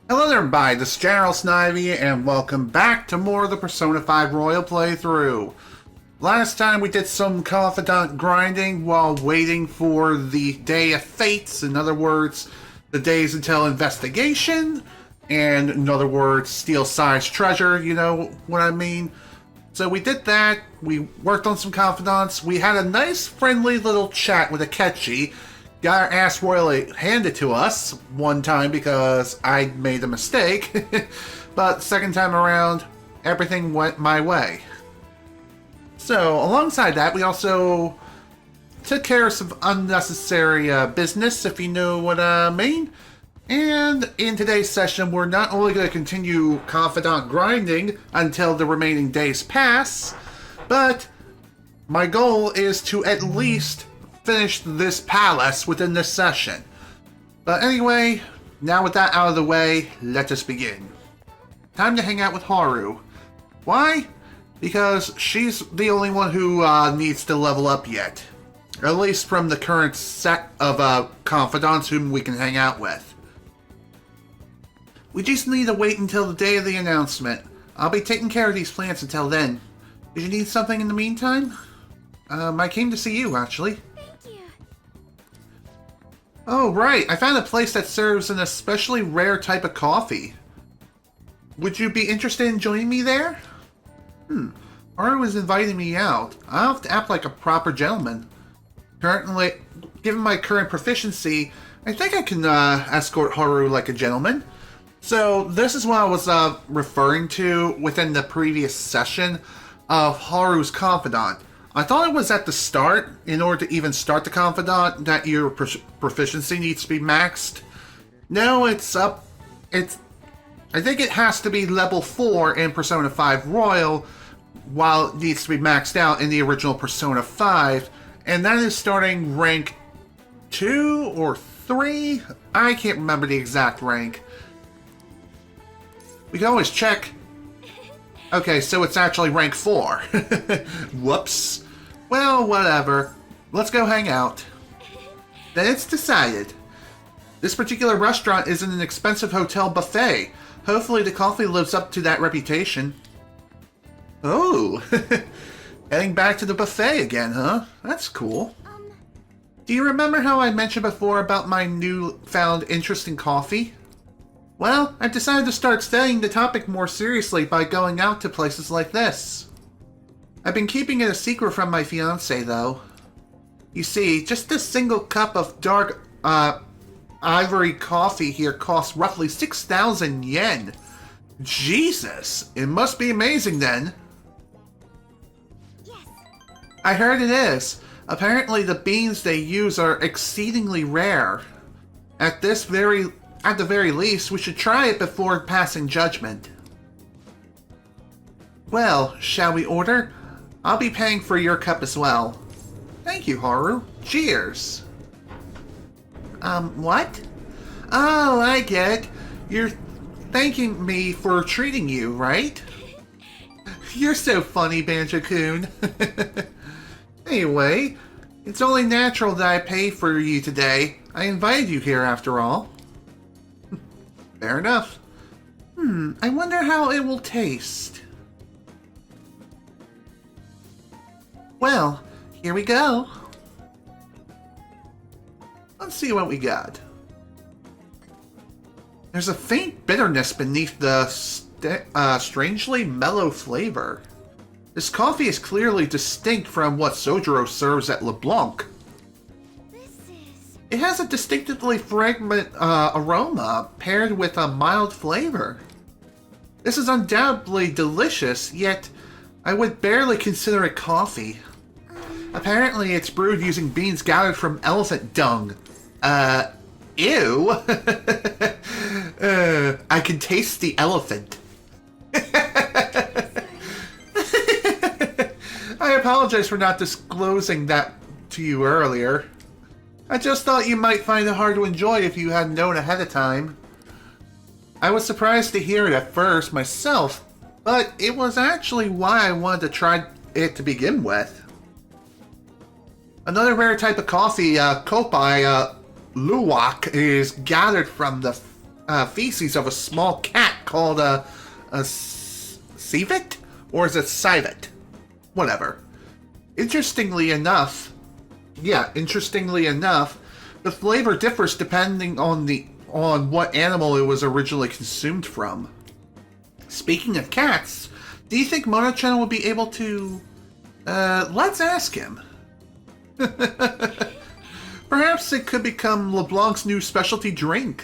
Hello there, everybody. This is General Snivy, and welcome back to more of the Persona 5 Royal playthrough. Last time we did some confidant grinding while waiting for the Day of Fates, in other words, the days until investigation, and in other words, steel-sized treasure, you know what I mean? So we did that, we worked on some confidants, we had a nice friendly little chat with Akechi, got our ass royally handed to us one time because I made a mistake, but second time around, everything went my way. So, alongside that, we also took care of some unnecessary business, if you know what I mean. And in today's session, we're not only going to continue confidant grinding until the remaining days pass, but my goal is to at least finish this palace within this session. But anyway, now with that out of the way, let us begin. Time to hang out with Haru. Why? Because she's the only one who needs to level up yet. At least from the current set of confidants whom we can hang out with. We just need to wait until the day of the announcement. I'll be taking care of these plants until then. Did you need something in the meantime? I came to see you, actually. Oh, right. I found a place that serves an especially rare type of coffee. Would you be interested in joining me there? Haru is inviting me out. I'll have to act like a proper gentleman. Currently, given my current proficiency, I think I can escort Haru like a gentleman. So, this is what I was referring to within the previous session of Haru's confidant. I thought it was at the start, in order to even start the confidant, that your proficiency needs to be maxed. No, it's up. I think it has to be level 4 in Persona 5 Royal, while it needs to be maxed out in the original Persona 5, and that is starting rank 2 or 3? I can't remember the exact rank. We can always check. Okay, so it's actually rank 4. Whoops. Well, whatever. Let's go hang out. Then it's decided. This particular restaurant is in an expensive hotel buffet. Hopefully the coffee lives up to that reputation. Oh, heading back to the buffet again, huh? That's cool. Do you remember how I mentioned before about my newfound interest in coffee? Well, I've decided to start studying the topic more seriously by going out to places like this. I've been keeping it a secret from my fiancé, though. You see, just a single cup of dark, ivory coffee here costs roughly 6,000 yen. Jesus! It must be amazing, then. Yes. I heard it is. Apparently the beans they use are exceedingly rare. At the very least, we should try it before passing judgment. Well, shall we order? I'll be paying for your cup as well. Thank you, Haru. Cheers. What? Oh, I get it. You're thanking me for treating you, right? You're so funny, Banjo-kun. Anyway, it's only natural that I pay for you today. I invited you here after all. Fair enough. I wonder how it will taste. Well, here we go. Let's see what we got. There's a faint bitterness beneath the strangely mellow flavor. This coffee is clearly distinct from what Sojiro serves at LeBlanc. It has a distinctively fragrant aroma paired with a mild flavor. This is undoubtedly delicious, yet I would barely consider it coffee. Apparently it's brewed using beans gathered from elephant dung. Ew. I can taste the elephant. I apologize for not disclosing that to you earlier. I just thought you might find it hard to enjoy if you had known ahead of time. I was surprised to hear it at first myself, but it was actually why I wanted to try it to begin with. Another rare type of coffee, Kopai Luwak, is gathered from the feces of a small cat called a civet? Or is it civet? Whatever. Interestingly enough, the flavor differs depending on what animal it was originally consumed from. Speaking of cats, do you think Mono-chan will be able to... let's ask him. Perhaps it could become LeBlanc's new specialty drink.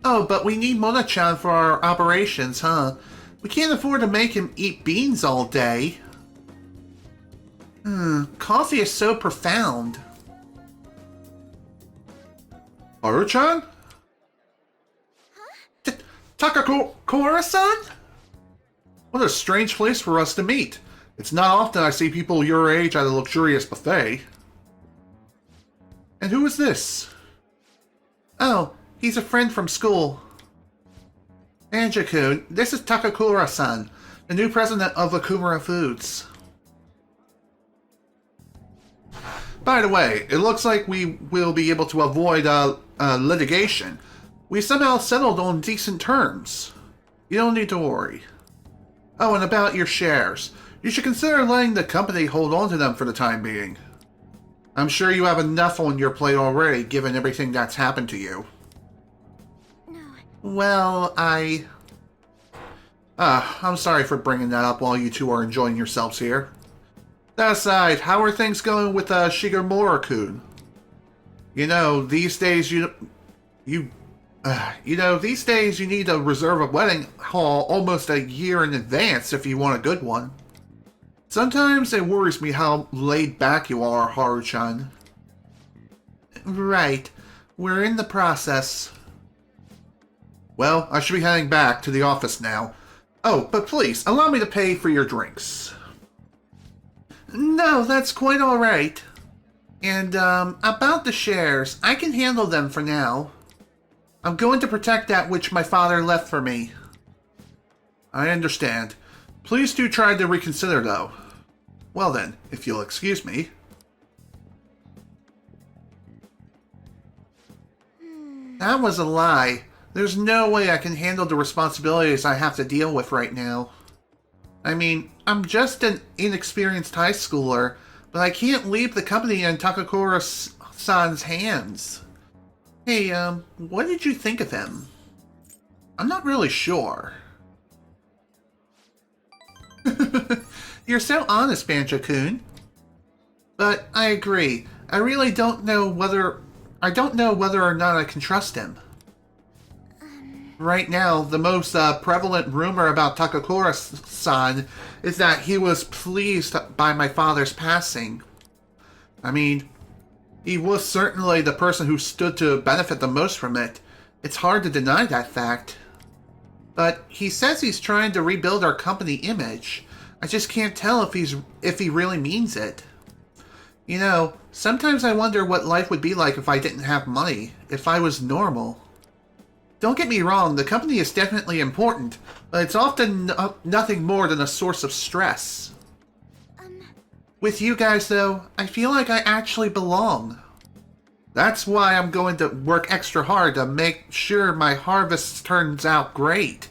Oh, but we need Mono-chan for our operations, huh? We can't afford to make him eat beans all day. Coffee is so profound. Haru-chan? Takakura-san? What a strange place for us to meet. It's not often I see people your age at a luxurious buffet. And who is this? Oh, he's a friend from school. Anjakun, this is Takakura-san, the new president of Akumura Foods. By the way, it looks like we will be able to avoid litigation. We somehow settled on decent terms. You don't need to worry. Oh, and about your shares. You should consider letting the company hold on to them for the time being. I'm sure you have enough on your plate already, given everything that's happened to you. No. Well, I'm sorry for bringing that up while you two are enjoying yourselves here. That aside, how are things going with Shigemura-kun? You know, these days you need to reserve a wedding hall almost a year in advance if you want a good one. Sometimes it worries me how laid back you are, Haru-chan. Right. We're in the process. Well, I should be heading back to the office now. Oh, but please, allow me to pay for your drinks. No, that's quite alright. And, about the shares, I can handle them for now. I'm going to protect that which my father left for me. I understand. Please do try to reconsider, though. Well then, if you'll excuse me. That was a lie. There's no way I can handle the responsibilities I have to deal with right now. I mean, I'm just an inexperienced high schooler, but I can't leave the company in Takakura-san's hands. Hey, what did you think of him? I'm not really sure. You're so honest, Banjo-kun. But I agree. I really don't know whether or not I can trust him. Right now, the most prevalent rumor about Takakura-san is that he was pleased by my father's passing. I mean, he was certainly the person who stood to benefit the most from it. It's hard to deny that fact. But he says he's trying to rebuild our company image. I just can't tell if he really means it. You know, sometimes I wonder what life would be like if I didn't have money, if I was normal. Don't get me wrong, the company is definitely important, but it's often nothing more than a source of stress. With you guys, though, I feel like I actually belong. That's why I'm going to work extra hard to make sure my harvest turns out great.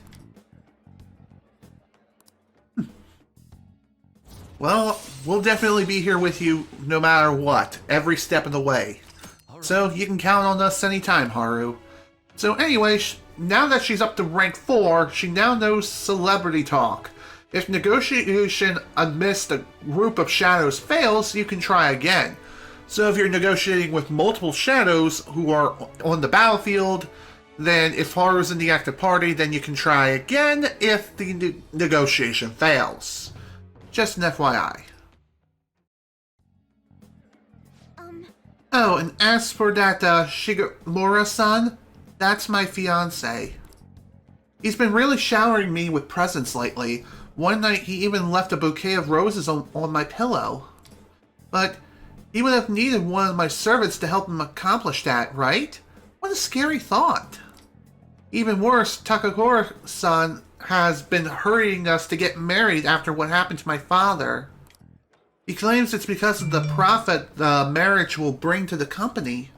Well, we'll definitely be here with you no matter what, every step of the way. So you can count on us anytime, Haru. So anyway, now that she's up to rank 4, she now knows celebrity talk. If negotiation amidst a group of shadows fails, you can try again. So if you're negotiating with multiple shadows who are on the battlefield, then if Haru's in the active party, then you can try again if the negotiation fails. Just an FYI. Oh, and as for that Shigemura-san, that's my fiancé. He's been really showering me with presents lately. One night he even left a bouquet of roses on my pillow. But he would have needed one of my servants to help him accomplish that, right? What a scary thought. Even worse, Takakura-san has been hurrying us to get married after what happened to my father. He claims it's because of the profit the marriage will bring to the company.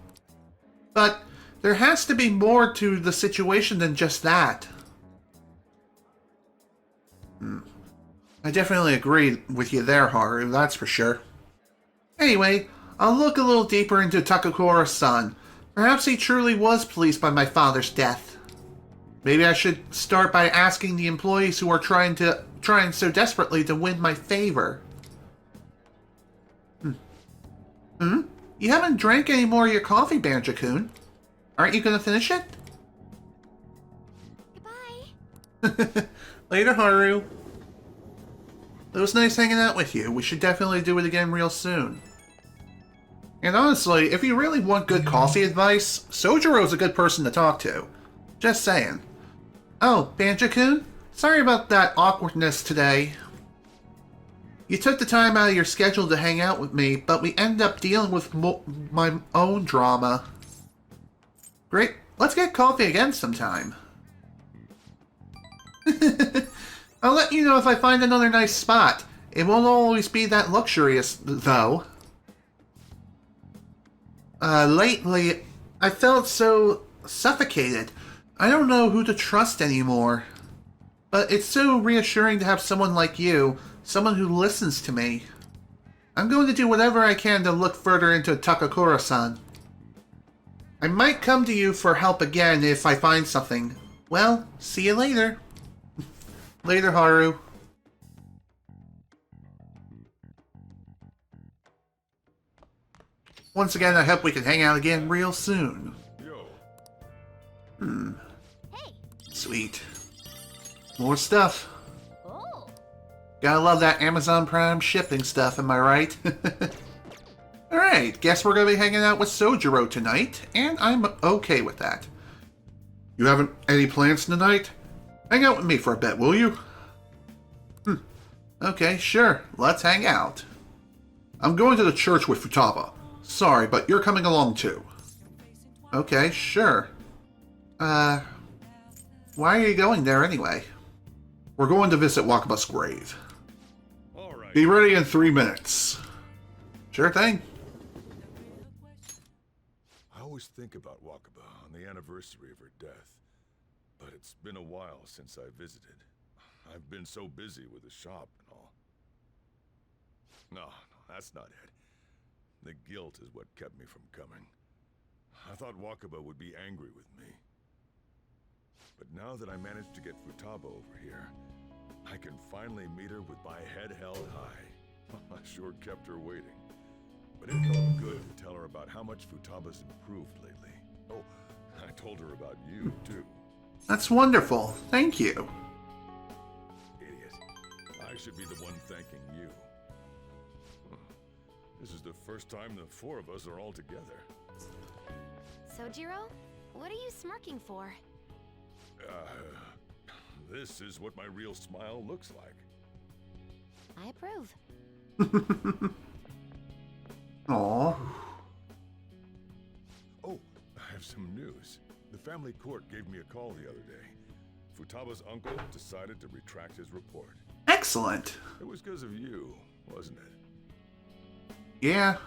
But There has to be more to the situation than just that. I definitely agree with you there, Haru, that's for sure. Anyway, I'll look a little deeper into Takakura-san. Perhaps he truly was pleased by my father's death. Maybe I should start by asking the employees who are trying so desperately to win my favor. You haven't drank any more of your coffee, Banjo-kun. Aren't you gonna finish it? Goodbye. Later, Haru. It was nice hanging out with you. We should definitely do it again real soon. And honestly, if you really want good coffee advice, Sojiro's a good person to talk to. Just saying. Oh, Banjo-kun? Sorry about that awkwardness today. You took the time out of your schedule to hang out with me, but we ended up dealing with my own drama. Great. Let's get coffee again sometime. I'll let you know if I find another nice spot. It won't always be that luxurious, though. Lately, I felt so suffocated. I don't know who to trust anymore. But it's so reassuring to have someone like you, someone who listens to me. I'm going to do whatever I can to look further into Takakura-san. I might come to you for help again if I find something. Well, see you later. Later, Haru. Once again, I hope we can hang out again real soon. Hey. Sweet. More stuff. Oh. Gotta love that Amazon Prime shipping stuff, am I right? Alright, guess we're gonna be hanging out with Sojiro tonight, and I'm okay with that. You haven't any plans tonight? Hang out with me for a bit, will you? Okay, sure. Let's hang out. I'm going to the church with Futaba. Sorry, but you're coming along too. Okay, sure. Why are you going there anyway? We're going to visit Wakaba's grave. All right. Be ready in 3 minutes. Sure thing. I always think about Wakaba on the anniversary of her death, but it's been a while since I visited. I've been so busy with the shop and all. No, that's not it. The guilt is what kept me from coming. I thought Wakaba would be angry with me. But now that I managed to get Futaba over here, I can finally meet her with my head held high. I sure kept her waiting. But it felt good to tell her about how much Futaba's improved lately. Oh, I told her about you, too. That's wonderful. Thank you. Idiot. I should be the one thanking you. This is the first time the four of us are all together. Sojiro, what are you smirking for? This is what my real smile looks like. I approve. Aww. Oh, I have some news. The family court gave me a call the other day. Futaba's uncle decided to retract his report. Excellent. It was because of you, wasn't it? Yeah.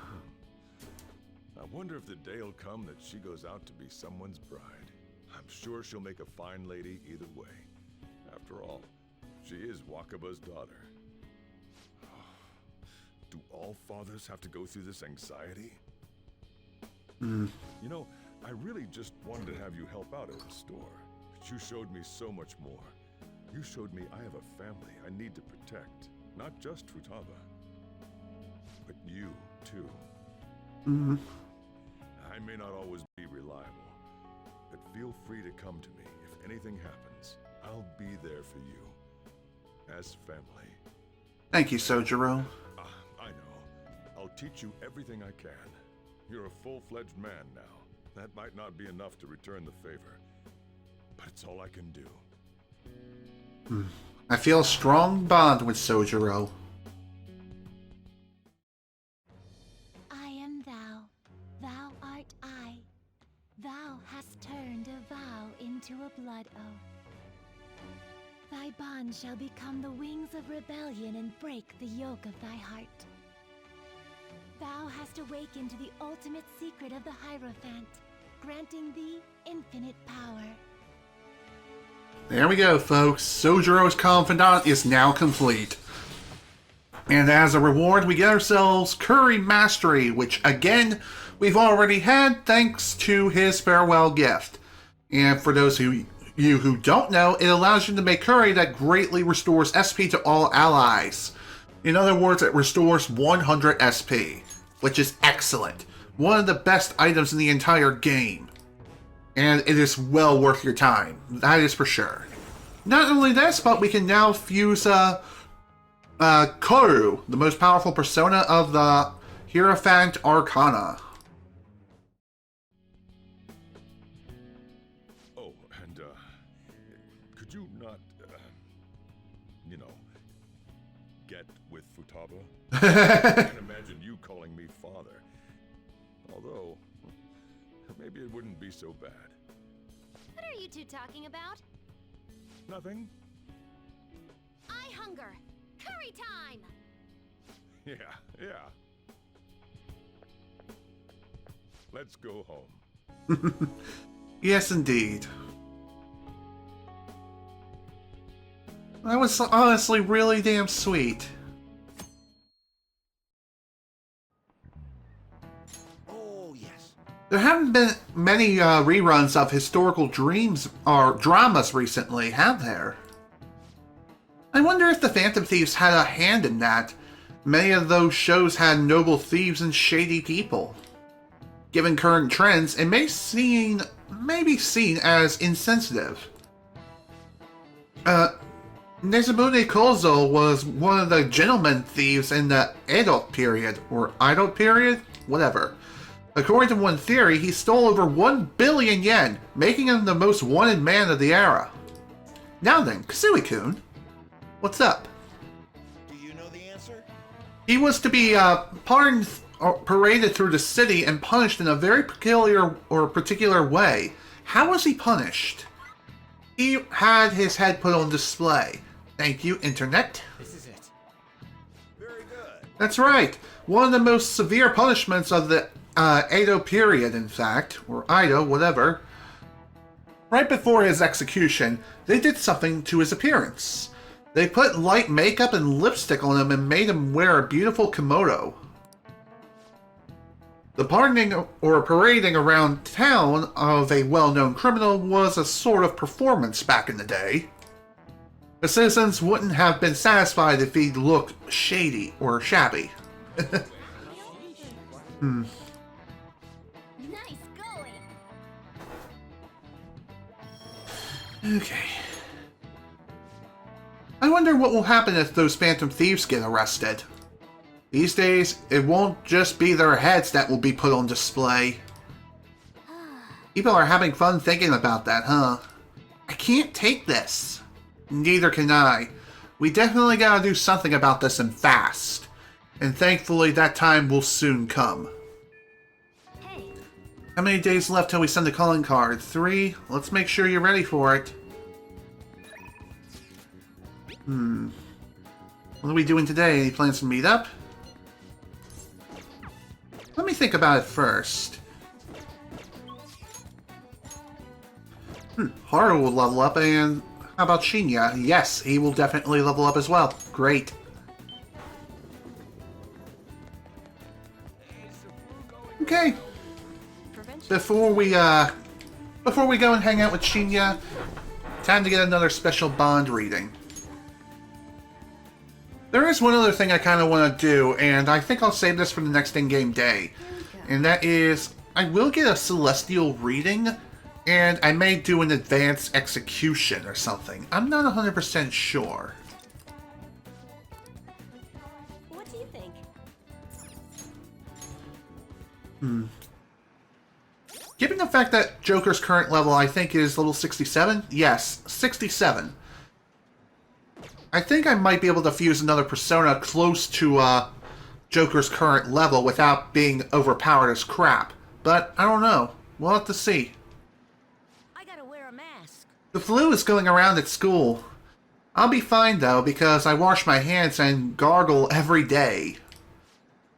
I wonder if the day will come that she goes out to be someone's bride. I'm sure she'll make a fine lady either way. After all, she is Wakaba's daughter. Do all fathers have to go through this anxiety? You know, I really just wanted to have you help out at the store. But you showed me so much more. You showed me I have a family I need to protect. Not just Futaba, but you, too. I may not always be reliable, but feel free to come to me if anything happens. I'll be there for you. As family. Thank you, Sojiro. I know. I'll teach you everything I can. You're a full-fledged man now. That might not be enough to return the favor, but it's all I can do. I feel a strong bond with Sojiro. I am thou, thou art I. Thou hast turned a vow into a blood oath. Thy bond shall become the wings of rebellion and break the yoke of thy heart. Thou hast awakened to the ultimate secret of the Hierophant. granting thee infinite power. There we go, folks. Sojiro's Confidant is now complete. And as a reward, we get ourselves Curry Mastery, which, again, we've already had thanks to his farewell gift. And for those of you who don't know, it allows you to make curry that greatly restores SP to all allies. In other words, it restores 100 SP, which is excellent. One of the best items in the entire game. And it is well worth your time. That is for sure. Not only this, but we can now fuse Koru, the most powerful persona of the Hierophant Arcana. Oh, and, could you not, get with Futaba? I can't imagine you calling me father. Although, maybe it wouldn't be so bad. What are you two talking about? Nothing? I hunger. Curry time! Yeah. Let's go home. Yes, indeed. That was honestly really damn sweet. Oh, yes. There haven't been many reruns of historical dreams or dramas recently, have there? I wonder if the Phantom Thieves had a hand in that. Many of those shows had noble thieves and shady people. Given current trends, it may be seen as insensitive. Nezabune Kozo was one of the gentleman thieves in the Edo period, or Edo period? Whatever. According to one theory, he stole over 1 billion yen, making him the most wanted man of the era. Now then, Kasui-kun, what's up? Do you know the answer? He was to be pardoned or paraded through the city and punished in a very particular way. How was he punished? He had his head put on display. Thank you, Internet. This is it. Very good. That's right. One of the most severe punishments of the Edo period, in fact, or Edo, whatever. Right before his execution, they did something to his appearance. They put light makeup and lipstick on him and made him wear a beautiful kimono. The pardoning or parading around town of a well-known criminal was a sort of performance back in the day. The citizens wouldn't have been satisfied if he looked shady or shabby. Nice going! Okay. I wonder what will happen if those Phantom Thieves get arrested. These days, it won't just be their heads that will be put on display. People are having fun thinking about that, huh? I can't take this. Neither can I. We definitely gotta do something about this and fast. And thankfully, that time will soon come. Hey, How many days left till we send the calling card? 3? Let's make sure you're ready for it. What are we doing today? Any plans to meet up? Let me think about it first. Haru will level up, and how about Shinya? Yes, he will definitely level up as well. Great. Okay. Before we go and hang out with Shinya, time to get another special bond reading. There is one other thing I kind of want to do, and I think I'll save this for the next in-game day. And that is, I will get a Celestial reading, and I may do an advanced execution or something. I'm not 100% sure. what do you think? Given the fact that Joker's current level, I think, is level 67? Yes, 67. I think I might be able to fuse another persona close to Joker's current level without being overpowered as crap. But I don't know. We'll have to see. I gotta wear a mask. The flu is going around at school. I'll be fine though, because I wash my hands and gargle every day.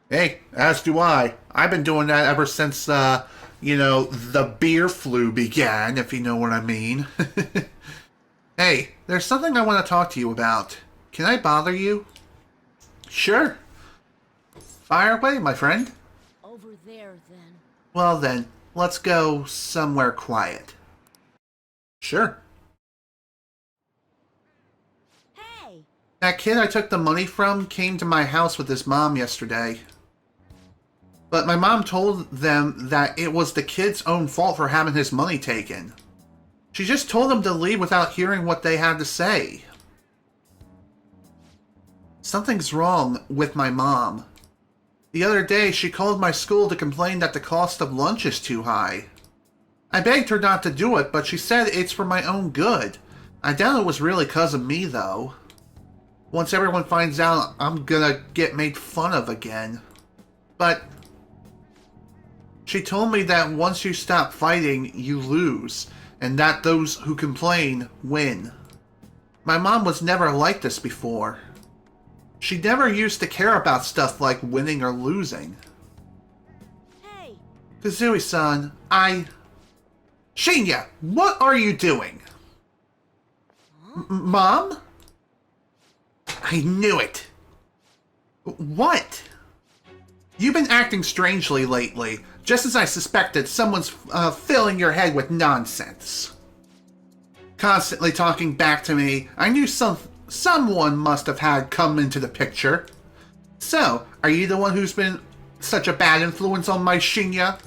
Hey, as do I. I've been doing that ever since the beer flu began, if you know what I mean. Hey, there's something I want to talk to you about. Can I bother you? Sure. Fire away, my friend. Over there, then. Well then, let's go somewhere quiet. Sure. Hey! That kid I took the money from came to my house with his mom yesterday. But my mom told them that it was the kid's own fault for having his money taken. She just told him to leave without hearing what they had to say. Something's wrong with my mom. The other day, she called my school to complain that the cost of lunch is too high. I begged her not to do it, but she said it's for my own good. I doubt it was really 'cause of me, though. Once everyone finds out, I'm gonna get made fun of again. But she told me that once you stop fighting, you lose, and that those who complain win. My mom was never like this before. She never used to care about stuff like winning or losing. Hey! Kazooie-san, Shinya, what are you doing? Mom? I knew it. What? You've been acting strangely lately. Just as I suspected, someone's filling your head with nonsense. Constantly talking back to me, I knew someone must have had come into the picture. So, are you the one who's been such a bad influence on my Shinya?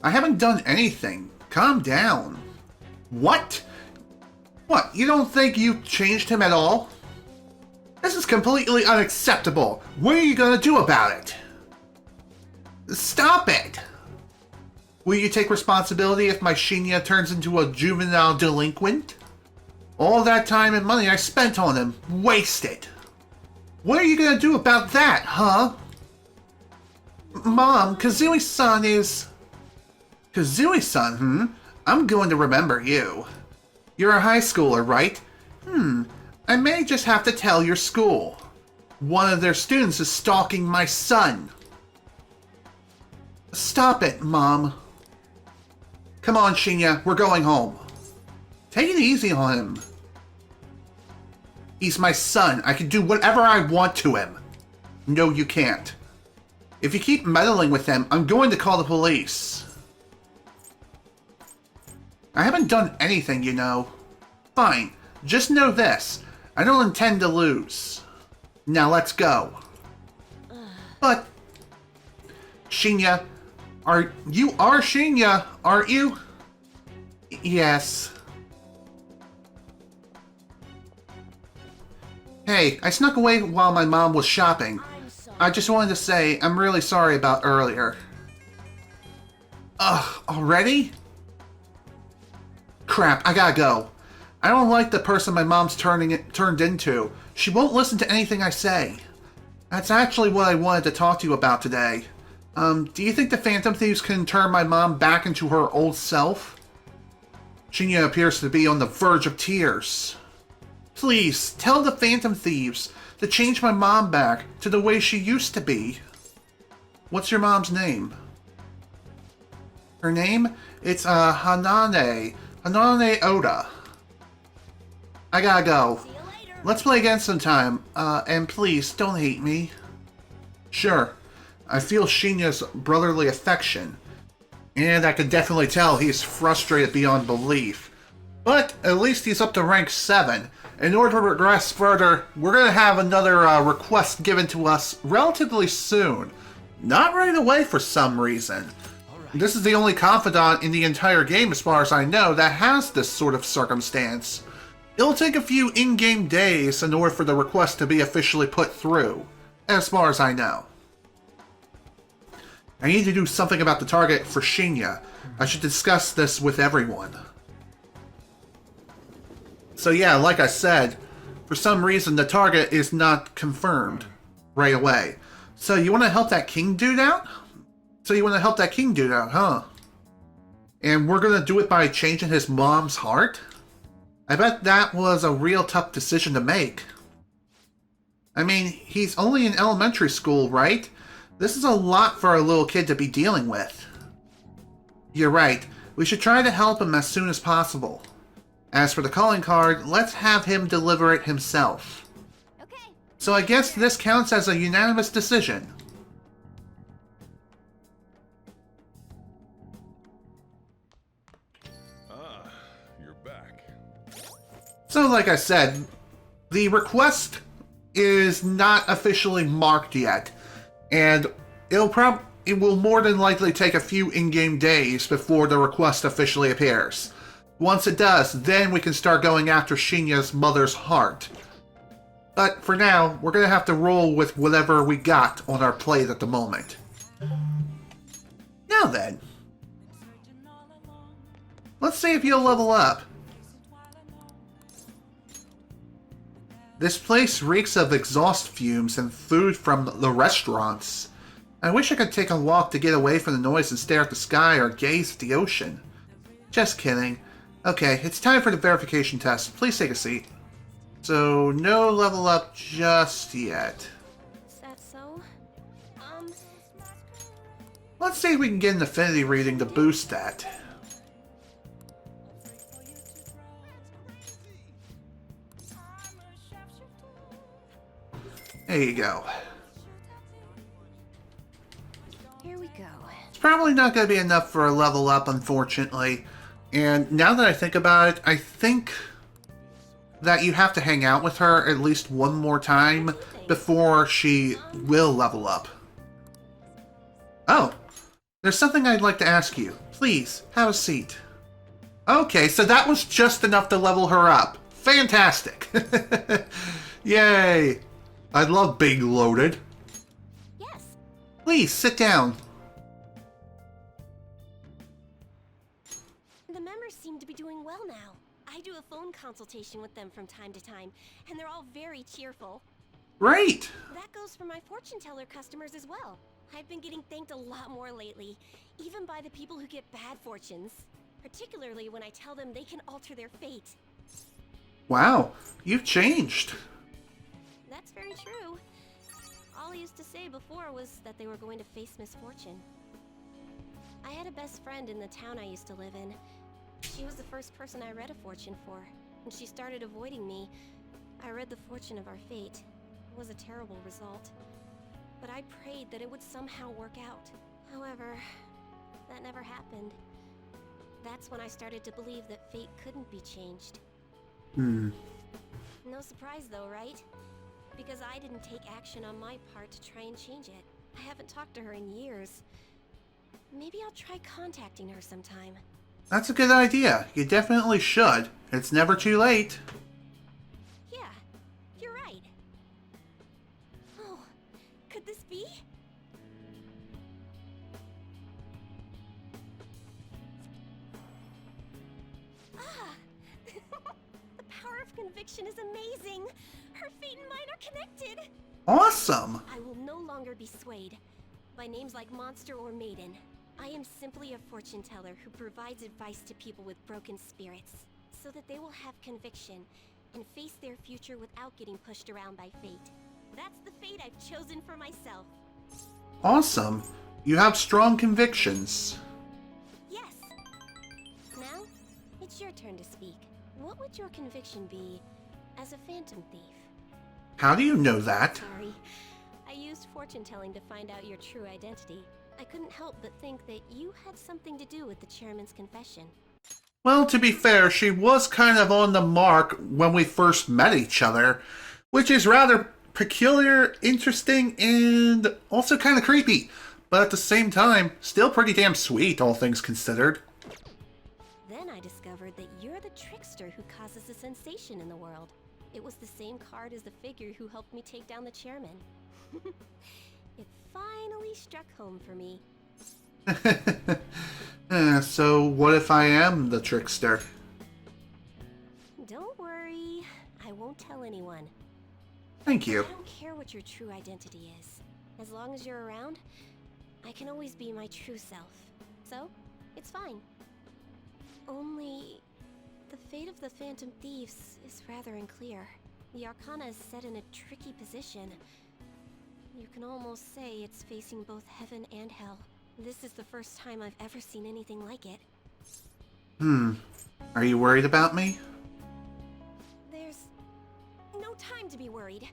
I haven't done anything. Calm down. What? What, you don't think you changed him at all? This is completely unacceptable. What are you gonna do about it? Stop it! Will you take responsibility if my Shinya turns into a juvenile delinquent? All that time and money I spent on him, wasted. What are you gonna do about that, huh? Mom, Kazooie-san is... Kazooie-san, I'm going to remember you. You're a high schooler, right? I may just have to tell your school. One of their students is stalking my son. Stop it, Mom. Come on, Shinya, we're going home. Take it easy on him. He's my son. I can do whatever I want to him. No, you can't. If you keep meddling with him, I'm going to call the police. I haven't done anything, you know. Fine. Just know this. I don't intend to lose. Now let's go. But... Shinya, you are Shinya, aren't you? Yes. Hey, I snuck away while my mom was shopping. I just wanted to say I'm really sorry about earlier. Ugh, already? Crap, I gotta go. I don't like the person my mom's turned into. She won't listen to anything I say. That's actually what I wanted to talk to you about today. Do you think the Phantom Thieves can turn my mom back into her old self? Shinya appears to be on the verge of tears. Please, tell the Phantom Thieves to change my mom back to the way she used to be. What's your mom's name? Her name? It's, Hanane Oda. I gotta go. See you later. Let's play again sometime, and please, don't hate me. Sure. I feel Shinya's brotherly affection, and I can definitely tell he's frustrated beyond belief. But at least he's up to rank 7. In order to progress further, we're going to have another request given to us relatively soon. Not right away for some reason. This is the only confidant in the entire game, as far as I know, that has this sort of circumstance. It'll take a few in-game days in order for the request to be officially put through, as far as I know. I need to do something about the target for Shinya. I should discuss this with everyone. So yeah, like I said, for some reason the target is not confirmed right away. So you want to help that king dude out? Huh? And we're going to do it by changing his mom's heart? I bet that was a real tough decision to make. I mean, he's only in elementary school, right? This is a lot for a little kid to be dealing with. You're right. We should try to help him as soon as possible. As for the calling card, let's have him deliver it himself. Okay. So I guess this counts as a unanimous decision. Ah, you're back. So like I said, the request is not officially marked yet, and it will more than likely take a few in-game days before the request officially appears. Once it does, then we can start going after Shinya's mother's heart. But for now, we're gonna have to roll with whatever we got on our plate at the moment. Now then, let's see if you'll level up. This place reeks of exhaust fumes and food from the restaurants. I wish I could take a walk to get away from the noise and stare at the sky or gaze at the ocean. Just kidding. Okay, it's time for the verification test. Please take a seat. So, no level up just yet. Is that so? Let's see if we can get an affinity reading to boost that. There you go. Here we go. It's probably not going to be enough for a level up, unfortunately. And now that I think about it, I think that you have to hang out with her at least one more time before she will level up. Oh, there's something I'd like to ask you. Please, have a seat. Okay, so that was just enough to level her up. Fantastic. Yay. I love being loaded. Yes. Please, sit down. The members seem to be doing well now. I do a phone consultation with them from time to time, and they're all very cheerful. Great. That goes for my fortune teller customers as well. I've been getting thanked a lot more lately, even by the people who get bad fortunes. Particularly when I tell them they can alter their fate. Wow, you've changed. That's very true. All I used to say before was that they were going to face misfortune. I had a best friend in the town I used to live in. She was the first person I read a fortune for. When she started avoiding me, I read the fortune of our fate. It was a terrible result. But I prayed that it would somehow work out. However, that never happened. That's when I started to believe that fate couldn't be changed. No surprise though, right? Because I didn't take action on my part to try and change it. I haven't talked to her in years. Maybe I'll try contacting her sometime. That's a good idea. You definitely should. It's never too late. Yeah, you're right. Oh, could this be? Ah! The power of conviction is amazing! Her fate and mine are connected! Awesome. I will no longer be swayed by names like monster or maiden. I am simply a fortune teller who provides advice to people with broken spirits, so that they will have conviction and face their future without getting pushed around by fate. That's the fate I've chosen for myself. Awesome. You have strong convictions. Yes. Now, it's your turn to speak. What would your conviction be as a phantom thief? How do you know that? Sorry. I used fortune telling to find out your true identity. I couldn't help but think that you had something to do with the chairman's confession. Well, to be fair, she was kind of on the mark when we first met each other, which is rather peculiar, interesting, and also kind of creepy. But at the same time, still pretty damn sweet, all things considered. Then I discovered that you're the trickster who causes a sensation in the world. It was the same card as the figure who helped me take down the chairman. It finally struck home for me. So what if I am the trickster? Don't worry, I won't tell anyone. Thank you. I don't care what your true identity is. As long as you're around, I can always be my true self. So, it's fine. Only, the fate of the Phantom Thieves is rather unclear. The Arcana is set in a tricky position. You can almost say it's facing both heaven and hell. This is the first time I've ever seen anything like it. Are you worried about me? There's no time to be worried.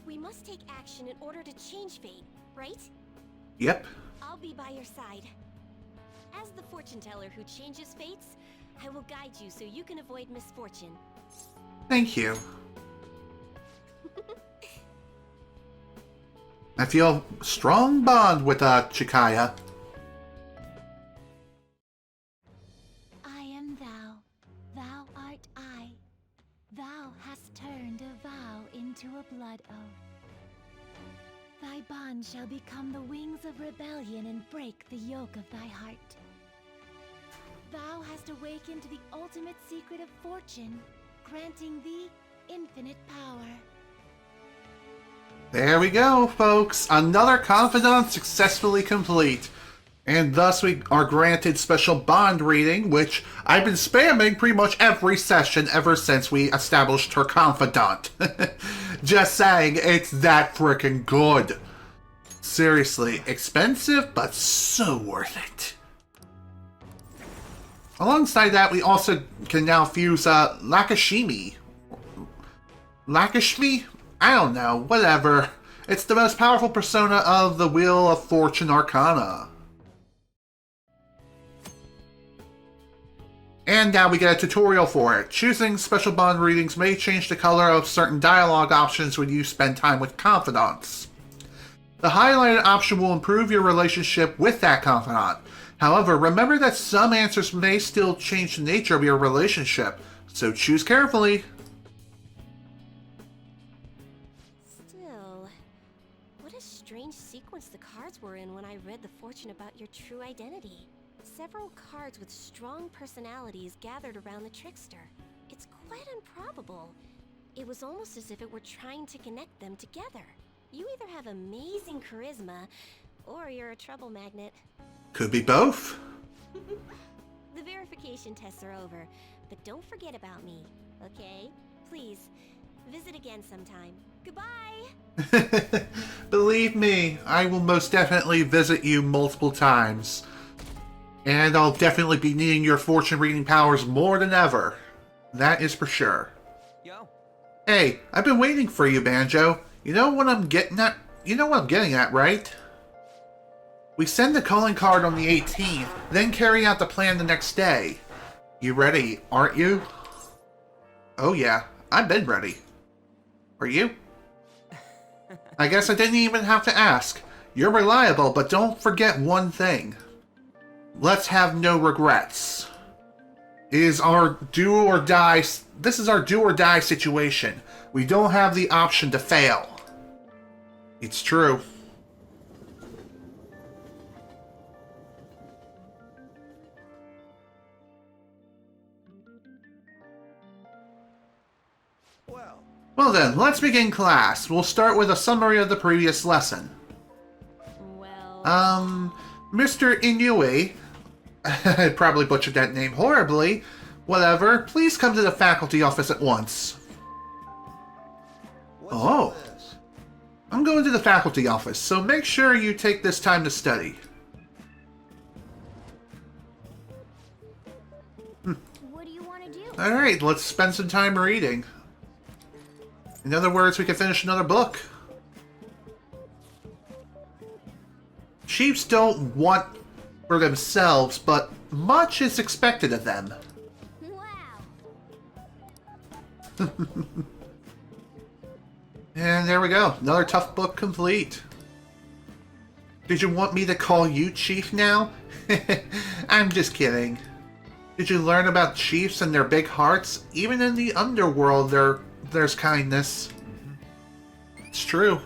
We must take action in order to change fate, right? Yep. I'll be by your side. As the fortune teller who changes fates, I will guide you so you can avoid misfortune. Thank you. I feel a strong bond with Chikaya. I am thou, thou art I. Thou hast turned a vow into a blood oath. Thy bond shall become the wings of rebellion and break the yoke of thy heart. Thou hast awakened to the ultimate secret of fortune, granting thee infinite power. There we go, folks. Another confidant successfully complete. And thus we are granted special bond reading, which I've been spamming pretty much every session ever since we established her confidant. Just saying, it's that freaking good. Seriously, expensive, but so worth it. Alongside that, we also can now fuse Lakashimi. Lakashmi? I don't know, whatever. It's the most powerful persona of the Wheel of Fortune Arcana. And now we get a tutorial for it. Choosing special bond readings may change the color of certain dialogue options when you spend time with confidants. The highlighted option will improve your relationship with that confidant. However, remember that some answers may still change the nature of your relationship, so choose carefully. Still, what a strange sequence the cards were in when I read the fortune about your true identity. Several cards with strong personalities gathered around the trickster. It's quite improbable. It was almost as if it were trying to connect them together. You either have amazing charisma, or you're a trouble magnet. Could be both. The verification tests are over, but don't forget about me, okay? Please, visit again sometime. Goodbye! Believe me, I will most definitely visit you multiple times. And I'll definitely be needing your fortune reading powers more than ever. That is for sure. Yo. Hey, I've been waiting for you, Banjo. You know what I'm getting at? You know what I'm getting at, right? We send the calling card on the 18th, then carry out the plan the next day. You ready, aren't you? Oh yeah, I've been ready. Are you? I guess I didn't even have to ask. You're reliable, but don't forget one thing. Let's have no regrets. This is our do or die situation. We don't have the option to fail. It's true. Well then, let's begin class. We'll start with a summary of the previous lesson. Well... Mr. Inoue, I probably butchered that name horribly. Whatever, please come to the faculty office at once. What's all this? I'm going to the faculty office, so make sure you take this time to study. What do you want to do? Alright, let's spend some time reading. In other words, we can finish another book. Chiefs don't want for themselves, but much is expected of them. Wow. And there we go. Another tough book complete. Did you want me to call you Chief now? I'm just kidding. Did you learn about chiefs and their big hearts? Even in the underworld, there's kindness. It's true.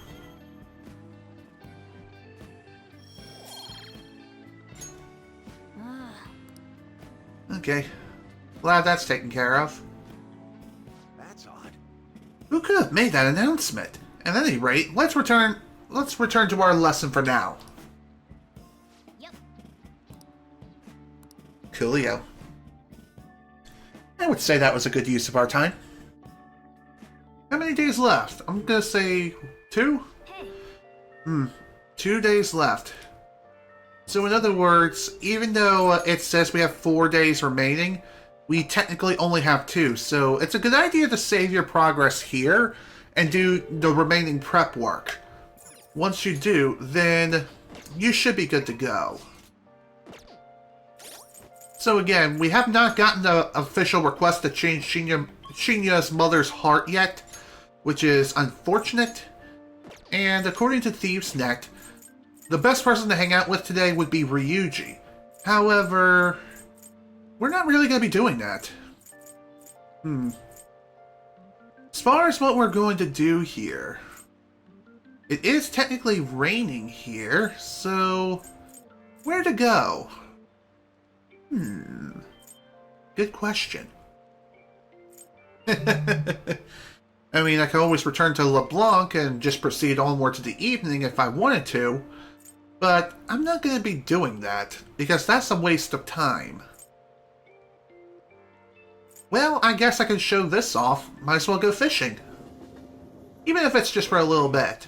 Okay. Glad that's taken care of. That's odd. Who could have made that announcement? At any rate, let's return to our lesson for now. Yep. Coolio. I would say that was a good use of our time. How many days left? I'm gonna say 2? Hey. 2 days left. So in other words, even though it says we have 4 days remaining, we technically only have 2. So it's a good idea to save your progress here and do the remaining prep work. Once you do, then you should be good to go. So again, we have not gotten the official request to change Shinya's mother's heart yet, which is unfortunate. And according to ThievesNet, the best person to hang out with today would be Ryuji. However, we're not really going to be doing that. As far as what we're going to do here, it is technically raining here, so where to go? Good question. I mean, I could always return to LeBlanc and just proceed onward to the evening if I wanted to, but I'm not going to be doing that, because that's a waste of time. Well, I guess I can show this off. Might as well go fishing. Even if it's just for a little bit.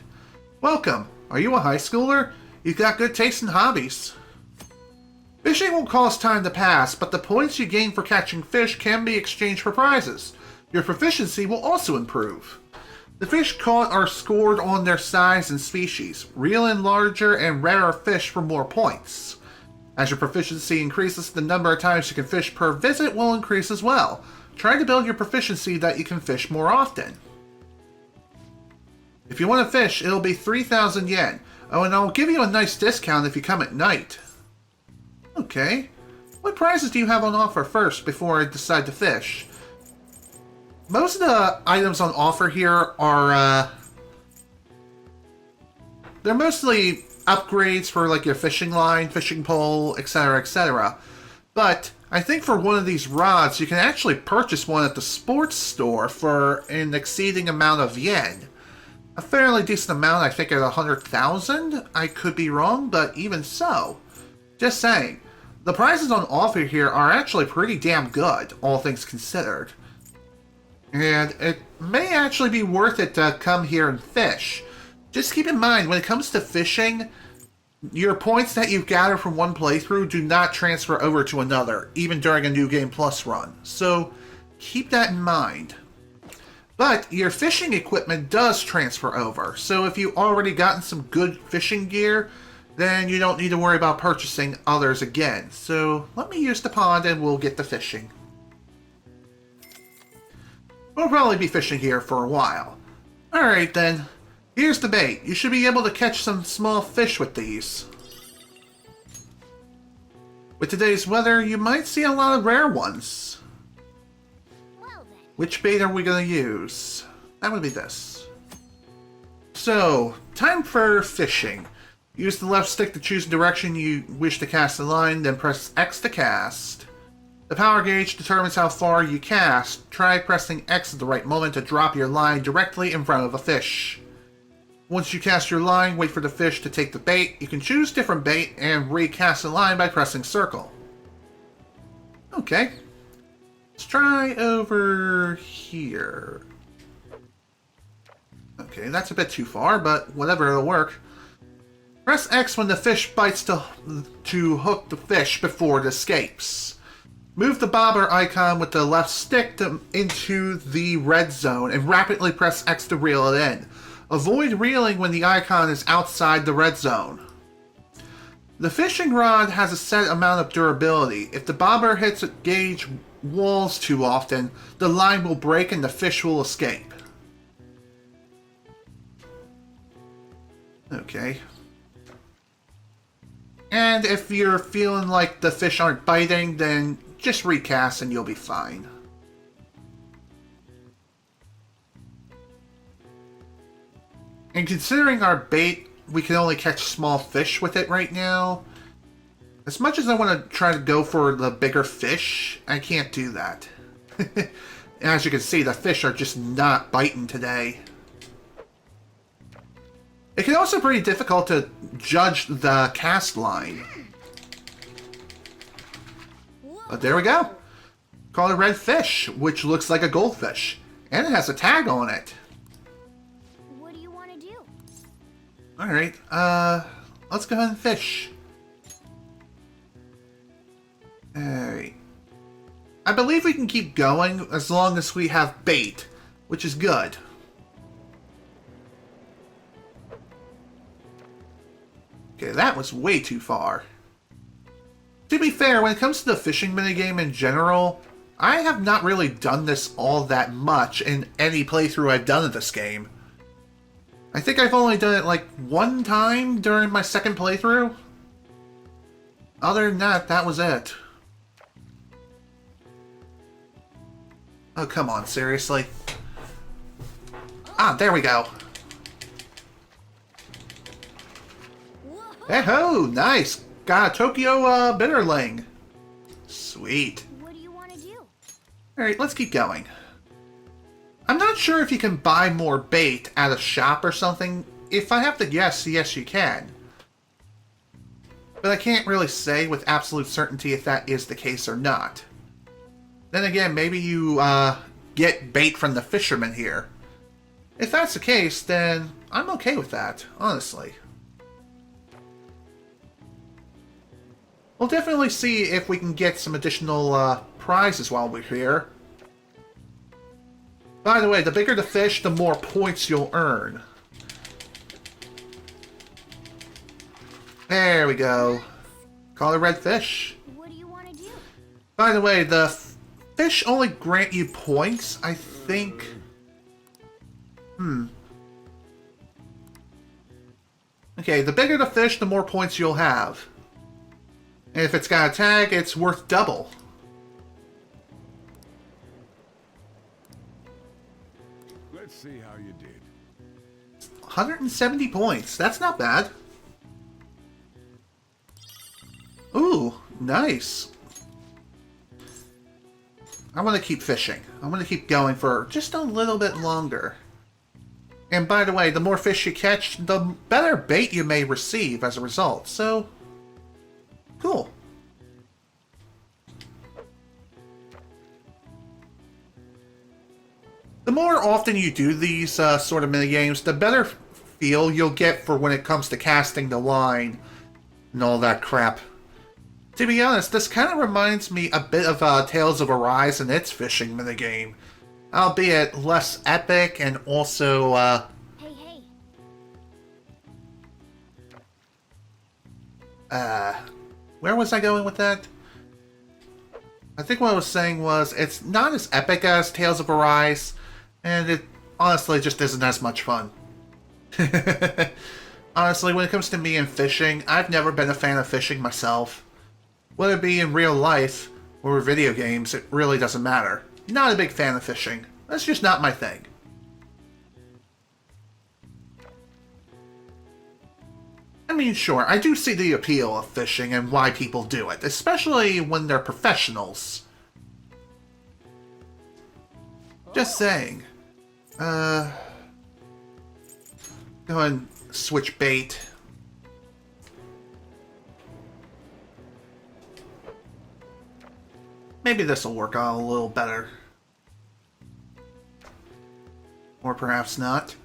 Welcome. Are you a high schooler? You've got good taste in hobbies. Fishing will cause time to pass, but the points you gain for catching fish can be exchanged for prizes. Your proficiency will also improve. The fish caught are scored on their size and species. Reel in larger and rarer fish for more points. As your proficiency increases, the number of times you can fish per visit will increase as well. Try to build your proficiency that you can fish more often. If you want to fish, it'll be 3,000 yen. Oh, and I'll give you a nice discount if you come at night. Okay. What prizes do you have on offer first before I decide to fish? Most of the items on offer here are, they're mostly upgrades for like your fishing line, fishing pole, etc., etc. But I think for one of these rods, you can actually purchase one at the sports store for an exceeding amount of yen. A fairly decent amount, I think at 100,000. I could be wrong, but even so. Just saying. The prices on offer here are actually pretty damn good, all things considered. And it may actually be worth it to come here and fish. Just keep in mind, when it comes to fishing, your points that you gather from one playthrough do not transfer over to another, even during a New Game Plus run. So, keep that in mind. But your fishing equipment does transfer over, so if you've already gotten some good fishing gear, then you don't need to worry about purchasing others again. So, let me use the pond and we'll get to fishing. We'll probably be fishing here for a while. Alright then. Here's the bait. You should be able to catch some small fish with these. With today's weather, you might see a lot of rare ones. Well then. Which bait are we going to use? That would be this. So, time for fishing. Use the left stick to choose the direction you wish to cast the line, then press X to cast. The power gauge determines how far you cast. Try pressing X at the right moment to drop your line directly in front of a fish. Once you cast your line, wait for the fish to take the bait. You can choose different bait and recast the line by pressing circle. Okay. Let's try over here. Okay, that's a bit too far, but whatever, it'll work. Press X when the fish bites to hook the fish before it escapes. Move the bobber icon with the left stick into the red zone and rapidly press X to reel it in. Avoid reeling when the icon is outside the red zone. The fishing rod has a set amount of durability. If the bobber hits gauge walls too often, the line will break and the fish will escape. Okay. And if you're feeling like the fish aren't biting, then just recast and you'll be fine. And considering our bait, we can only catch small fish with it right now. As much as I want to try to go for the bigger fish, I can't do that. As you can see, the fish are just not biting today. It can also be pretty difficult to judge the cast line. But there we go. Caught a red fish, which looks like a goldfish. And it has a tag on it. What do you want to do? Alright, let's go ahead and fish. Alright. I believe we can keep going as long as we have bait, which is good. Okay, that was way too far. To be fair, when it comes to the fishing minigame in general, I have not really done this all that much in any playthrough I've done of this game. I think I've only done it like one time during my second playthrough. Other than that, that was it. Oh, come on, seriously? Ah, there we go. Hey-ho, nice! Got a Tokyo Bitterling. Sweet. What do you want to do? Alright, let's keep going. I'm not sure if you can buy more bait at a shop or something. If I have to guess, yes you can. But I can't really say with absolute certainty if that is the case or not. Then again, maybe you get bait from the fishermen here. If that's the case, then I'm okay with that, honestly. We'll definitely see if we can get some additional prizes while we're here. By the way, the bigger the fish, the more points you'll earn. There we go. Call it red fish. What do you want to do? By the way, the fish only grant you points, I think. Okay, the bigger the fish, the more points you'll have. And if it's got a tag, it's worth double. Let's see how you did. 170 points. That's not bad. Ooh, nice. I want to keep fishing. I want to keep going for just a little bit longer. And by the way, the more fish you catch, the better bait you may receive as a result. So, cool. The more often you do these sort of minigames, the better feel you'll get for when it comes to casting the line and all that crap. To be honest, this kind of reminds me a bit of Tales of Arise and its fishing minigame. Albeit less epic and also, Hey. where was I going with that? I think what I was saying was, it's not as epic as Tales of Arise, and it honestly just isn't as much fun. Honestly, when it comes to me and fishing, I've never been a fan of fishing myself. Whether it be in real life or video games, it really doesn't matter. Not a big fan of fishing. That's just not my thing. I mean, sure, I do see the appeal of fishing and why people do it, especially when they're professionals. Just saying. Go and switch bait. Maybe this will work out a little better. Or perhaps not.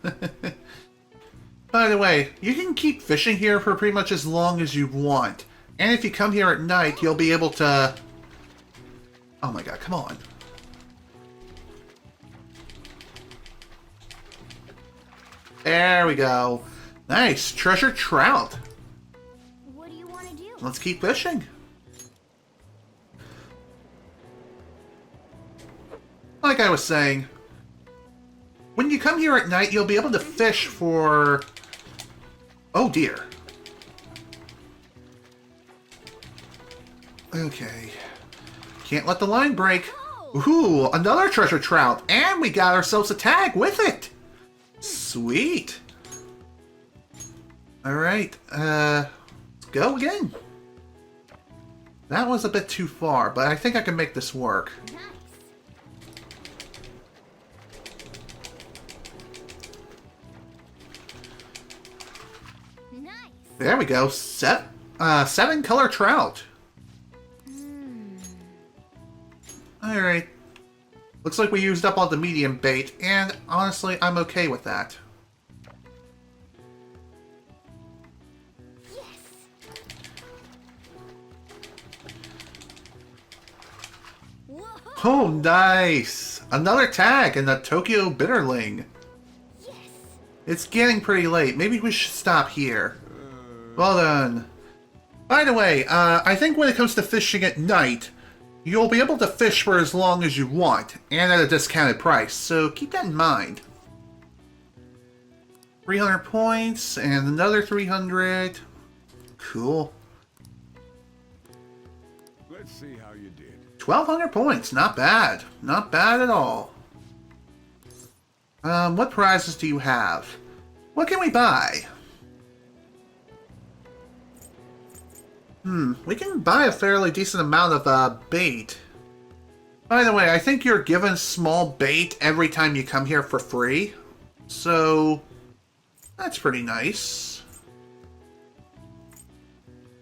By the way, you can keep fishing here for pretty much as long as you want. And if you come here at night, you'll be able to... Oh my god, come on. There we go. Nice, treasure trout. What do you want to do? Let's keep fishing. Like I was saying, when you come here at night, you'll be able to fish for... Oh dear. Okay. Can't let the line break. Ooh, another treasure trout. And we got ourselves a tag with it. Sweet. Alright, let's go again. That was a bit too far, but I think I can make this work. Nice. There we go. 7 color trout. Alright. Looks like we used up all the medium bait, and honestly, I'm okay with that. Yes. Oh, nice! Another tag in the Tokyo Bitterling. Yes! It's getting pretty late. Maybe we should stop here. Well done. By the way, I think when it comes to fishing at night, you'll be able to fish for as long as you want, and at a discounted price, so keep that in mind. 300 points, and another 300. Cool. Let's see how you did. 1,200 points, not bad. Not bad at all. What prizes do you have? What can we buy? We can buy a fairly decent amount of bait. By the way, I think you're given small bait every time you come here for free. So, that's pretty nice.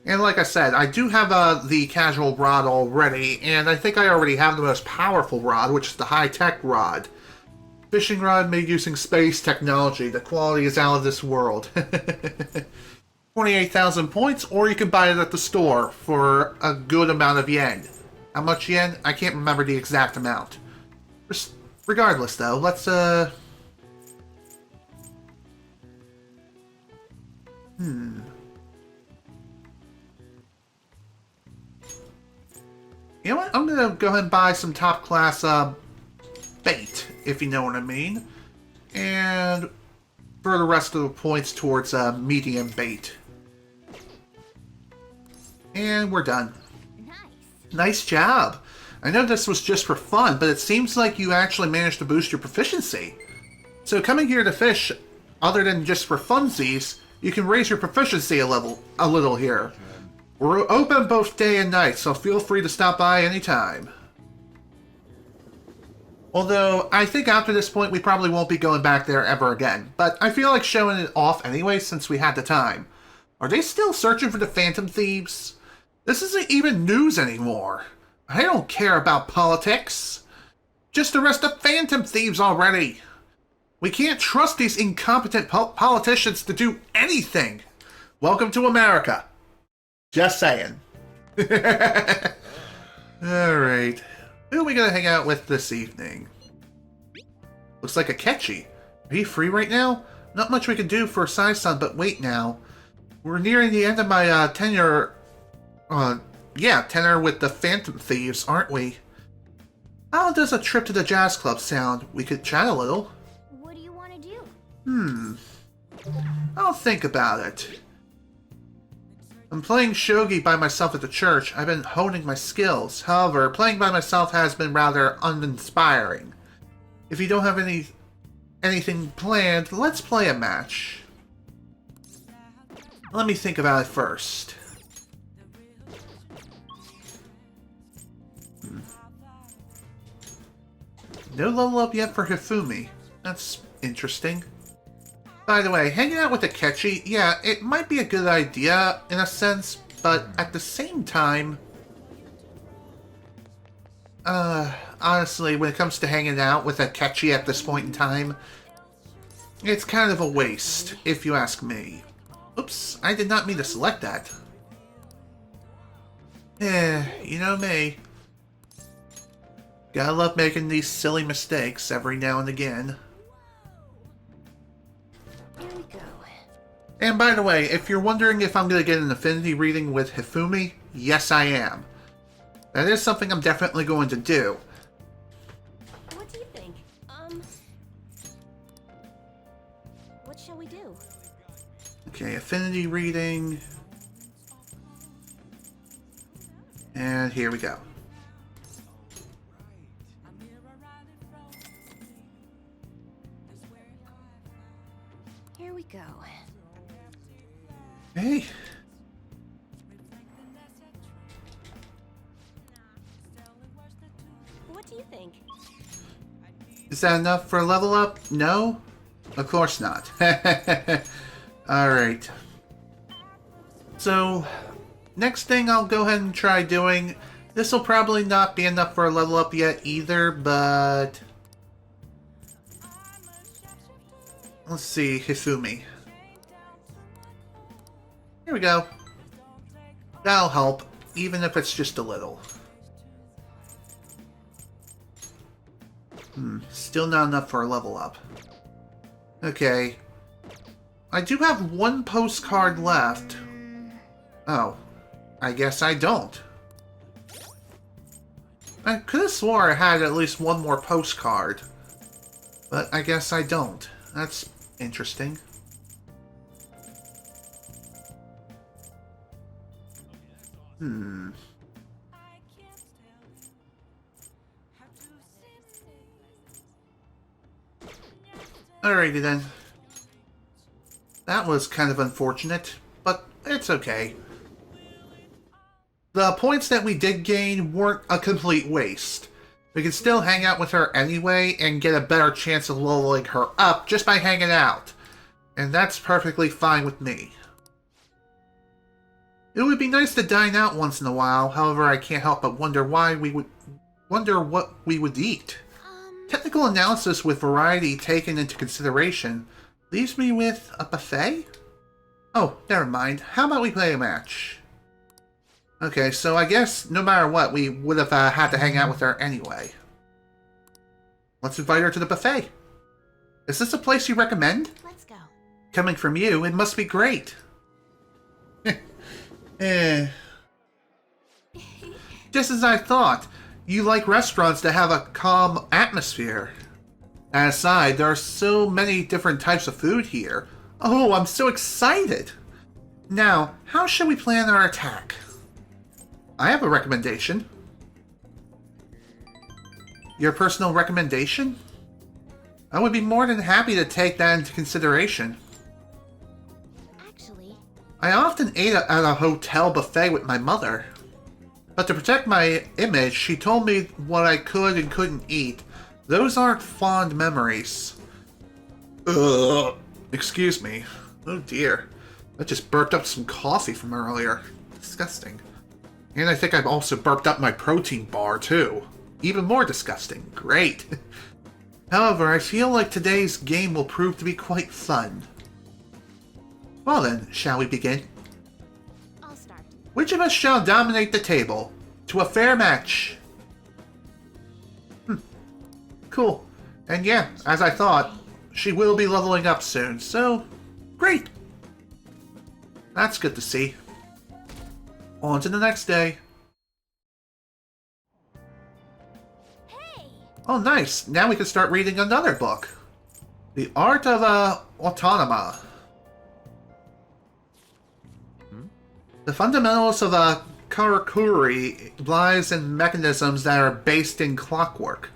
And like I said, I do have the casual rod already, and I think I already have the most powerful rod, which is the high-tech rod. Fishing rod made using space technology. The quality is out of this world. 28,000 points, or you can buy it at the store for a good amount of yen. How much yen? I can't remember the exact amount. Regardless, though, let's, You know what? I'm gonna go ahead and buy some top-class, bait, if you know what I mean. And for the rest of the points towards, medium bait. And we're done. Nice. Nice job. I know this was just for fun, but it seems like you actually managed to boost your proficiency. So coming here to fish, other than just for funsies, you can raise your proficiency a little here. We're open both day and night, so feel free to stop by anytime. Although, I think after this point we probably won't be going back there ever again, but I feel like showing it off anyway since we had the time. Are they still searching for the Phantom Thieves? This isn't even news anymore. I don't care about politics. Just arrest the Phantom Thieves already. We can't trust these incompetent politicians to do anything. Welcome to America. Just saying. Alright. Who are we going to hang out with this evening? Looks like a Ketchy. Are you free right now? Not much we can do for Sae-san, but wait now. We're nearing the end of my tenure with the Phantom Thieves, aren't we? How does a trip to the jazz club sound? We could chat a little. What do you want to do? I'll think about it. I'm playing shogi by myself at the church. I've been honing my skills. However, playing by myself has been rather uninspiring. If you don't have anything planned, let's play a match. Let me think about it first. No level up yet for Hifumi. That's interesting. By the way, hanging out with a Ketchy, yeah, it might be a good idea in a sense, but at the same time, honestly, when it comes to hanging out with a Ketchy at this point in time, it's kind of a waste, if you ask me. Oops, I did not mean to select that. You know me. Gotta love making these silly mistakes every now and again. Here we go. And by the way, if you're wondering if I'm going to get an affinity reading with Hifumi, yes I am. That is something I'm definitely going to do. What do you think? What shall we do? Okay, affinity reading. And here we go. Here we go. Hey. What do you think? Is that enough for a level up? No? Of course not. Alright. So, next thing I'll go ahead and try doing. This will probably not be enough for a level up yet either, but... Let's see, Hifumi. Here we go. That'll help, even if it's just a little. Still not enough for a level up. Okay. I do have one postcard left. Oh. I guess I don't. I could have swore I had at least one more postcard. But I guess I don't. That's interesting. Alrighty then. That was kind of unfortunate, but it's okay. The points that we did gain weren't a complete waste. We can still hang out with her anyway and get a better chance of leveling her up just by hanging out. And that's perfectly fine with me. It would be nice to dine out once in a while, however I can't help but wonder what we would eat. Technical analysis with variety taken into consideration leaves me with a buffet? Oh, never mind. How about we play a match? Okay, so I guess no matter what, we would have had to hang out with her anyway. Let's invite her to the buffet. Is this a place you recommend? Let's go. Coming from you, it must be great. Just as I thought. You like restaurants that have a calm atmosphere. And aside, there are so many different types of food here. Oh, I'm so excited! Now, how should we plan our attack? I have a recommendation. Your personal recommendation? I would be more than happy to take that into consideration. Actually, I often ate at a hotel buffet with my mother. But to protect my image, she told me what I could and couldn't eat. Those aren't fond memories. Ugh. Excuse me. Oh dear. I just burped up some coffee from earlier. Disgusting. And I think I've also burped up my protein bar too. Even more disgusting. Great. However, I feel like today's game will prove to be quite fun. Well then, shall we begin? I'll start. Which of us shall dominate the table? To a fair match. Cool. And yeah, as I thought, she will be leveling up soon, so great. That's good to see. On to the next day. Hey! Oh nice, now we can start reading another book. The Art of Autonoma. The fundamentals of a karakuri lies in mechanisms that are based in clockwork.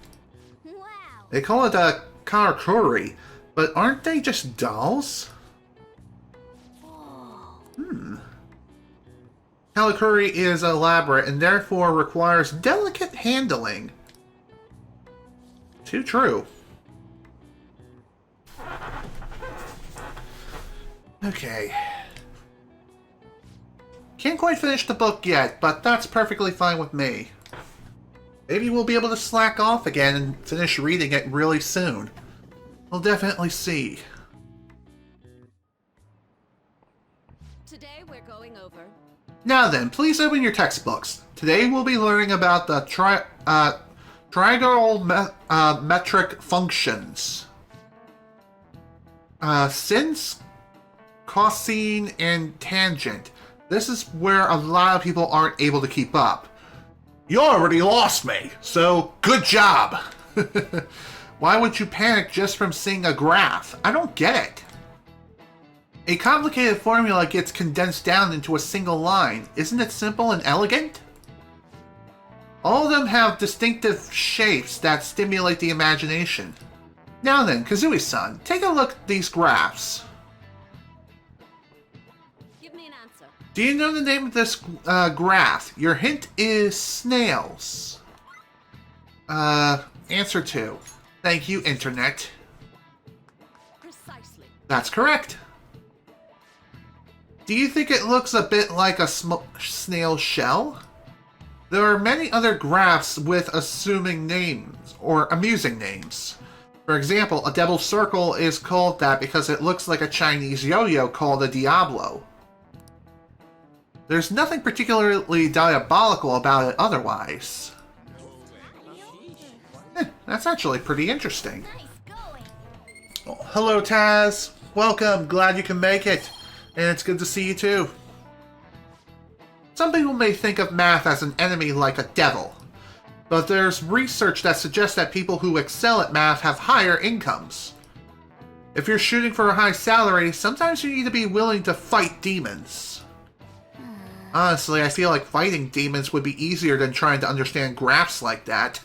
Wow! They call it a karakuri, but aren't they just dolls? Karakuri is elaborate and therefore requires delicate handling. Too true. Okay. Can't quite finish the book yet, but that's perfectly fine with me. Maybe we'll be able to slack off again and finish reading it really soon. We'll definitely see. Today we're going over. Now then, please open your textbooks. Today we'll be learning about the trigonometric functions. Since, cosine, and tangent. This is where a lot of people aren't able to keep up. You already lost me, so good job! Why would you panic just from seeing a graph? I don't get it. A complicated formula gets condensed down into a single line. Isn't it simple and elegant? All of them have distinctive shapes that stimulate the imagination. Now then, Kazooie-san, take a look at these graphs. Give me an answer. Do you know the name of this graph? Your hint is snails. Answer 2. Thank you, Internet. Precisely. That's correct. Do you think it looks a bit like a snail shell? There are many other graphs with assuming names, or amusing names. For example, a double circle is called that because it looks like a Chinese yo-yo called a Diablo. There's nothing particularly diabolical about it otherwise. That's actually pretty interesting. Nice going. Oh, hello, Taz. Welcome. Glad you can make it. And it's good to see you too. Some people may think of math as an enemy like a devil. But there's research that suggests that people who excel at math have higher incomes. If you're shooting for a high salary, sometimes you need to be willing to fight demons. Honestly, I feel like fighting demons would be easier than trying to understand graphs like that.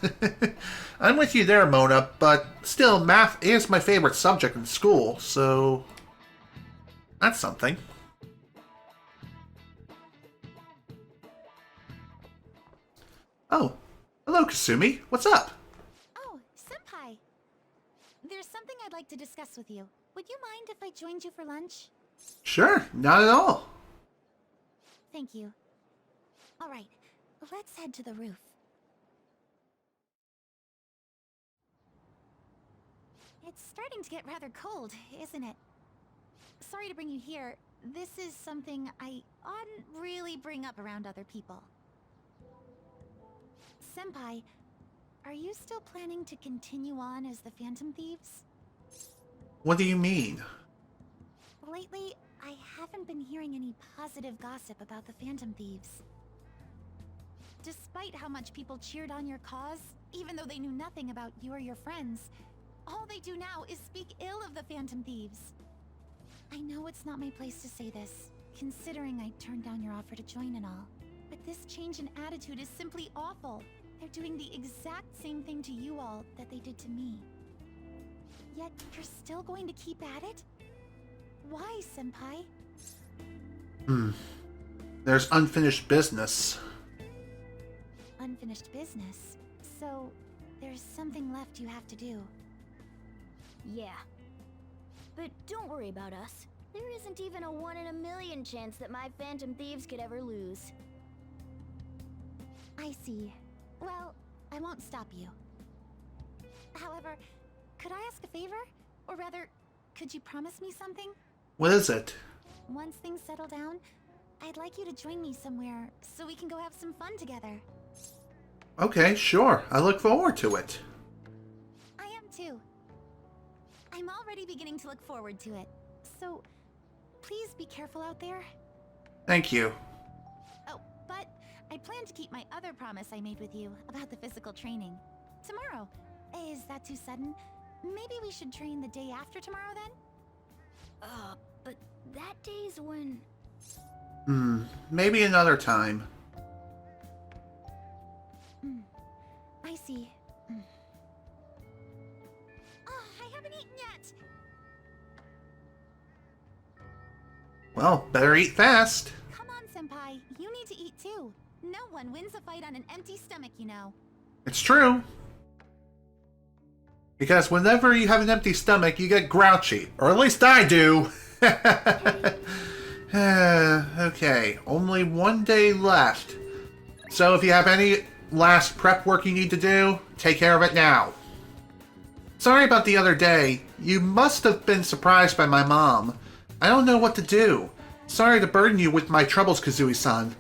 I'm with you there, Mona, but still, math is my favorite subject in school, so that's something. Oh, hello, Kasumi. What's up? Oh, Senpai. There's something I'd like to discuss with you. Would you mind if I joined you for lunch? Sure, not at all. Thank you. Alright, let's head to the roof. It's starting to get rather cold, isn't it? Sorry to bring you here. This is something I oughtn't really bring up around other people. Senpai, are you still planning to continue on as the Phantom Thieves? What do you mean? Lately, I haven't been hearing any positive gossip about the Phantom Thieves. Despite how much people cheered on your cause, even though they knew nothing about you or your friends, all they do now is speak ill of the Phantom Thieves. I know it's not my place to say this, considering I turned down your offer to join and all, but this change in attitude is simply awful. They're doing the exact same thing to you all that they did to me. Yet, you're still going to keep at it? Why, Senpai? There's unfinished business. Unfinished business? So, there's something left you have to do. Yeah. But don't worry about us. There isn't even a 1 in a million chance that my Phantom Thieves could ever lose. I see. Well, I won't stop you. However, could I ask a favor? Or rather, could you promise me something? What is it? Once things settle down, I'd like you to join me somewhere so we can go have some fun together. Okay, sure. I look forward to it. I am too. I'm already beginning to look forward to it. So, please be careful out there. Thank you. Oh, but I plan to keep my other promise I made with you about the physical training. Tomorrow. Is that too sudden? Maybe we should train the day after tomorrow then? But that day's when... Maybe another time. I see. Oh, I haven't eaten yet! Well, better eat fast. Come on, Senpai. You need to eat too. No one wins a fight on an empty stomach, you know. It's true. Because whenever you have an empty stomach, you get grouchy. Or at least I do. Okay, only one day left. So if you have any last prep work you need to do, take care of it now. Sorry about the other day. You must have been surprised by my mom. I don't know what to do. Sorry to burden you with my troubles, Kazooie-san.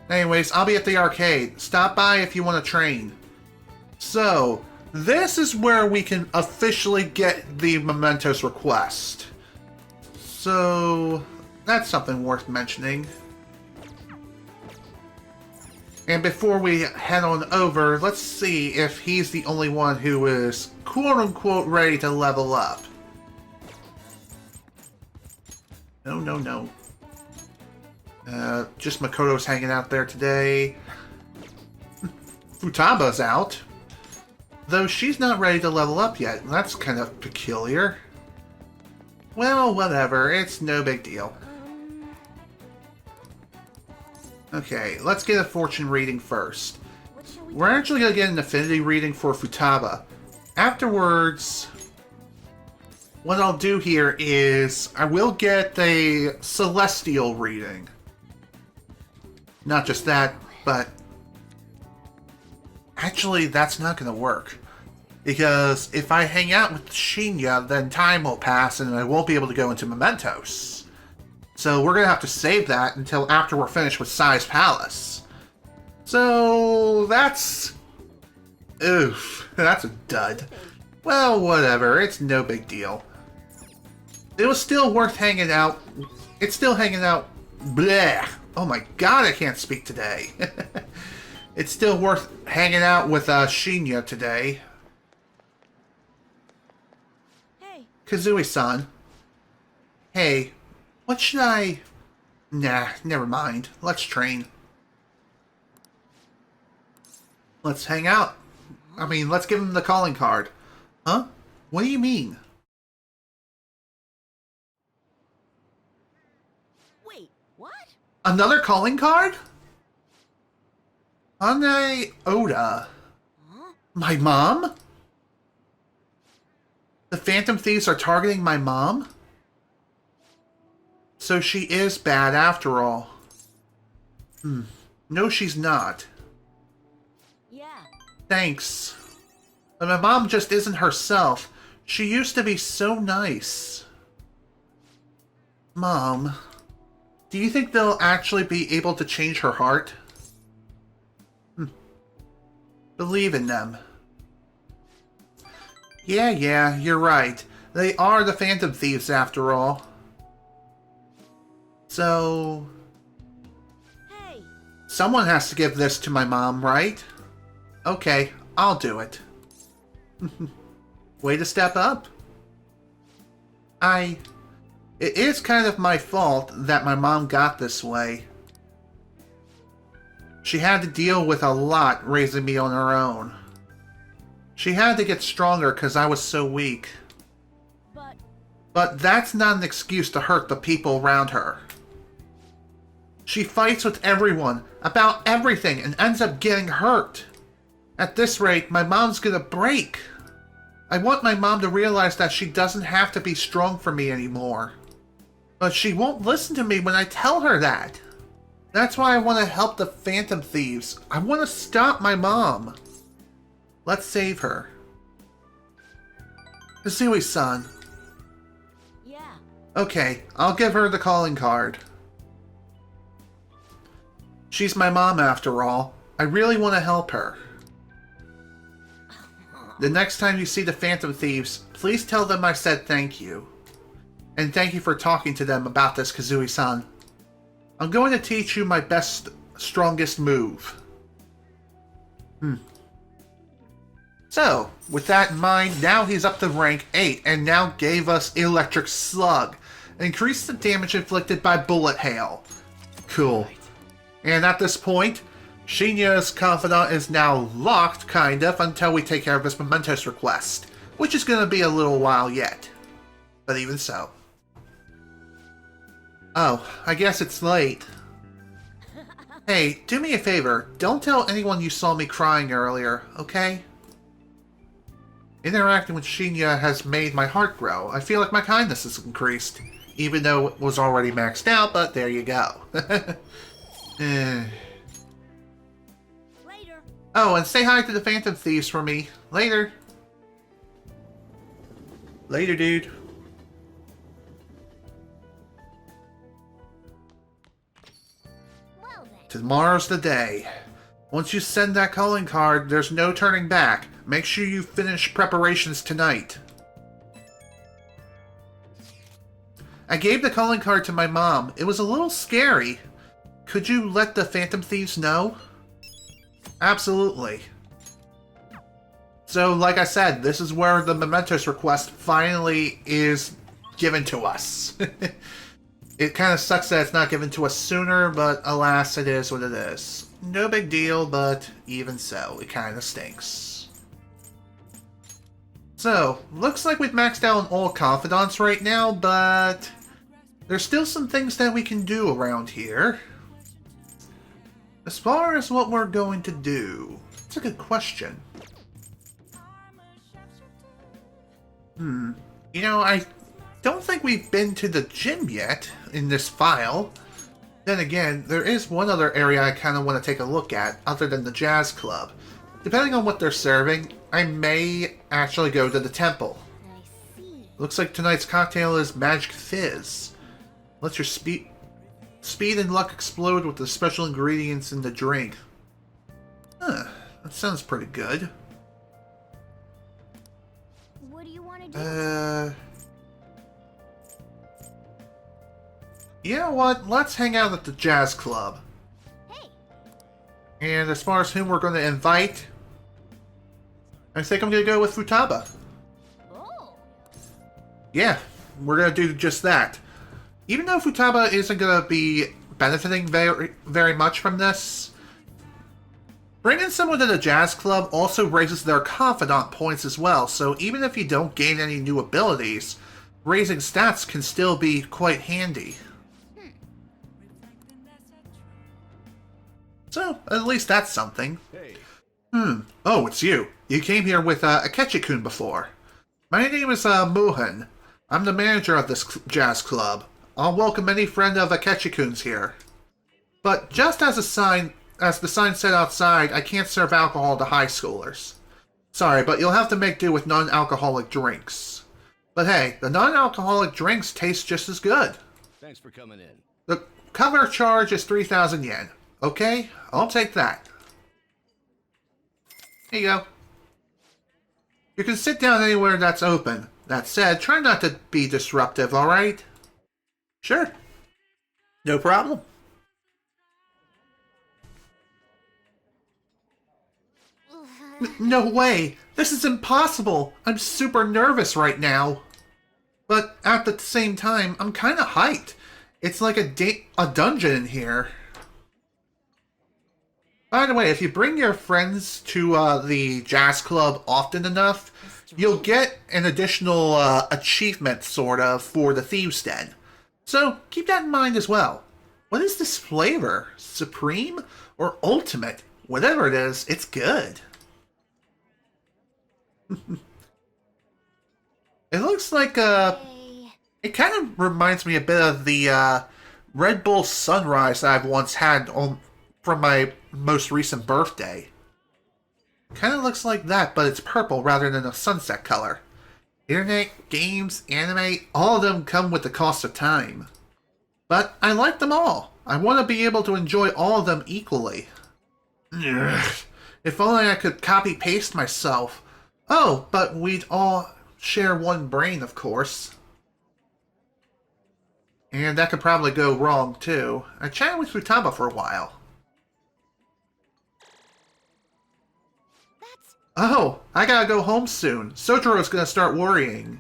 Anyways, I'll be at the arcade. Stop by if you want to train. So, this is where we can officially get the Mementos request. So, that's something worth mentioning. And before we head on over, let's see if he's the only one who is quote-unquote ready to level up. No. Just Makoto's hanging out there today. Futaba's out. Though she's not ready to level up yet. That's kind of peculiar. Well, whatever. It's no big deal. Okay, let's get a fortune reading first. We're actually going to get an affinity reading for Futaba. Afterwards, what I'll do here is I will get a celestial reading. Not just that, but actually that's not going to work. Because if I hang out with Shinya, then time will pass and I won't be able to go into Mementos. So we're going to have to save that until after we're finished with Sae Palace. So that's Oof, that's a dud. Well, whatever, it's no big deal. It was still worth hanging out. It's still hanging out. Bleh. Oh my god, I can't speak today. It's still worth hanging out with Shinya today. Hey. Kazooie-san. Hey, what should I... Nah, never mind. Let's train. Let's hang out. I mean, let's give him the calling card. Huh? What do you mean? Wait, what? Another calling card? Ane Oda. Huh? My mom? The Phantom Thieves are targeting my mom? So she is bad after all. No, she's not. Yeah. Thanks. But my mom just isn't herself. She used to be so nice. Mom, do you think they'll actually be able to change her heart? Believe in them. Yeah, you're right. They are the Phantom Thieves after all. So... Hey. someone has to give this to my mom, right? Okay, I'll do it. Way to step up. It is kind of my fault that my mom got this way. She had to deal with a lot raising me on her own. She had to get stronger because I was so weak. But that's not an excuse to hurt the people around her. She fights with everyone about everything and ends up getting hurt. At this rate, my mom's gonna break. I want my mom to realize that she doesn't have to be strong for me anymore. But she won't listen to me when I tell her that. That's why I want to help the Phantom Thieves. I want to stop my mom. Let's save her. Kazooie-san. Yeah. Okay, I'll give her the calling card. She's my mom after all. I really want to help her. The next time you see the Phantom Thieves, please tell them I said thank you. And thank you for talking to them about this, Kazooie-san. I'm going to teach you my best, strongest move. So, with that in mind, now he's up to rank 8 and now gave us Electric Slug. Increase the damage inflicted by bullet hail. Cool. And at this point, Shinya's confidant is now locked, kind of, until we take care of his Mementos request. Which is going to be a little while yet. But even so. Oh, I guess it's late. Hey, do me a favor. Don't tell anyone you saw me crying earlier, okay? Interacting with Shinya has made my heart grow. I feel like my kindness has increased. Even though it was already maxed out, but there you go. Later. Oh, and say hi to the Phantom Thieves for me. Later. Later, dude. Well then. Tomorrow's the day. Once you send that calling card, there's no turning back. Make sure you finish preparations tonight. I gave the calling card to my mom. It was a little scary. Could you let the Phantom Thieves know? Absolutely. So, like I said, this is where the Mementos request finally is given to us. It kind of sucks that it's not given to us sooner, but alas, it is what it is. No big deal, but even so, it kind of stinks. So, looks like we've maxed out on all confidants right now, but there's still some things that we can do around here. As far as what we're going to do, it's a good question. You know, I don't think we've been to the gym yet in this file. Then again, there is one other area I kind of want to take a look at, other than the jazz club. Depending on what they're serving, I may actually go to the temple. I see. Looks like tonight's cocktail is Magic Fizz. Let your speed and luck explode with the special ingredients in the drink. Huh, that sounds pretty good. You know what? Let's hang out at the jazz club. Hey, And as far as whom we're going to invite, I think I'm going to go with Futaba. oh, Yeah, we're going to do just that. Even though Futaba isn't going to be benefiting very much from this, bringing someone to the jazz club also raises their confidant points as well, so even if you don't gain any new abilities, raising stats can still be quite handy. So, at least that's something. Hey, Oh, it's you. You came here with Akechi-kun before. My name is Mohan. I'm the manager of this jazz club. I'll welcome any friend of Akechi-kun's here. But just as the sign said outside, I can't serve alcohol to high schoolers. Sorry, but you'll have to make do with non-alcoholic drinks. But hey, the non-alcoholic drinks taste just as good. Thanks for coming in. The cover charge is 3,000 yen. Okay, I'll take that. Here you go. You can sit down anywhere that's open. That said, try not to be disruptive, alright? Sure. No problem. No way! This is impossible! I'm super nervous right now. But at the same time, I'm kinda hyped. It's like a dungeon in here. By the way, if you bring your friends to the jazz club often enough, you'll get an additional achievement, sort of, for the Thieves' Den. So, keep that in mind as well. What is this flavor? Supreme? Or Ultimate? Whatever it is, it's good. It looks like, hey. it kind of reminds me a bit of the Red Bull Sunrise that I've once had from my most recent birthday. Kind of looks like that, but it's purple rather than a sunset color. Internet, games, anime, all of them come with the cost of time. But I like them all. I want to be able to enjoy all of them equally. Ugh. If only I could copy-paste myself. Oh, but we'd all share one brain, of course. And that could probably go wrong, too. I chatted with Futaba for a while. Oh, I gotta go home soon. Sojiro's gonna start worrying.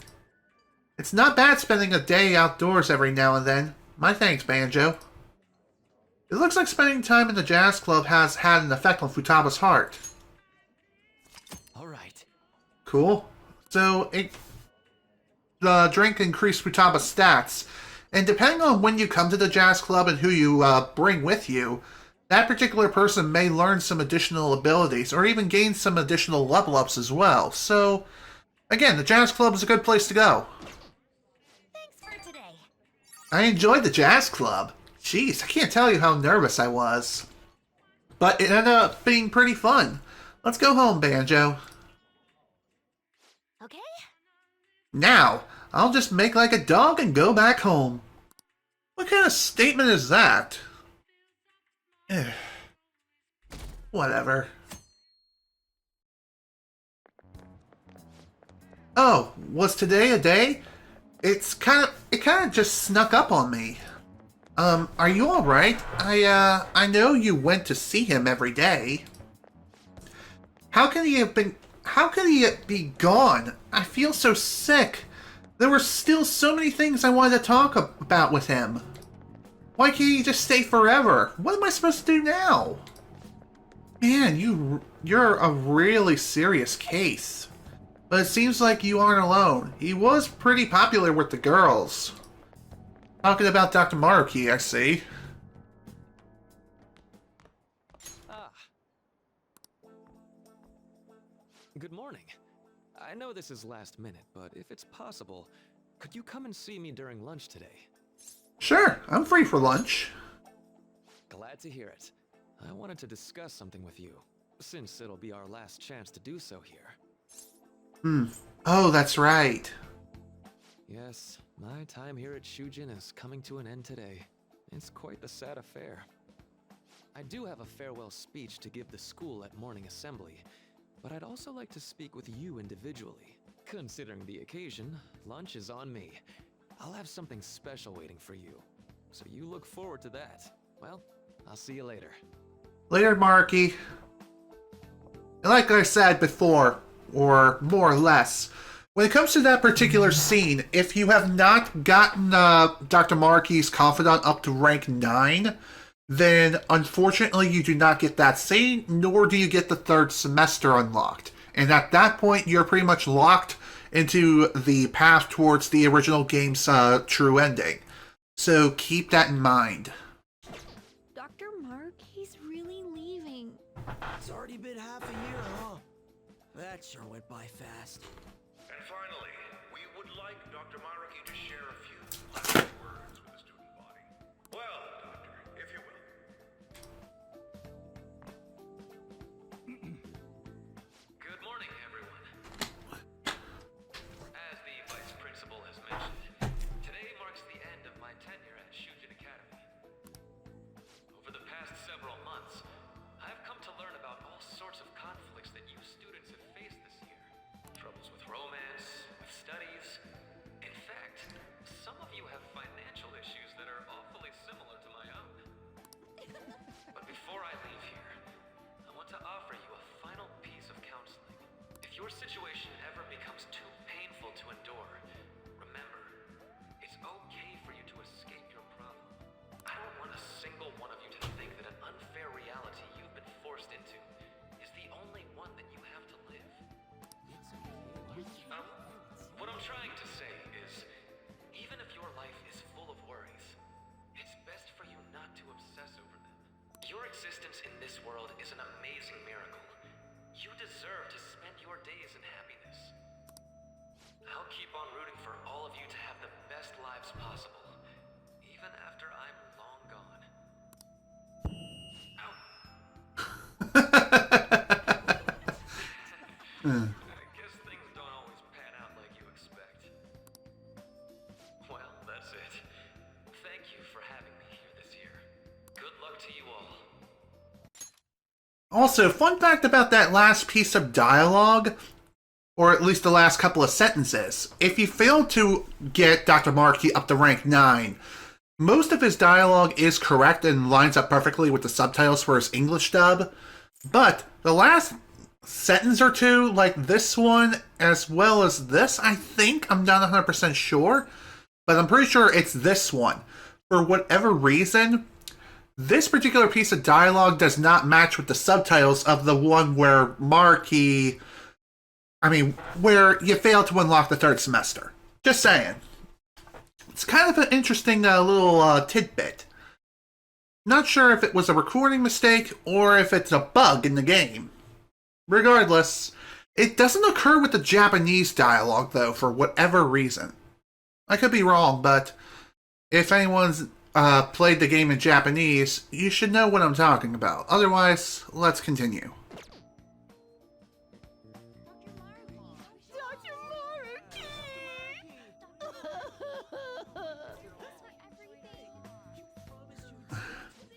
It's not bad spending a day outdoors every now and then. My thanks, Banjo. It looks like spending time in the jazz club has had an effect on Futaba's heart. Alright. Cool. So, the drink increased Futaba's stats, and depending on when you come to the jazz club and who you bring with you, that particular person may learn some additional abilities, or even gain some additional level ups as well. So, again, the jazz club is a good place to go. Thanks for today. I enjoyed the jazz club. Jeez, I can't tell you how nervous I was. But it ended up being pretty fun. Let's go home, Banjo. Okay? Now, I'll just make like a dog and go back home. What kind of statement is that? Whatever. Oh, was today a day? It kind of just snuck up on me. Are you alright? I know you went to see him every day. How could he be gone? I feel so sick. There were still so many things I wanted to talk about with him. Why can't he just stay forever? What am I supposed to do now? Man, you're a really serious case. But it seems like you aren't alone. He was pretty popular with the girls. Talking about Dr. Maruki, I see. Good morning. I know this is last minute, but if it's possible, could you come and see me during lunch today? Sure, I'm free for lunch. Glad to hear it. I wanted to discuss something with you, since it'll be our last chance to do so here. Oh, that's right. Yes, my time here at Shujin is coming to an end today. It's quite the sad affair. I do have a farewell speech to give the school at morning assembly, but I'd also like to speak with you individually, Considering the occasion, lunch is on me. I'll have something special waiting for you. So you look forward to that. Well, I'll see you later. Later, Marky. And like I said before, or more or less, when it comes to that particular scene, if you have not gotten Dr. Marky's confidant up to rank 9, then unfortunately you do not get that scene, nor do you get the third semester unlocked. And at that point, you're pretty much locked into the path towards the original game's true ending. So keep that in mind. Dr. Mark, he's really leaving. It's already been half a year, huh? That sure went by fast. And finally, we would like Dr. Maraki to share a few last words with the student body. Well, Doctor, if you will. Good morning, everyone. As the Vice Principal has mentioned, today marks the end of my tenure at Shujin Academy. Over the past several months, I've come to learn about all sorts of conflicts that you students have faced this year. Troubles with romance, with studies. In fact, some of you have financial issues that are awfully similar to my own. But before I leave here, I want to offer you a final piece of counseling. If your situation ever becomes too painful to endure, remember, it's okay for you to escape your problem. I don't want a single one of you to think that an unfair reality you've been forced into is the only one that you have to live. What I'm trying to say is, even if your life is full of worries, it's best for you not to obsess over them. Your existence in this world is an amazing miracle. You deserve to spend your days in happiness. I'll keep on rooting for all of you to have the best lives possible, even after I'm long gone. Ow. I guess things don't always pan out like you expect. Well, that's it. Thank you for having me here this year. Good luck to you all. Also, fun fact about that last piece of dialogue, or at least the last couple of sentences. If you fail to get Dr. Markey up to rank 9, most of his dialogue is correct and lines up perfectly with the subtitles for his English dub. But the last sentence or two, like this one, as well as this, I think, I'm not 100% sure, but I'm pretty sure it's this one. For whatever reason, this particular piece of dialogue does not match with the subtitles of the one where where you fail to unlock the third semester. Just saying. It's kind of an interesting little tidbit. Not sure if it was a recording mistake or if it's a bug in the game. Regardless, it doesn't occur with the Japanese dialogue, though, for whatever reason. I could be wrong, but if anyone's played the game in Japanese, you should know what I'm talking about. Otherwise, let's continue. Dr. Mark!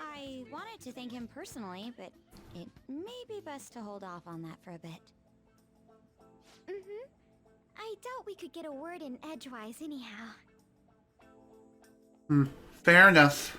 I wanted to thank him personally, but it may be best to hold off on that for a bit. Mm-hmm. I doubt we could get a word in edgewise anyhow. Fair enough.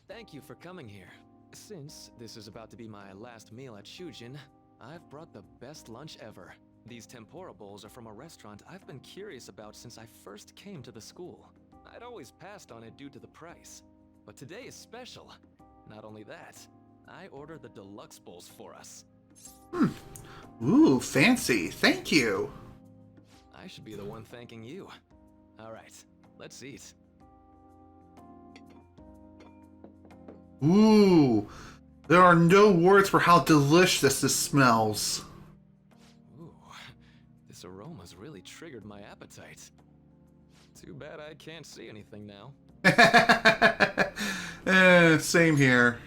Thank you for coming here. Since this is about to be my last meal at Shujin, I've brought the best lunch ever. These tempura bowls are from a restaurant I've been curious about since I first came to the school. I'd always passed on it due to the price. But today is special. Not only that, I ordered the deluxe bowls for us. Ooh, fancy. Thank you. I should be the one thanking you. Alright, let's eat. Ooh, there are no words for how delicious this smells. Ooh, this aroma's really triggered my appetite. Too bad I can't see anything now. Same here.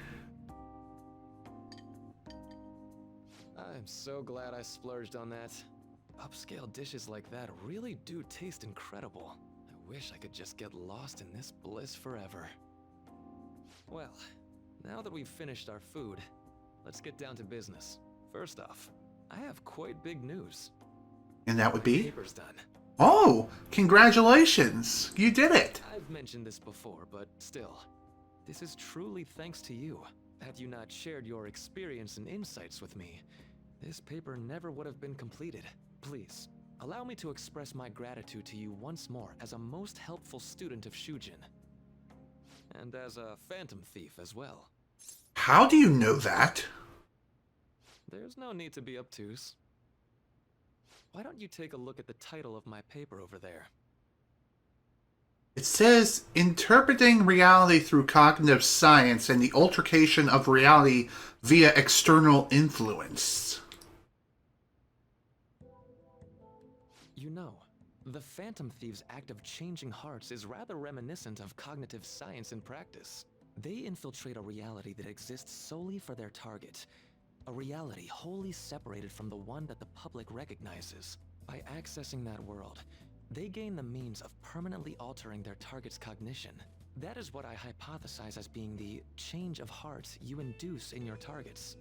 I'm so glad I splurged on that. Upscale dishes like that really do taste incredible. I wish I could just get lost in this bliss forever. Well, now that we've finished our food, let's get down to business. First off, I have quite big news. And that would be? Paper's done. Oh, congratulations! You did it! I've mentioned this before, but still, this is truly thanks to you. Had you not shared your experience and insights with me, this paper never would have been completed. Please, allow me to express my gratitude to you once more as a most helpful student of Shujin. And as a Phantom Thief as well. How do you know that? There's no need to be obtuse. Why don't you take a look at the title of my paper over there? It says, Interpreting Reality Through Cognitive Science and the Altercation of Reality via External Influence. You know, the Phantom Thieves' act of changing hearts is rather reminiscent of cognitive science in practice. They infiltrate a reality that exists solely for their target. A reality wholly separated from the one that the public recognizes. By accessing that world, they gain the means of permanently altering their target's cognition. That is what I hypothesize as being the change of heart you induce in your targets.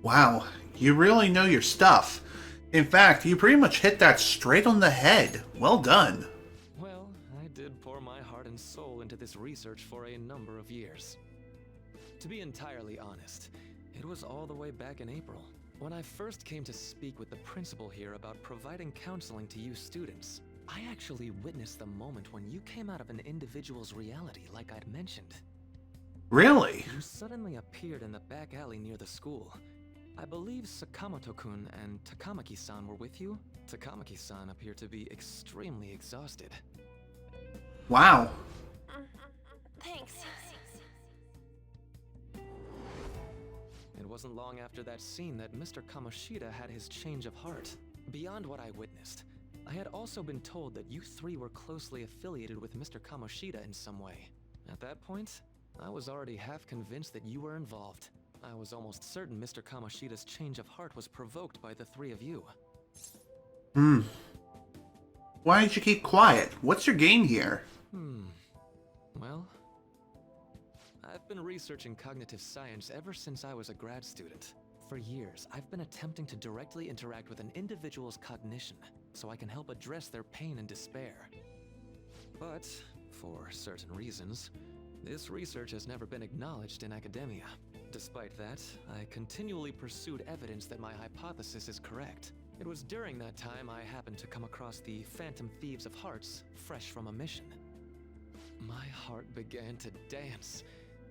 Wow, you really know your stuff. In fact, you pretty much hit that straight on the head. Well done. Well, I did pour my heart and soul into this research for a number of years. To be entirely honest, it was all the way back in April, when I first came to speak with the principal here about providing counseling to you students. I actually witnessed the moment when you came out of an individual's reality like I'd mentioned. Really? You suddenly appeared in the back alley near the school. I believe Sakamoto-kun and Takamaki-san were with you. Takamaki-san appeared to be extremely exhausted. Wow. Thanks. It wasn't long after that scene that Mr. Kamoshida had his change of heart. Beyond what I witnessed, I had also been told that you three were closely affiliated with Mr. Kamoshida in some way. At that point, I was already half convinced that you were involved. I was almost certain Mr. Kamoshida's change of heart was provoked by the three of you. Why did you keep quiet? What's your game here? Well, I've been researching cognitive science ever since I was a grad student. For years, I've been attempting to directly interact with an individual's cognition, so I can help address their pain and despair. But, for certain reasons, this research has never been acknowledged in academia. Despite that, I continually pursued evidence that my hypothesis is correct. It was during that time I happened to come across the Phantom Thieves of Hearts, fresh from a mission. My heart began to dance.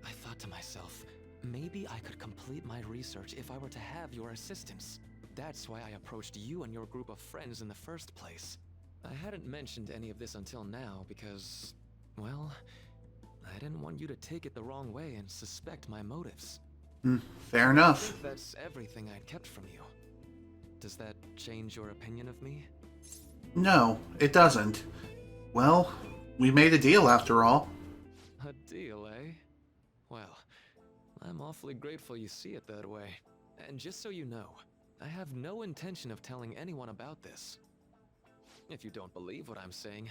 I thought to myself, maybe I could complete my research if I were to have your assistance. That's why I approached you and your group of friends in the first place. I hadn't mentioned any of this until now because, well, I didn't want you to take it the wrong way and suspect my motives. Fair I enough. think that's everything I'd kept from you. Does that change your opinion of me? No, it doesn't. Well, we made a deal after all. A deal, eh? Well, I'm awfully grateful you see it that way. And just so you know, I have no intention of telling anyone about this. If you don't believe what I'm saying,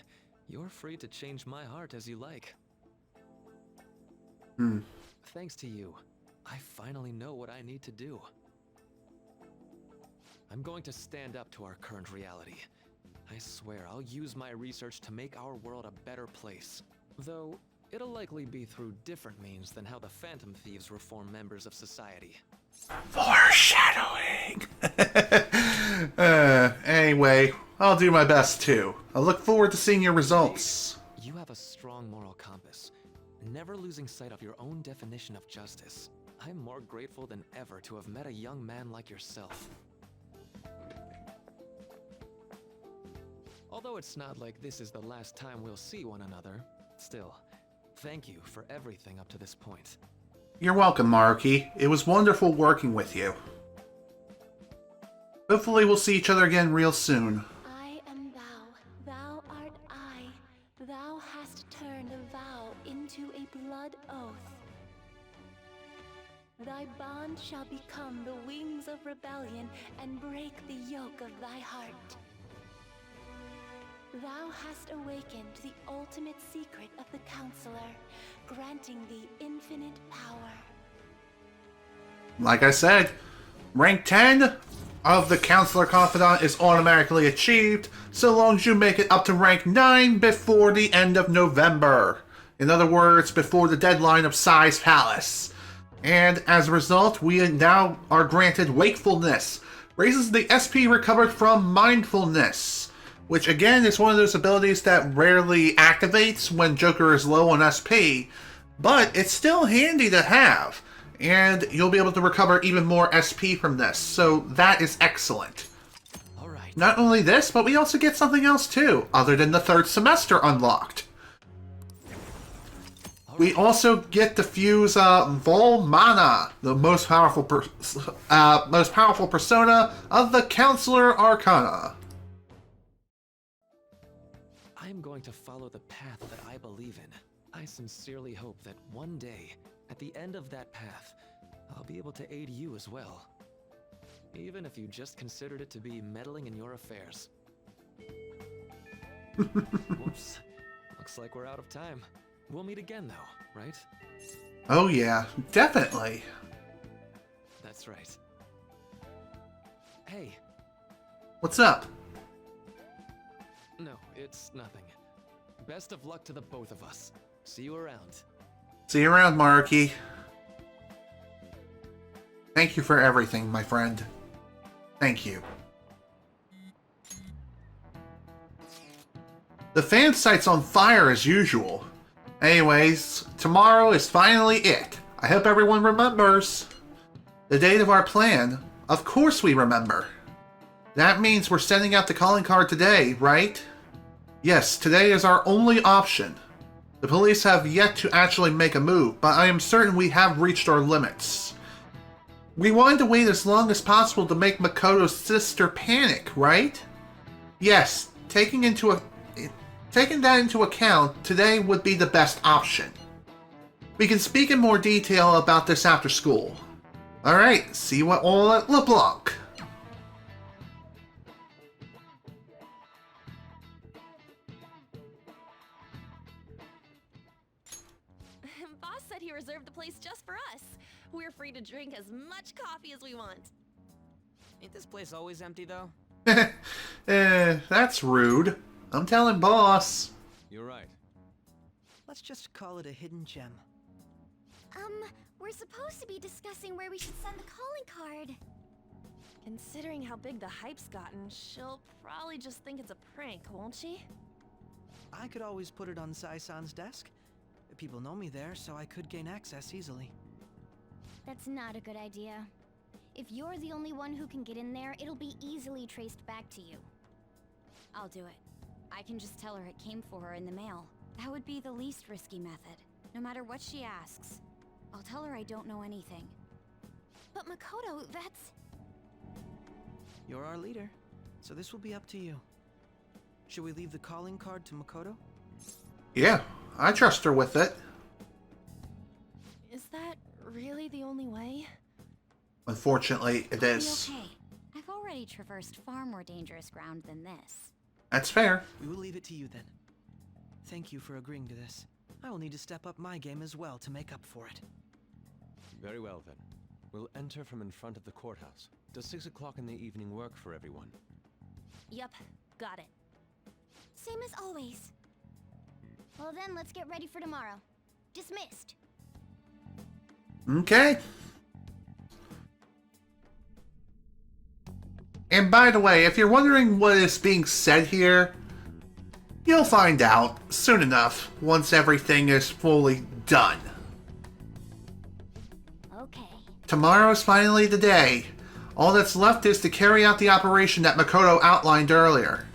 you're free to change my heart as you like. Thanks to you, I finally know what I need to do. I'm going to stand up to our current reality. I swear I'll use my research to make our world a better place. Though, it'll likely be through different means than how the Phantom Thieves reform members of society. Foreshadowing! Anyway, I'll do my best too. I look forward to seeing your results. You have a strong moral compass, never losing sight of your own definition of justice. I'm more grateful than ever to have met a young man like yourself. Although it's not like this is the last time we'll see one another, still, thank you for everything up to this point. You're welcome, Maruki. It was wonderful working with you. Hopefully we'll see each other again real soon. I am thou, thou art I. Thou hast turned a vow into a blood oath. Thy bond shall become the wings of rebellion and break the yoke of thy heart. Thou hast awakened the ultimate secret of the Counselor, granting thee infinite power. Like I said, rank 10 of the Counselor Confidant is automatically achieved so long as you make it up to rank 9 before the end of November. In other words, before the deadline of Sae Palace. And as a result, we now are granted Wakefulness. Raises the SP recovered from Mindfulness, which again is one of those abilities that rarely activates when Joker is low on SP, but it's still handy to have, and you'll be able to recover even more SP from this, so that is excellent. Alright. Not only this, but we also get something else too, other than the third semester unlocked. We also get to fuse Vol Mana, the most powerful persona of the Counselor Arcana. I am going to follow the path that I believe in. I sincerely hope that one day, at the end of that path, I'll be able to aid you as well. Even if you just considered it to be meddling in your affairs. Whoops. Looks like we're out of time. We'll meet again though, right? Oh yeah, definitely. That's right. Hey. What's up? No, it's nothing. Best of luck to the both of us. See you around. See you around, Marky. Thank you for everything, my friend. Thank you. The fan site's on fire as usual. Anyways, tomorrow is finally it. I hope everyone remembers. The date of our plan, of course we remember. That means we're sending out the calling card today, right? Yes, today is our only option. The police have yet to actually make a move, but I am certain we have reached our limits. We wanted to wait as long as possible to make Makoto's sister panic, right? Yes, taking that into account, today would be the best option. We can speak in more detail about this after school. Alright, see you all at LeBlanc. Boss said he reserved the place just for us. We're free to drink as much coffee as we want. Ain't this place always empty, though? That's rude. I'm telling boss. You're right. Let's just call it a hidden gem. We're supposed to be discussing where we should send the calling card. Considering how big the hype's gotten, she'll probably just think it's a prank, won't she? I could always put it on Sae-san's desk. People know me there, so I could gain access easily. That's not a good idea. If you're the only one who can get in there, it'll be easily traced back to you. I'll do it. I can just tell her it came for her in the mail. That would be the least risky method, no matter what she asks. I'll tell her I don't know anything. But Makoto, that's... You're our leader, so this will be up to you. Should we leave the calling card to Makoto? Yeah, I trust her with it. Is that really the only way? Unfortunately, it It'll be is. okay. I've already traversed far more dangerous ground than this. That's fair. We will leave it to you then. Thank you for agreeing to this. I will need to step up my game as well to make up for it. Very well then. We'll enter from in front of the courthouse. Does 6 o'clock in the evening work for everyone? Yup, got it. Same as always. Well then, let's get ready for tomorrow. Dismissed. Okay. And by the way, if you're wondering what is being said here, you'll find out soon enough once everything is fully done. Okay. Tomorrow's finally the day. All that's left is to carry out the operation that Makoto outlined earlier.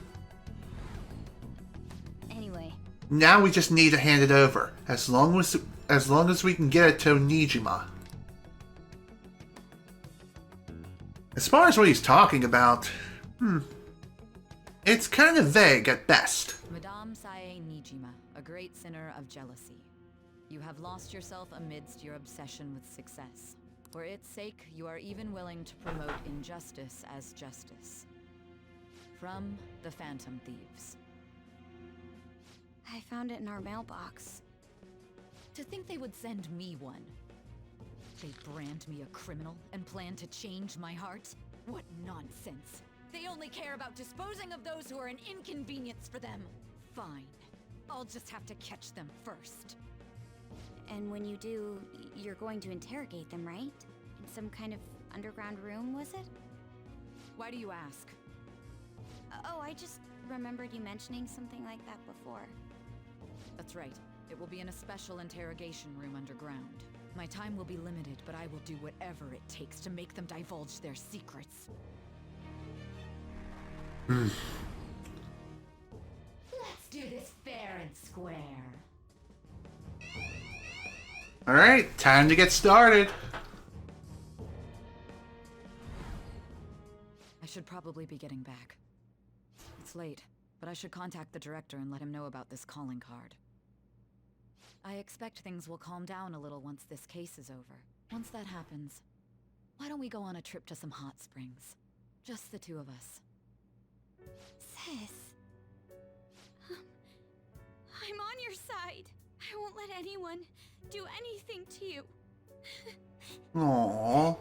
Anyway. Now we just need to hand it over, as long as we can get it to Nijima. As far as what he's talking about, it's kind of vague at best. Madame Sae Nijima, a great sinner of jealousy. You have lost yourself amidst your obsession with success. For its sake, you are even willing to promote injustice as justice. From the Phantom Thieves. I found it in our mailbox. To think they would send me one. They brand me a criminal and plan to change my heart? What nonsense! They only care about disposing of those who are an inconvenience for them. Fine. I'll just have to catch them first. And when you do, you're going to interrogate them, right? In some kind of underground room, was it? Why do you ask? Oh, I just remembered you mentioning something like that before. That's right. It will be in a special interrogation room underground. My time will be limited, but I will do whatever it takes to make them divulge their secrets. Hmm. Let's do this fair and square. Alright, time to get started. I should probably be getting back. It's late, but I should contact the director and let him know about this calling card. I expect things will calm down a little once this case is over. Once that happens, why don't we go on a trip to some hot springs? Just the two of us. Sis. I'm on your side. I won't let anyone do anything to you. Aww.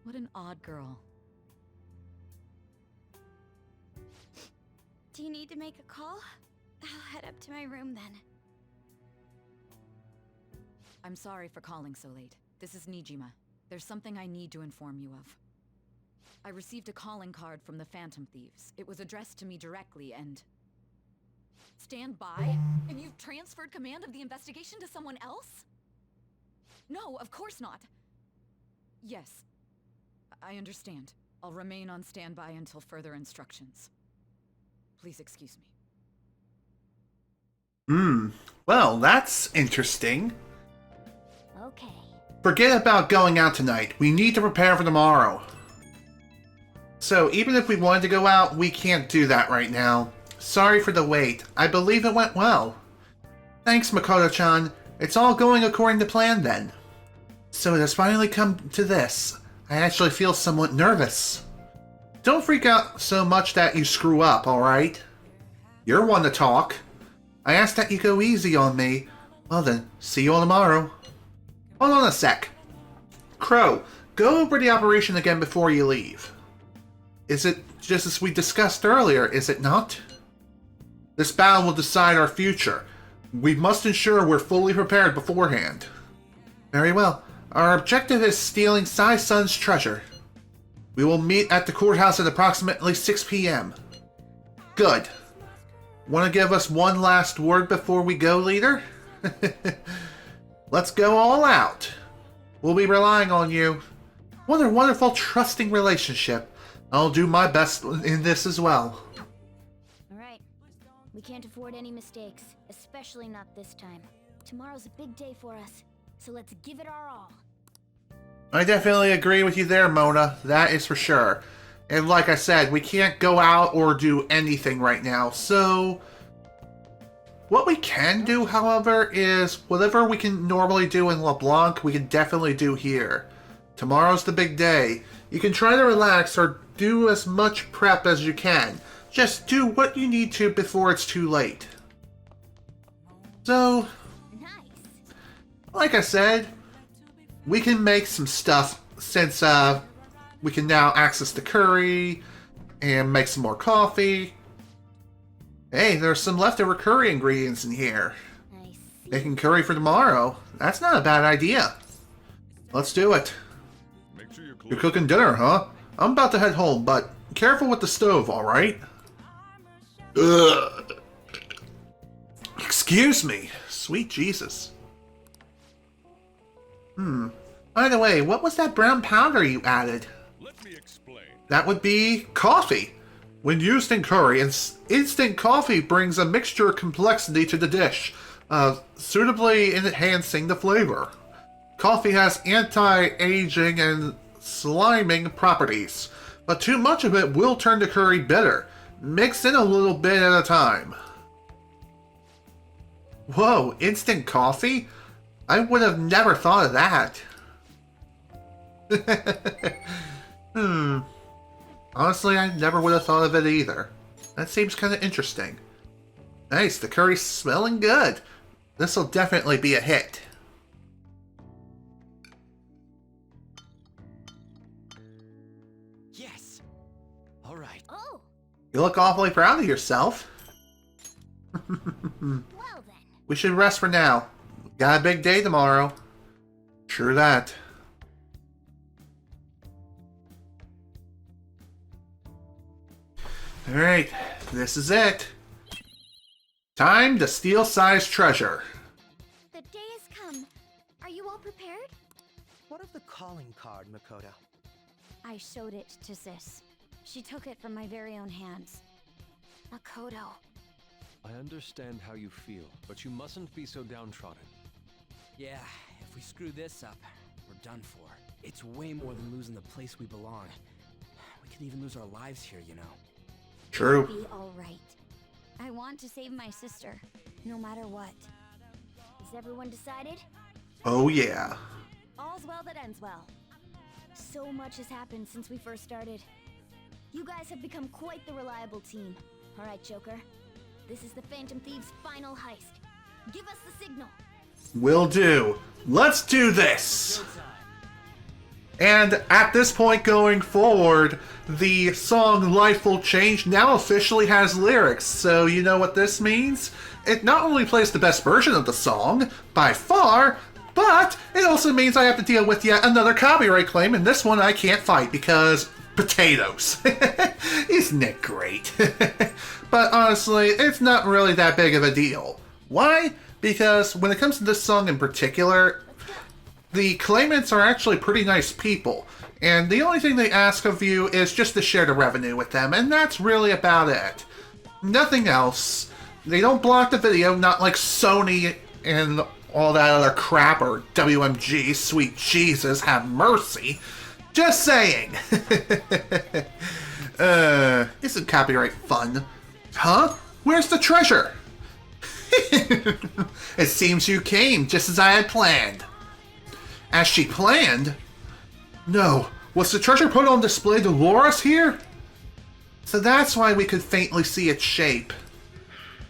What an odd girl. Do you need to make a call? I'll head up to my room then. I'm sorry for calling so late. This is Nijima. There's something I need to inform you of. I received a calling card from the Phantom Thieves. It was addressed to me directly and... Stand by? And you've transferred command of the investigation to someone else? No, of course not. Yes. I understand. I'll remain on standby until further instructions. Please excuse me. Well, that's interesting. Okay. Forget about going out tonight. We need to prepare for tomorrow. So, even if we wanted to go out, we can't do that right now. Sorry for the wait. I believe it went well. Thanks, Makoto-chan. It's all going according to plan then. So it has finally come to this. I actually feel somewhat nervous. Don't freak out so much that you screw up, alright? You're one to talk. I asked that you go easy on me. Well then, see you all tomorrow. Hold on a sec. Crow, go over the operation again before you leave. Is it just as we discussed earlier, is it not? This battle will decide our future. We must ensure we're fully prepared beforehand. Very well. Our objective is stealing Sae-san's treasure. We will meet at the courthouse at approximately 6 p.m. Good. Want to give us one last word before we go, leader? Let's go all out. We'll be relying on you. What a wonderful, trusting relationship. I'll do my best in this as well. Alright. We can't afford any mistakes, especially not this time. Tomorrow's a big day for us, so let's give it our all. I definitely agree with you there, Mona. That is for sure. And like I said, we can't go out or do anything right now, so... What we can do, however, is whatever we can normally do in LeBlanc, we can definitely do here. Tomorrow's the big day. You can try to relax or do as much prep as you can. Just do what you need to before it's too late. So, like I said, we can make some stuff since we can now access the curry and make some more coffee. Hey, there's some leftover curry ingredients in here. Making curry for tomorrow. That's not a bad idea. Let's do it. Make sure You're cooking dinner, huh? I'm about to head home, but careful with the stove, alright? Ugh. Excuse me. Sweet Jesus. By the way, what was that brown powder you added? Let me explain. That would be coffee. When used in curry, instant coffee brings a mixture complexity to the dish, suitably enhancing the flavor. Coffee has anti-aging and sliming properties, but too much of it will turn the curry bitter. Mix in a little bit at a time. Whoa, instant coffee? I would have never thought of that. Honestly, I never would have thought of it either. That seems kind of interesting. Nice, the curry's smelling good. This'll definitely be a hit. right. Oh, You look awfully proud of yourself. well then. We should rest for now. Got a big day tomorrow. Sure that. Alright, this is it. Time to steal Sae's treasure. The day has come. Are you all prepared? What of the calling card, Makoto? I showed it to Sis. She took it from my very own hands. Makoto. I understand how you feel, but you mustn't be so downtrodden. Yeah, if we screw this up, we're done for. It's way more than losing the place we belong. We could even lose our lives here, you know. True. Be alright. I want to save my sister, no matter what. Is everyone decided? Oh yeah. All's well that ends well. So much has happened since we first started. You guys have become quite the reliable team. Alright, Joker. This is the Phantom Thieves' final heist. Give us the signal. Will do. Let's do this! And at this point going forward, the song Life Will Change now officially has lyrics, so you know what this means? It not only plays the best version of the song, by far, but it also means I have to deal with yet another copyright claim, and this one I can't fight because potatoes. Isn't it great? But honestly, it's not really that big of a deal. Why? Because when it comes to this song in particular, the claimants are actually pretty nice people, and the only thing they ask of you is just to share the revenue with them, and that's really about it. Nothing else. They don't block the video, not like Sony and all that other crap, or WMG, sweet Jesus, have mercy. Just saying. Isn't copyright fun? Huh? Where's the treasure? It seems you came just as I had planned. As she planned? No. Was the treasure put on display to lure us here? So that's why we could faintly see its shape.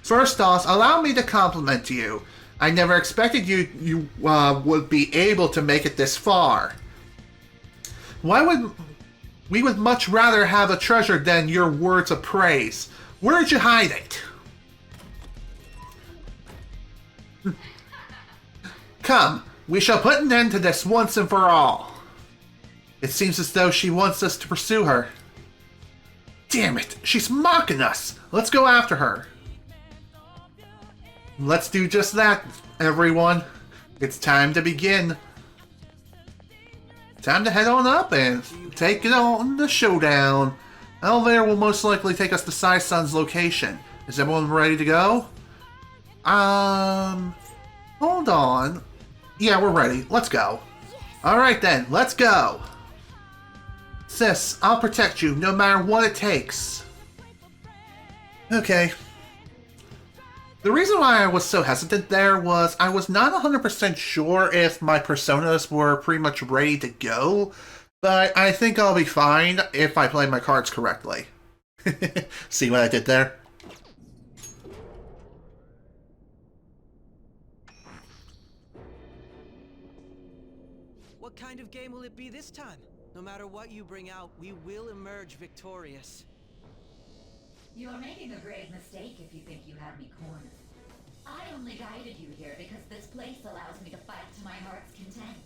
First off, allow me to compliment you. I never expected you would be able to make it this far. We would much rather have a treasure than your words of praise. Where'd you hide it? Come, we shall put an end to this once and for all. It seems as though she wants us to pursue her. Damn it, she's mocking us. Let's go after her. Let's do just that, everyone. It's time to begin. Time to head on up and take it on the showdown. Elevator will most likely take us to Sae-san's location. Is everyone ready to go? Hold on. Yeah, we're ready. Let's go. Alright then, let's go. Sis, I'll protect you no matter what it takes. Okay. The reason why I was so hesitant there was I was not 100% sure if my personas were pretty much ready to go, but I think I'll be fine if I play my cards correctly. See what I did there? What kind of game will it be this time? No matter what you bring out, we will emerge victorious. You are making a grave mistake if you think you have me cornered. I only guided you here because this place allows me to fight to my heart's content.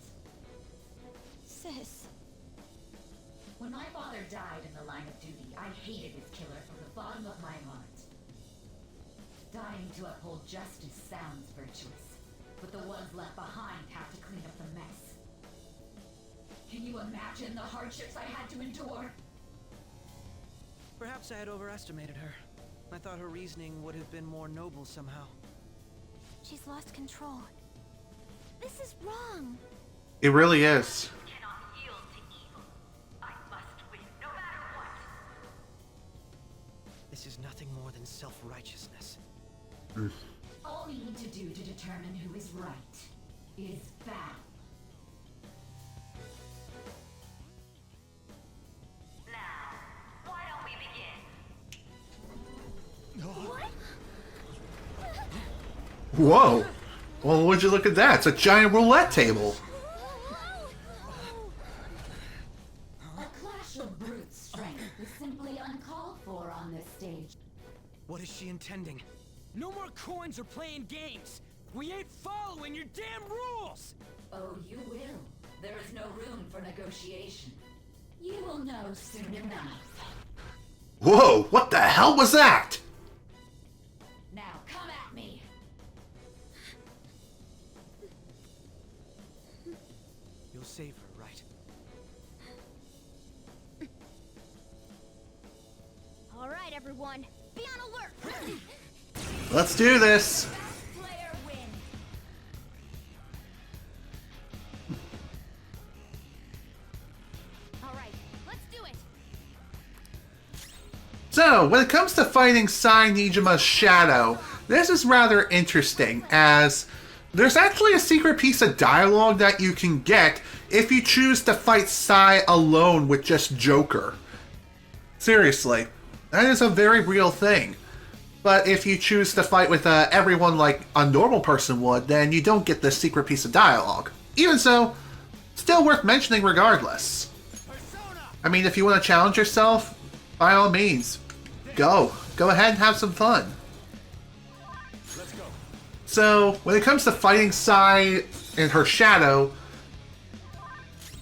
Sis. When my father died in the line of duty, I hated his killer from the bottom of my heart. Dying to uphold justice sounds virtuous, but the ones left behind have to clean up the mess. Can you imagine the hardships I had to endure? Perhaps I had overestimated her. I thought her reasoning would have been more noble somehow. She's lost control. This is wrong. It really is. Cannot yield to evil. I must win, no matter what. This is nothing more than self-righteousness. All we need to do to determine who is right is battle. Now, why don't we begin? What? Whoa! Well, would you look at that? It's a giant roulette table. A clash of brute strength is simply uncalled for on this stage. What is she intending? No more coins or playing games! We ain't following your damn rules! Oh, you will. There is no room for negotiation. You will know soon enough. Whoa, what the hell was that? Now come at me. You'll save her, right? All right, everyone, be on alert. Let's do this. Player win. All right, let's do it. So, when it comes to fighting Sae Nijima's shadow, this is rather interesting, as there's actually a secret piece of dialogue that you can get if you choose to fight Sae alone with just Joker. Seriously, that is a very real thing. But if you choose to fight with everyone like a normal person would, then you don't get this secret piece of dialogue. Even so, still worth mentioning regardless. I mean, if you want to challenge yourself, by all means, go. Go ahead and have some fun. So, when it comes to fighting Sae and her shadow,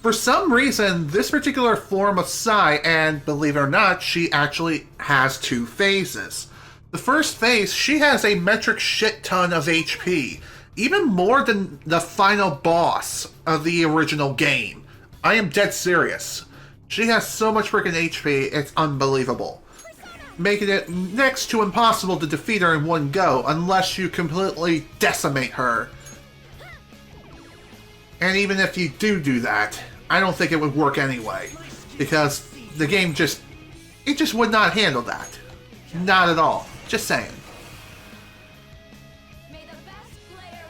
for some reason, this particular form of Sae, and believe it or not, she actually has two phases. The first phase, she has a metric shit ton of HP, even more than the final boss of the original game. I am dead serious. She has so much freaking HP, it's unbelievable. Making it next to impossible to defeat her in one go, unless you completely decimate her. And even if you do that, I don't think it would work anyway, because the game just would not handle that. Not at all. Just saying. May the best player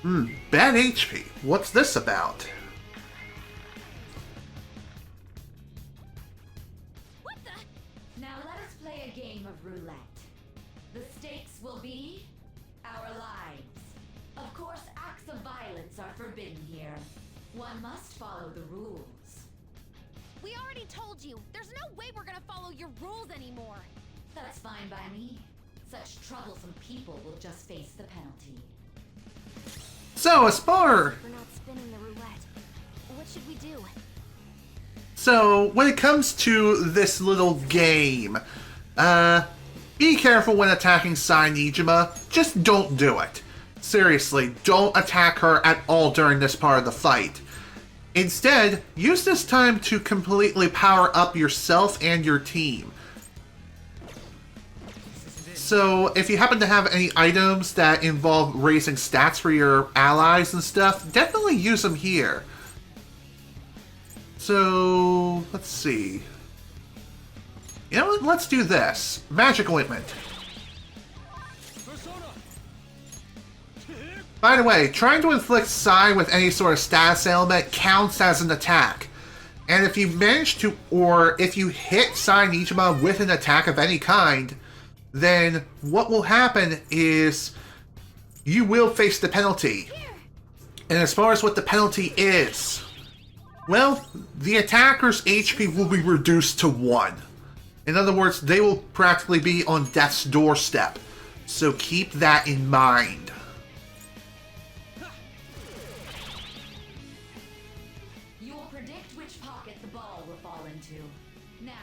win. Bad HP. What's this about? What the? Now let us play a game of roulette. The stakes will be our lives. Of course, acts of violence are forbidden here. One must follow the rules. We already told you. There's no way we're gonna follow your rules anymore. That's fine by me. Such troublesome people will just face the penalty. So, as far... We're not spinning the roulette. What should we do? So, when it comes to this little game, be careful when attacking Sae Nijima. Just don't do it. Seriously, don't attack her at all during this part of the fight. Instead, use this time to completely power up yourself and your team. So, if you happen to have any items that involve raising stats for your allies and stuff, definitely use them here. So, let's see. You know what? Let's do this. Magic Ointment. By the way, trying to inflict Sae with any sort of status ailment counts as an attack. And if you manage to, or if you hit Sae Nijima with an attack of any kind, then what will happen is you will face the penalty. And as far as what the penalty is, well, the attacker's HP will be reduced to 1. In other words, they will practically be on death's doorstep. So keep that in mind. You will predict which pocket the ball will fall into. Now,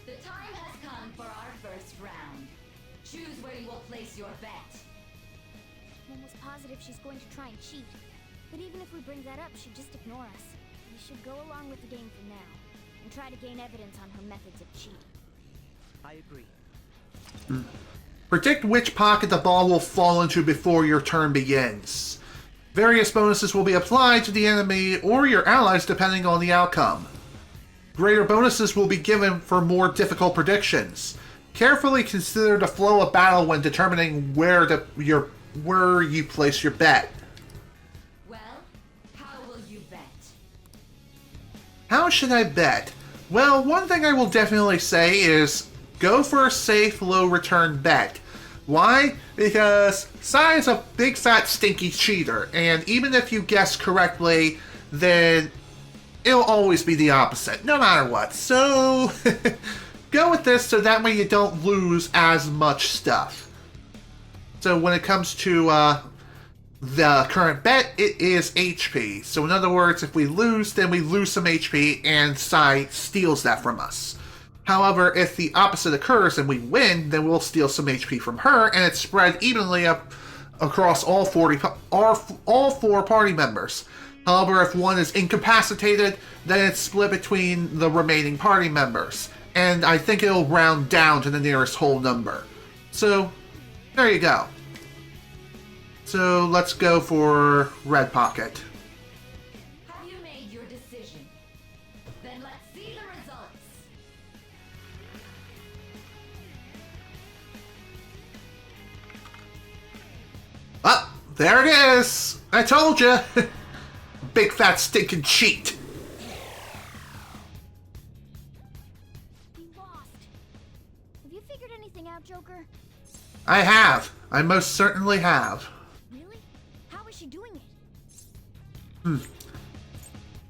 the time has come for our first round. Choose where you will place your bet. I'm almost positive she's going to try and cheat. But even if we bring that up, she'd just ignore us. We should go along with the game for now, and try to gain evidence on her methods of cheating. I agree. Predict which pocket the ball will fall into before your turn begins. Various bonuses will be applied to the enemy or your allies depending on the outcome. Greater bonuses will be given for more difficult predictions. Carefully consider the flow of battle when determining where you place your bet. Well, how will you bet? How should I bet? Well, one thing I will definitely say is go for a safe, low return bet. Why? Because Sae is a big fat stinky cheater, and even if you guess correctly, then it'll always be the opposite, no matter what. So, go with this so that way you don't lose as much stuff. So when it comes to the current bet, it is HP. So in other words, if we lose, then we lose some HP and Sae steals that from us. However, if the opposite occurs and we win, then we'll steal some HP from her, and it's spread evenly up across all 4 party members. However, if one is incapacitated, then it's split between the remaining party members. And I think it'll round down to the nearest whole number. So, there you go. So, let's go for Red Pocket. Have you made your decision? Then let's see the results. Oh, there it is! I told you! Big fat stinking cheat! We lost. Have you figured anything out, Joker? I have. I most certainly have. Really? How is she doing it?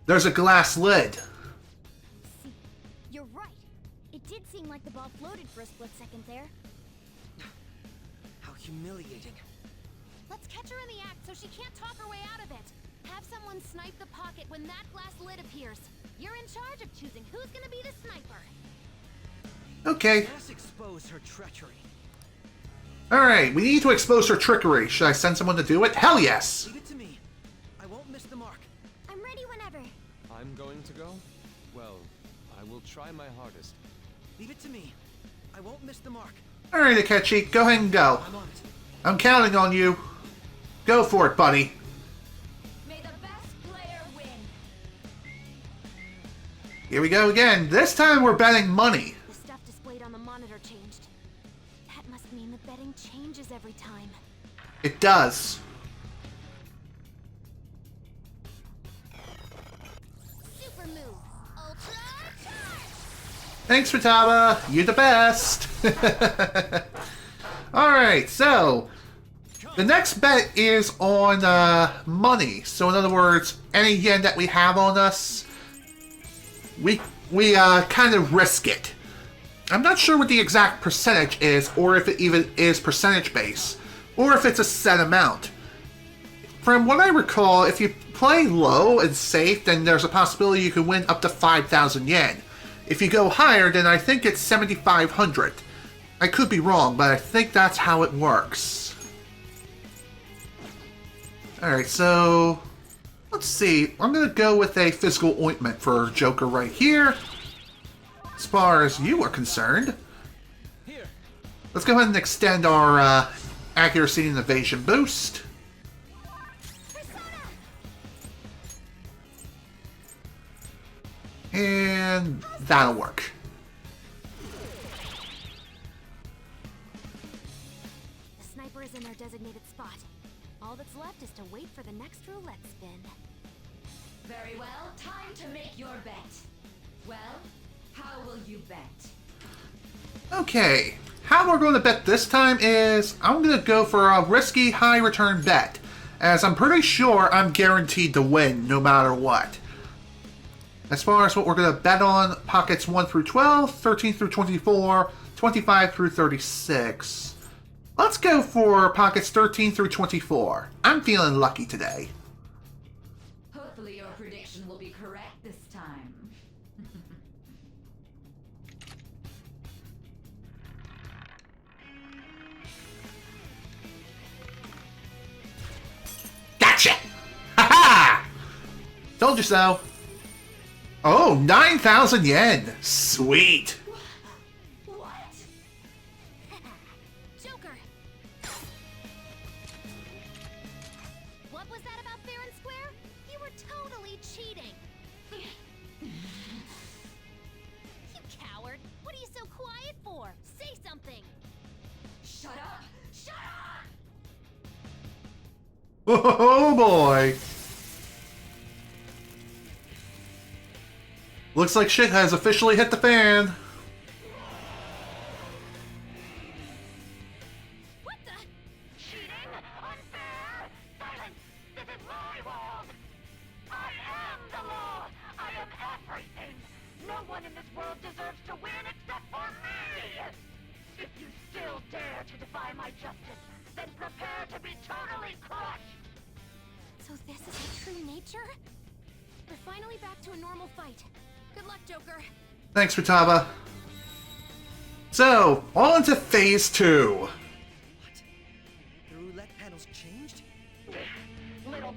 There's a glass lid. See, you're right. It did seem like the ball floated for a split second there. How humiliating. Let's catch her in the act so she can't talk her way out of it. Have someone snipe the pocket when that glass lid appears. You're in charge of choosing who's gonna be the sniper. Okay. Let's expose her treachery. Alright, we need to expose her trickery. Should I send someone to do it? Hell yes! Leave it to me. I won't miss the mark. I'm ready whenever. I'm going to go? Well, I will try my hardest. Leave it to me. I won't miss the mark. Alright, Akechi, go ahead and go. I'm on it. I'm counting on you. Go for it, buddy. May the best player win. Here we go again. This time we're betting money. The stuff displayed on the monitor changed. That must mean the betting changes every time. It does. Super move. Ultra charge! Thanks, Futaba. You're the best. Alright, so the next bet is on money. So in other words, any yen that we have on us, we kind of risk it. I'm not sure what the exact percentage is, or if it even is percentage based, or if it's a set amount. From what I recall, if you play low and safe, then there's a possibility you can win up to 5,000 yen. If you go higher, then I think it's 7,500. I could be wrong, but I think that's how it works. Alright, so let's see. I'm going to go with a physical ointment for Joker right here. As far as you are concerned, let's go ahead and extend our accuracy and evasion boost. And that'll work. The sniper is in their designated spot. All that's left is to wait for the next roulette spin. Very well, time to make your bet. Well, how will you bet? Okay, how we're going to bet this time is I'm going to go for a risky high return bet, as I'm pretty sure I'm guaranteed to win no matter what. As far as what we're going to bet on, pockets 1 through 12, 13 through 24, 25 through 36. Let's go for pockets 13 through 24. I'm feeling lucky today. Hopefully your prediction will be correct this time. Gotcha! Ha-ha! Told you so. Oh, 9,000 yen. Sweet. What? Joker! What was that about fair and square? You were totally cheating. You coward! What are you so quiet for? Say something! Shut up! Shut up! Oh boy. Looks like shit has officially hit the fan. What the? Cheating? Unfair? Silence! This is my world! I am the law! I am everything! No one in this world deserves to win except for me! my justice, then prepare to be totally crushed! So this is her true nature? We're finally back to a normal fight. Good luck, Joker. Thanks, Futaba. So, on to Phase 2. What? The roulette panels changed?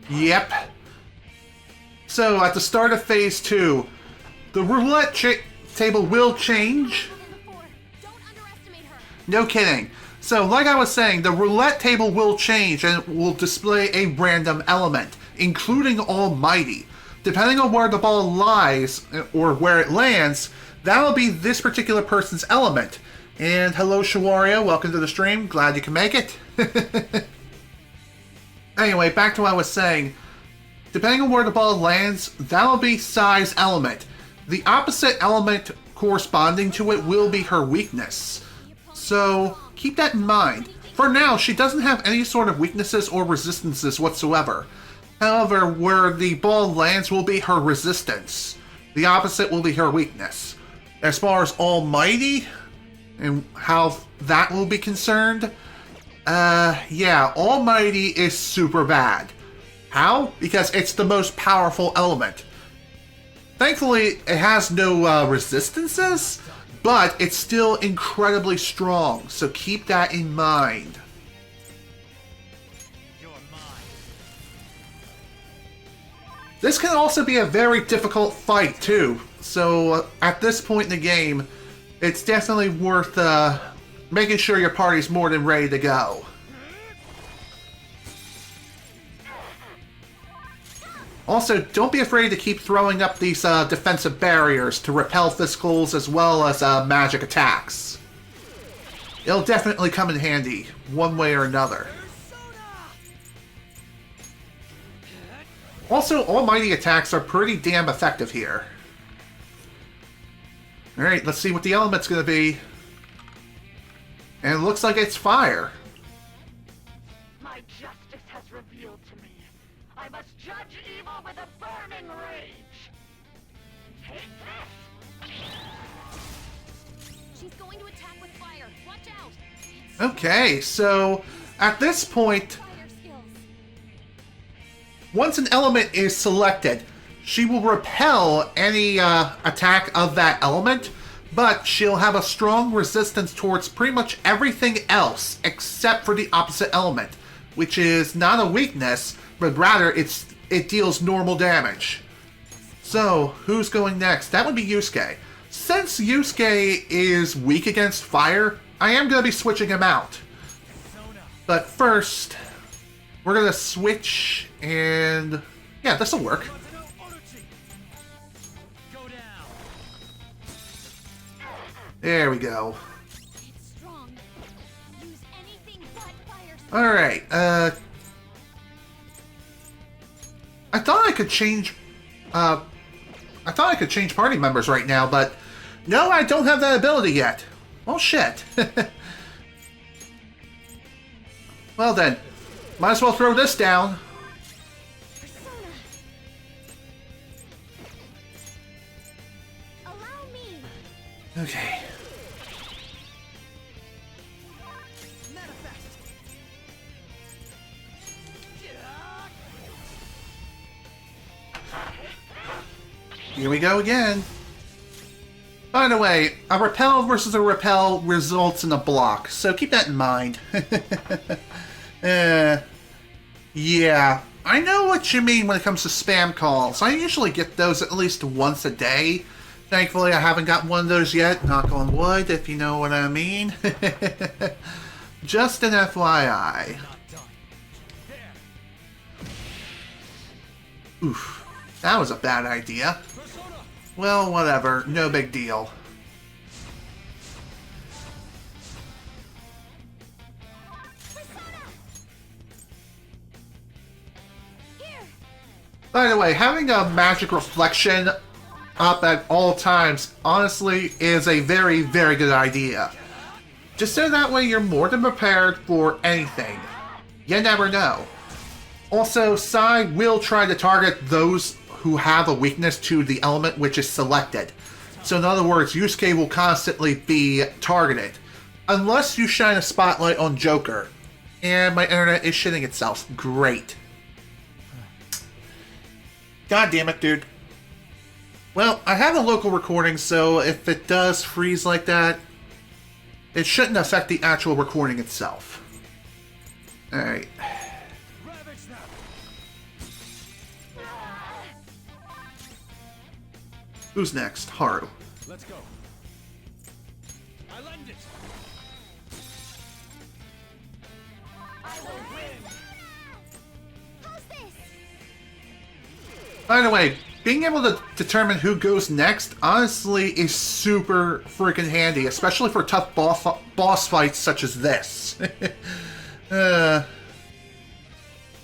Yep. So, at the start of Phase 2, the roulette table will change. Don't underestimate her. No kidding. So, like I was saying, the roulette table will change and will display a random element, including Almighty. Depending on where the ball lies, or where it lands, that'll be this particular person's element. And hello, Shawaria, welcome to the stream. Glad you can make it. Anyway, back to what I was saying. Depending on where the ball lands, that'll be Sae's element. The opposite element corresponding to it will be her weakness. So, keep that in mind. For now, she doesn't have any sort of weaknesses or resistances whatsoever. However, where the ball lands will be her resistance. The opposite will be her weakness. As far as Almighty, and how that will be concerned, yeah, Almighty is super bad. How? Because it's the most powerful element. Thankfully, it has no resistances, but it's still incredibly strong, so keep that in mind. This can also be a very difficult fight, too, so at this point in the game, it's definitely worth making sure your party's more than ready to go. Also, don't be afraid to keep throwing up these defensive barriers to repel physicals as well as magic attacks. It'll definitely come in handy, one way or another. Also, Almighty attacks are pretty damn effective here. Alright, let's see what the element's gonna be. And it looks like it's fire. My justice has revealed to me. I must judge evil with a burning rage. Take this! She's going to attack with fire. Watch out. Okay, so at this point, once an element is selected, she will repel any attack of that element, but she'll have a strong resistance towards pretty much everything else except for the opposite element, which is not a weakness, but rather it deals normal damage. So, who's going next? That would be Yusuke. Since Yusuke is weak against fire, I am going to be switching him out. But first, we're going to switch, and yeah, this will work. There we go. Alright, I thought I could change party members right now, but no, I don't have that ability yet. Well, shit. Well then, might as well throw this down. Okay. Here we go again. By the way, a repel versus a repel results in a block, so keep that in mind. Yeah, I know what you mean when it comes to spam calls. I usually get those at least once a day. Thankfully, I haven't got one of those yet, knock on wood, if you know what I mean. Just an FYI. Oof, that was a bad idea. Well, whatever, no big deal. By the way, having a magic reflection up at all times, honestly, is a very, very good idea. Just so that way you're more than prepared for anything. You never know. Also, Sae will try to target those who have a weakness to the element which is selected. So in other words, Yusuke will constantly be targeted. unless you shine a spotlight on Joker. And my internet is shitting itself. Great. God damn it, dude. Well, I have a local recording, so if it does freeze like that, it shouldn't affect the actual recording itself. Alright. Who's next? Haru. Let's go. I lend it. I will win. How's this? By the way, being able to determine who goes next, honestly, is super freaking handy, especially for tough boss fights such as this. As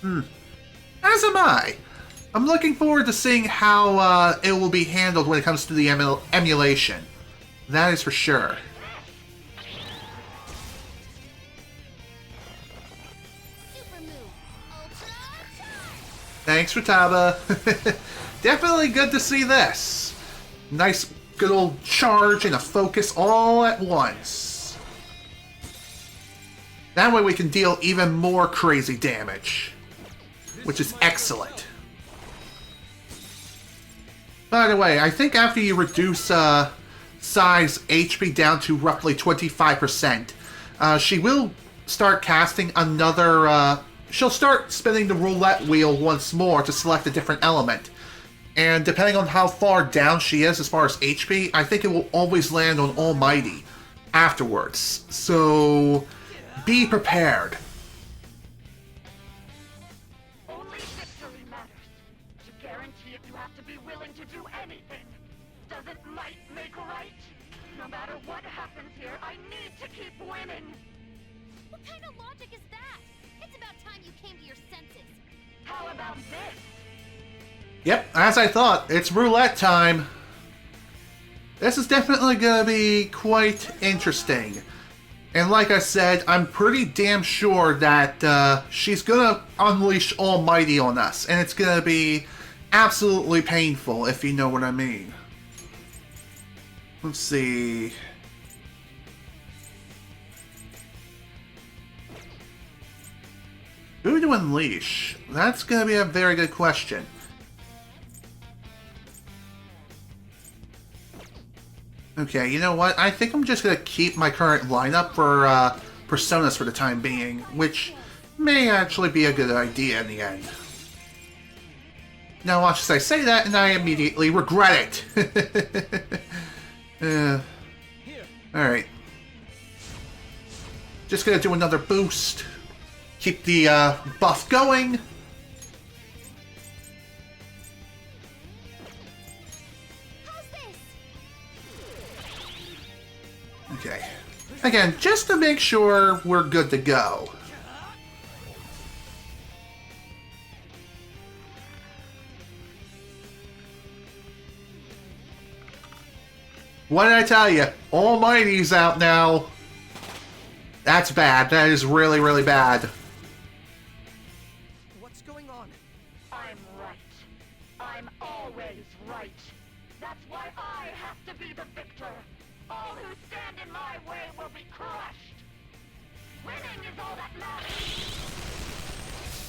am I. I'm looking forward to seeing how it will be handled when it comes to the emulation. That is for sure. Super move. Ultra charge. Thanks, Futaba. Definitely good to see this. Nice, good old charge and a focus all at once. That way we can deal even more crazy damage, which is excellent. By the way, I think after you reduce Sae's HP down to roughly 25%, she will start casting another... she'll start spinning the roulette wheel once more to select a different element. And depending on how far down she is as far as HP, I think it will always land on Almighty afterwards. So, be prepared. Only victory matters. To guarantee it, you have to be willing to do anything. Doesn't might make right? No matter what happens here, I need to keep winning. What kind of logic is that? It's about time you came to your senses. How about this? Yep, as I thought, it's roulette time. This is definitely going to be quite interesting. And like I said, I'm pretty damn sure that she's going to unleash Almighty on us. And it's going to be absolutely painful, if you know what I mean. Let's see. Who to unleash? That's going to be a very good question. Okay, you know what? I think I'm just going to keep my current lineup for Personas for the time being, which may actually be a good idea in the end. Now watch as I say that and I immediately regret it. Alright. Just going to do another boost. Keep the buff going. Okay. Again, just to make sure we're good to go. What did I tell you? Almighty's out now. That's bad. That is really, really bad. What's going on? I'm right. I'm always right. That's why I have to be the victor. All who stand in my way will be crushed. Winning is all that matters.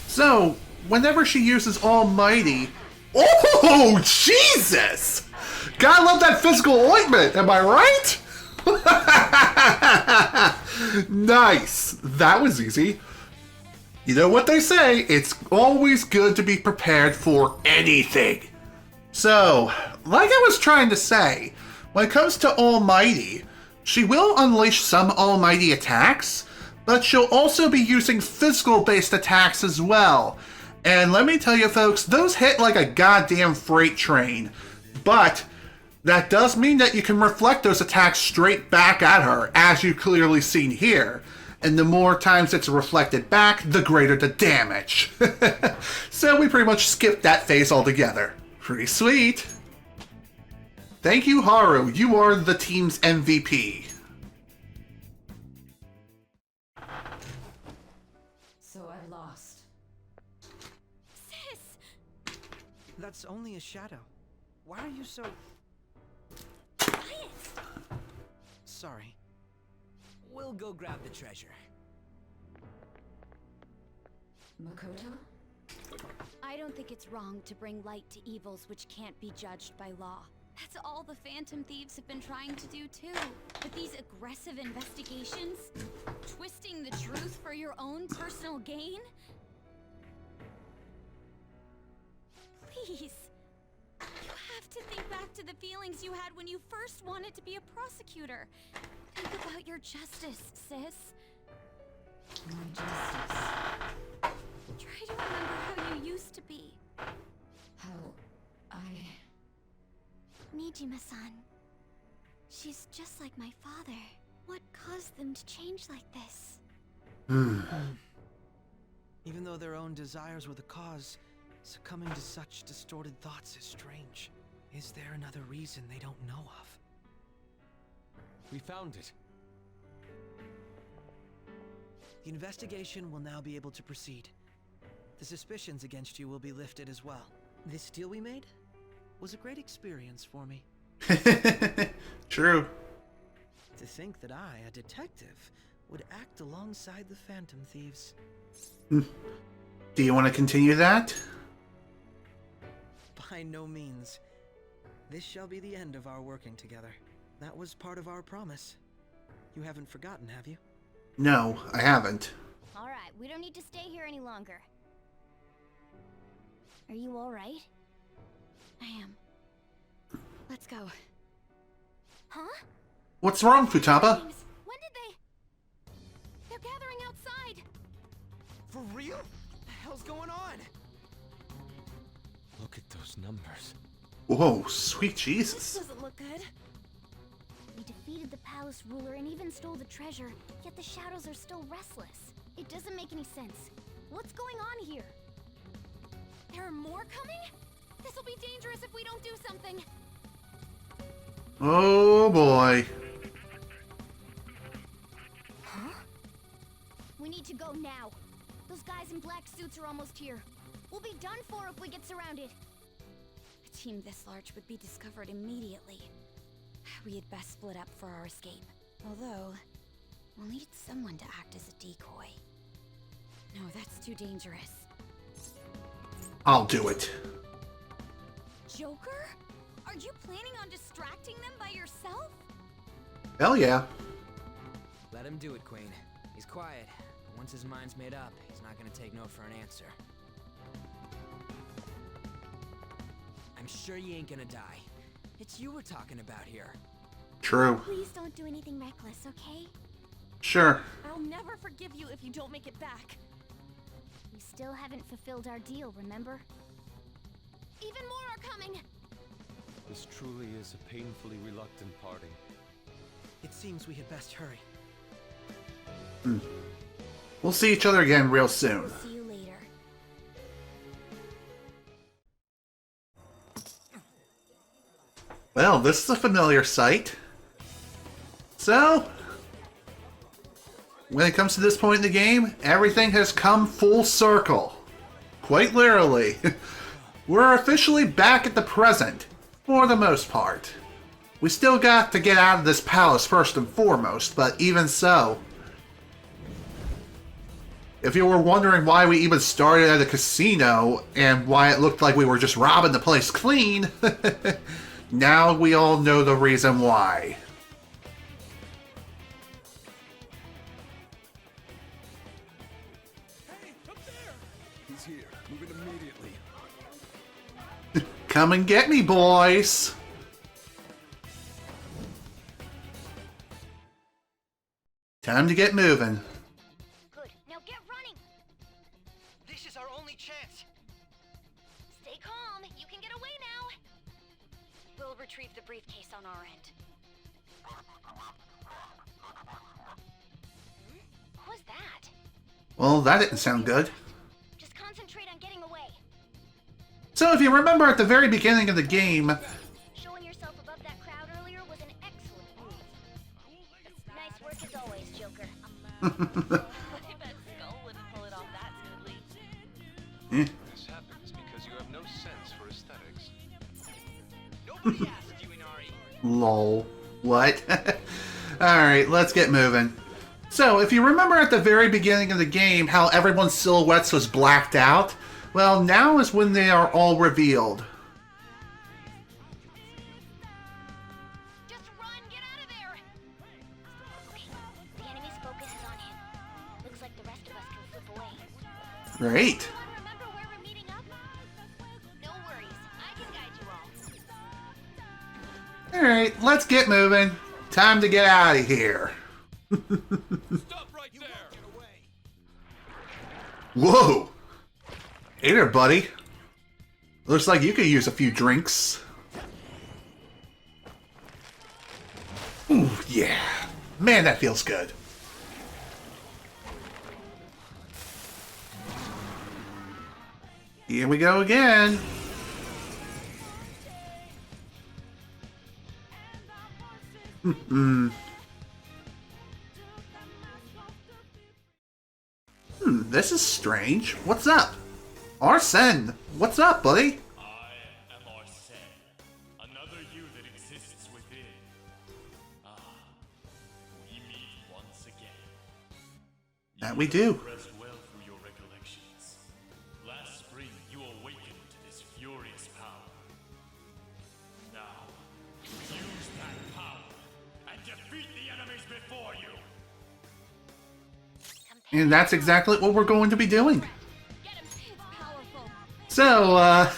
So, whenever she uses Almighty... Oh, Jesus! Gotta love that physical ointment, am I right? Nice. That was easy. You know what they say, it's always good to be prepared for anything. So, like I was trying to say, when it comes to Almighty, she will unleash some Almighty attacks, but she'll also be using physical-based attacks as well. And let me tell you folks, those hit like a goddamn freight train. But that does mean that you can reflect those attacks straight back at her, as you've clearly seen here. And the more times it's reflected back, the greater the damage. So we pretty much skipped that phase altogether. Pretty sweet. Thank you, Haru. You are the team's MVP. So I've lost. Sis! That's only a shadow. Why are you so... Quiet! Sorry. We'll go grab the treasure. Makoto? I don't think it's wrong to bring light to evils which can't be judged by law. That's all the Phantom Thieves have been trying to do too. But these aggressive investigations? Twisting the truth for your own personal gain? Please. You have to think back to the feelings you had when you first wanted to be a prosecutor. Think about your justice, sis. My justice. Try to remember how you used to be. How Nijima-san. She's just like my father. What caused them to change like this? Even though their own desires were the cause, succumbing to such distorted thoughts is strange. Is there another reason they don't know of? We found it. The investigation will now be able to proceed. The suspicions against you will be lifted as well. This deal we made was a great experience for me. True. To think that I, a detective, would act alongside the Phantom Thieves. Do you want to continue that? By no means. This shall be the end of our working together. That was part of our promise. You haven't forgotten, have you? No, I haven't. Alright, we don't need to stay here any longer. Are you alright? I am. Let's go. Huh? What's wrong, Futaba? When did they... They're gathering outside! For real? What the hell's going on? Look at those numbers. Whoa, sweet This Jesus. doesn't look good. We defeated the palace ruler and even stole the treasure, yet the shadows are still restless. It doesn't make any sense. What's going on here? There are more coming? This will be dangerous if we don't do something. Oh boy. Huh? We need to go now. Those guys in black suits are almost here. We'll be done for if we get surrounded. A team this large would be discovered immediately. We had best split up for our escape. Although, we'll need someone to act as a decoy. No, that's too dangerous. I'll do it. Joker? Are you planning on distracting them by yourself? Hell yeah. Let him do it, Queen. He's quiet. Once his mind's made up, he's not gonna take no for an answer. I'm sure you ain't gonna die. It's you we're talking about here. True. Please don't do anything reckless, okay? Sure. I'll never forgive you if you don't make it back. We still haven't fulfilled our deal, remember? Even more are coming! This truly is a painfully reluctant parting. It seems we had best hurry. We'll see each other again real soon. See you later. Well, this is a familiar sight. So, when it comes to this point in the game, everything has come full circle. Quite literally. We're officially back at the present, for the most part. We still got to get out of this palace first and foremost, but even so. If you were wondering why we even started at a casino, and why it looked like we were just robbing the place clean, now we all know the reason why. Hey, up there! He's here. Moving immediately. Come and get me, boys! Time to get moving. Good, now get running! This is our only chance. Stay calm, you can get away now! We'll retrieve the briefcase on our end. What was that? Well, that didn't sound good. Just concentrate on getting away. So if you remember at the very beginning of the game, Showing yourself above that crowd earlier was an excellent move. Nice work as always, Joker. I bet Skull wouldn't pull it off that smoothly. This happens because you have no sense for aesthetics. Nobody asked you, Inari. lol. What? Alright, let's get moving. So, if you remember at the very beginning of the game how everyone's silhouettes was blacked out, well, now is when they are all revealed. Just run! Get out of there! Okay, the enemy's focus is on him. Looks like the rest of us can slip away. Great. Remember where we're meeting up? No worries, I can guide you all. Alright, let's get moving. Time to get out of here. Stop right there! Whoa! Hey there, buddy. Looks like you could use a few drinks. Ooh, yeah. Man, that feels good. Here we go again. This is strange. What's up? Arsene, what's up, buddy? I am Arsene, another you that exists within. Ah, we meet once again. That we do. Rest well through your recollections. Last spring, you awakened to this furious power. Now, use that power and defeat the enemies before you. And that's exactly what we're going to be doing. So,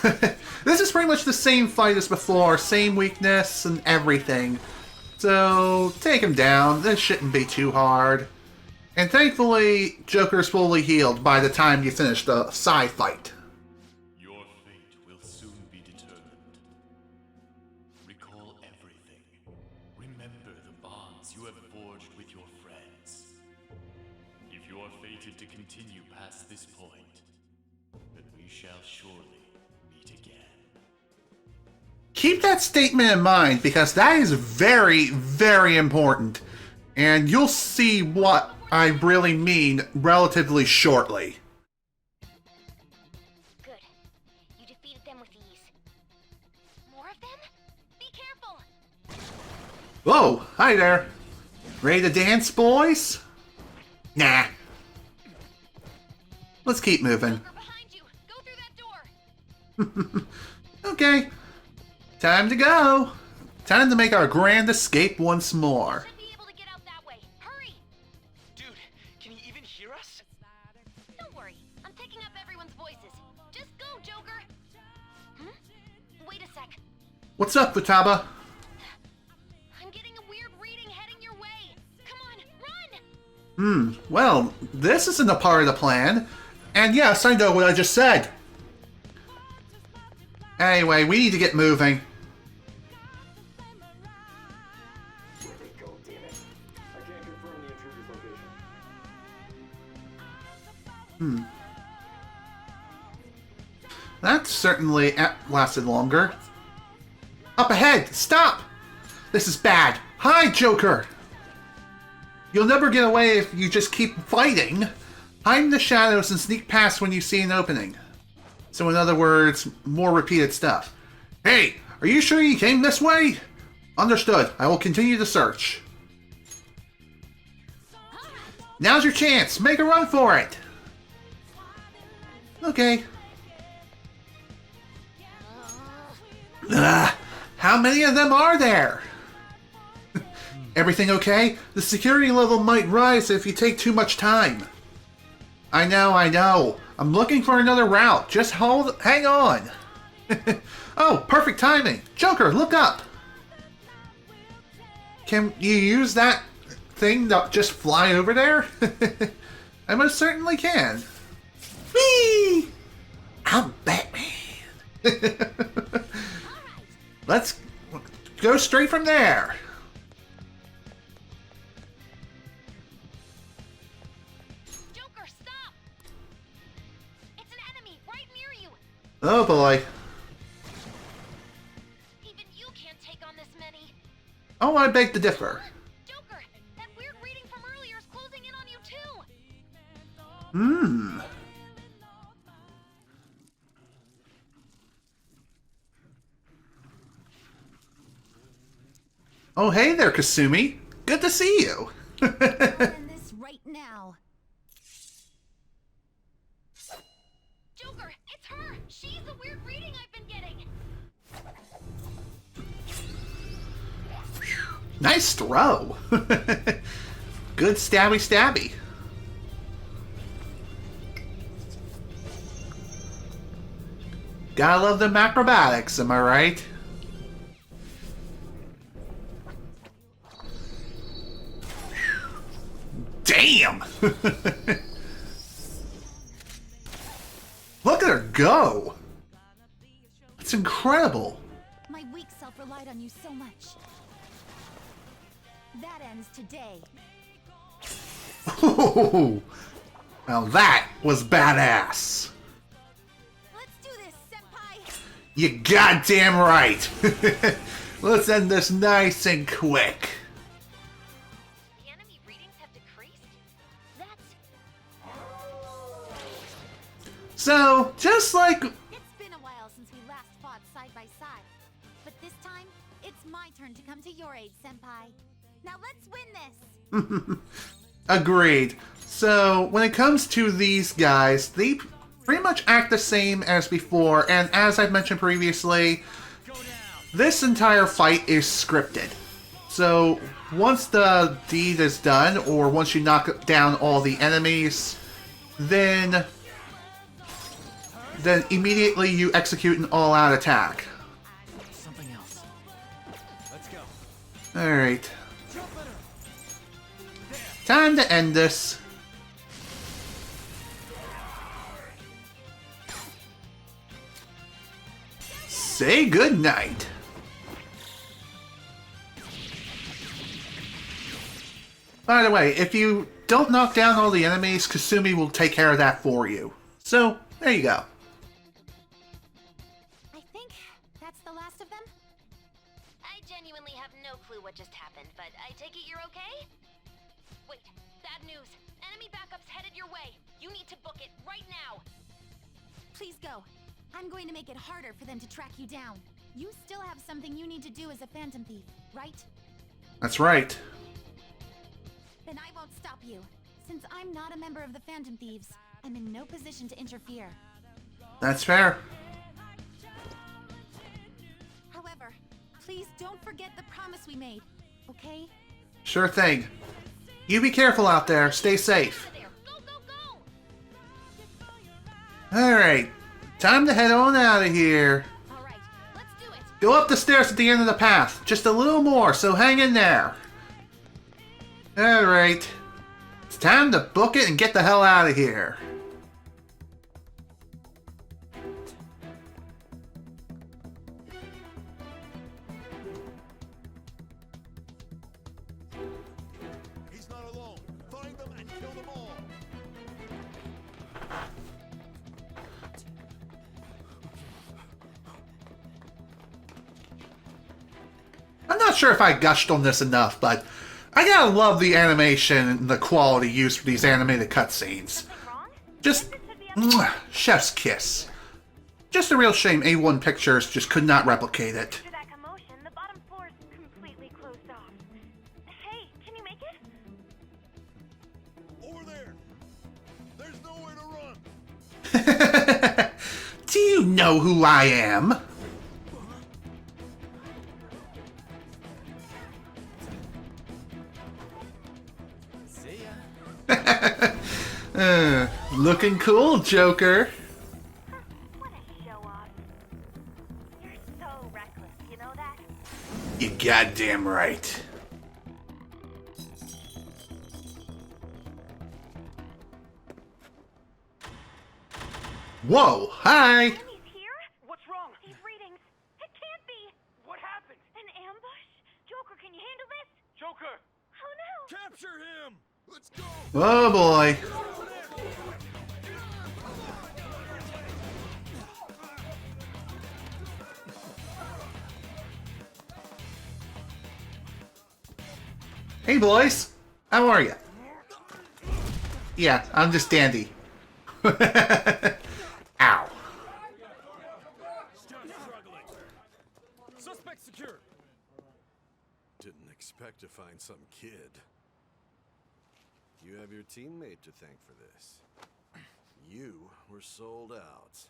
this is pretty much the same fight as before, same weakness and everything. So, take him down, this shouldn't be too hard. And thankfully, Joker's fully healed by the time you finish the Sae fight. Your fate will soon be determined. Recall everything. Remember the bonds you have forged with your friends. If you are fated to continue past this point, then we shall surely meet again. Keep that statement in mind, because that is very, very important. And you'll see what I really mean relatively shortly. Good. You defeated them with ease. More of them? Be careful! Whoa, hi there. Ready to dance, boys? Nah. Let's keep moving. Okay. Time to go. Time to make our grand escape once more. Dude, can you even hear us? Don't worry, I'm picking up everyone's voices. Just go, Joker! Wait a sec. What's up, Futaba? I'm getting a weird reading heading your way. Come on, run! Well, this isn't a part of the plan. And yes, I know what I just said. Anyway, we need to get moving. That certainly lasted longer. Up ahead! Stop! This is bad. Hi, Joker! You'll never get away if you just keep fighting. Hide in the shadows and sneak past when you see an opening. So in other words, more repeated stuff. Hey, are you sure you came this way? Understood. I will continue the search. Now's your chance. Make a run for it. Okay. How many of them are there? Everything okay? The security level might rise if you take too much time. I know. I'm looking for another route. Just hang on. Oh, perfect timing. Joker, look up. Can you use that thing to just fly over there? I most certainly can. Whee! I'm Batman. Let's go straight from there. Joker, stop! It's an enemy right near you. Oh boy. Even you can't take on this many. Oh, I beg to differ. Joker, that weird reading from earlier is closing in on you too. Oh, hey there, Kasumi. Good to see you. This now. Joker, it's her! She's the weird reading I've been getting! Nice throw. Good stabby stabby. Gotta love them acrobatics, am I right? Damn! Look at her go! It's incredible. My weak self relied on you so much. That ends today. Ooh, now that was badass. Let's do this, Senpai! You goddamn right. Let's end this nice and quick. The enemy readings have decreased? That's... So, just like... It's been a while since we last fought side by side. But this time, it's my turn to come to your aid, Senpai. Now let's win this! Agreed. So, when it comes to these guys, they pretty much act the same as before, and as I've mentioned previously, this entire fight is scripted. So, once the deed is done, or once you knock down all the enemies, then immediately you execute an all-out attack. Something else. Let's go. Alright. Time to end this. Say goodnight. By the way, if you don't knock down all the enemies, Kasumi will take care of that for you. So, there you go. I think that's the last of them? I genuinely have no clue what just happened, but I take it you're okay? Wait, bad news. Enemy backup's headed your way. You need to book it right now. Please go. I'm going to make it harder for them to track you down. You still have something you need to do as a Phantom Thief, right? That's right. Then I won't stop you. Since I'm not a member of the Phantom Thieves, I'm in no position to interfere. That's fair. However, please don't forget the promise we made, okay? Sure thing. You be careful out there. Stay safe. Alright. Time to head on out of here. Go up the stairs at the end of the path. Just a little more, so hang in there. Alright. It's time to book it and get the hell out of here. He's not alone. Find them and kill them all. I'm not sure if I gushed on this enough, but I gotta love the animation and the quality used for these animated cutscenes. Just, mwah, chef's kiss. Just a real shame A1 Pictures just could not replicate it. Due to that commotion, the bottom floor is completely closed off. Hey, can you make it? Over there. There's nowhere to run. Do you know who I am? See ya. Looking cool, Joker. What a show off. You're so reckless, you know that? You goddamn right. Whoa, hi! Enemies here? What's wrong? These readings. It can't be. What happened? An ambush? Joker, can you handle this? Joker! Oh no! Capture him. Let's go. Oh boy. Hey boys, how are you? Yeah, I'm just dandy. Ow. Suspect secure. Didn't expect to find some kid. You have your teammate to thank for this. You were sold out.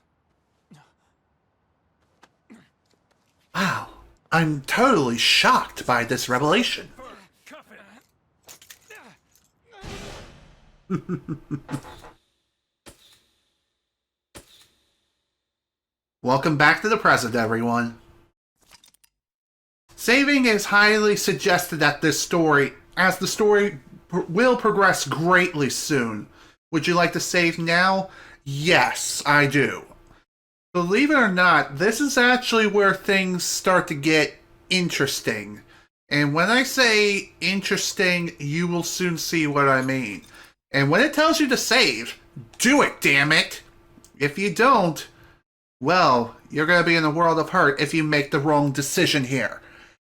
Wow, I'm totally shocked by this revelation. Welcome back to the present, everyone. Saving is highly suggested at this story, as the story will progress greatly soon. Would you like to save now? Yes, I do. Believe it or not, this is actually where things start to get interesting. And when I say interesting, you will soon see what I mean. And when it tells you to save, do it, damn it! If you don't, well, you're going to be in a world of hurt if you make the wrong decision here.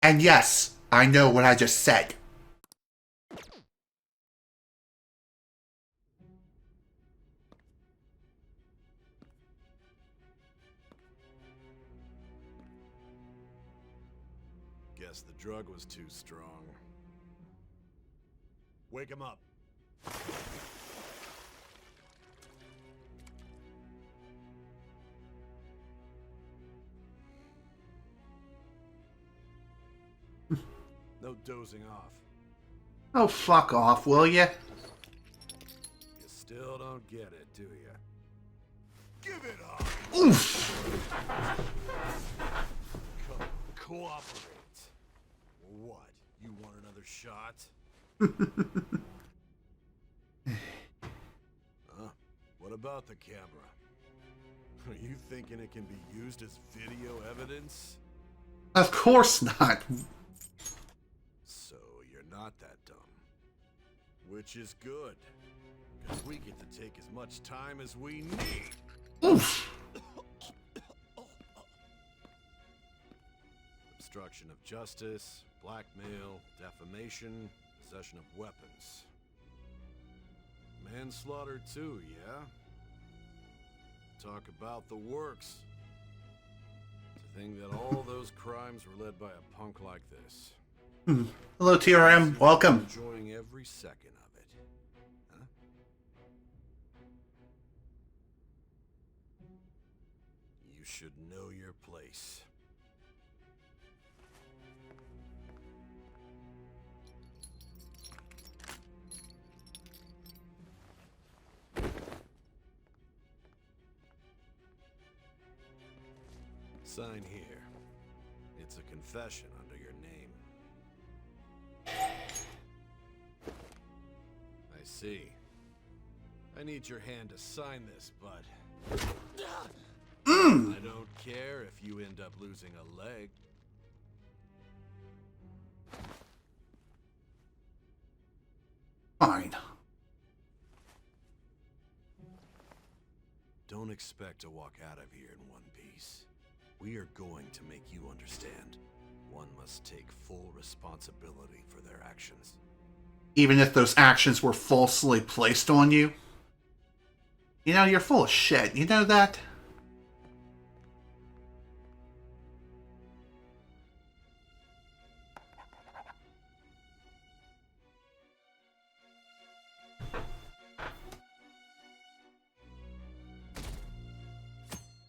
And yes, I know what I just said. Guess the drug was too strong. Wake him up. No dozing off. Oh, fuck off, will ya? You still don't get it, do you? Give it up! Oof! Cooperate. What? You want another shot? Huh? What about the camera? Are you thinking it can be used as video evidence? Of course not. So you're not that dumb. Which is good. Because we get to take as much time as we need. Oof! Obstruction of justice, blackmail, defamation, possession of weapons. Manslaughter too, yeah? Talk about the works. To think that all those crimes were led by a punk like this. Hello, TRM. Welcome. Enjoying every second of it. Huh? You should know your place. Sign here. It's a confession under your name. I see. I need your hand to sign this, bud. I don't care if you end up losing a leg. Fine. Don't expect to walk out of here in one piece. We are going to make you understand. One must take full responsibility for their actions. Even if those actions were falsely placed on you? You know, you're full of shit. You know that?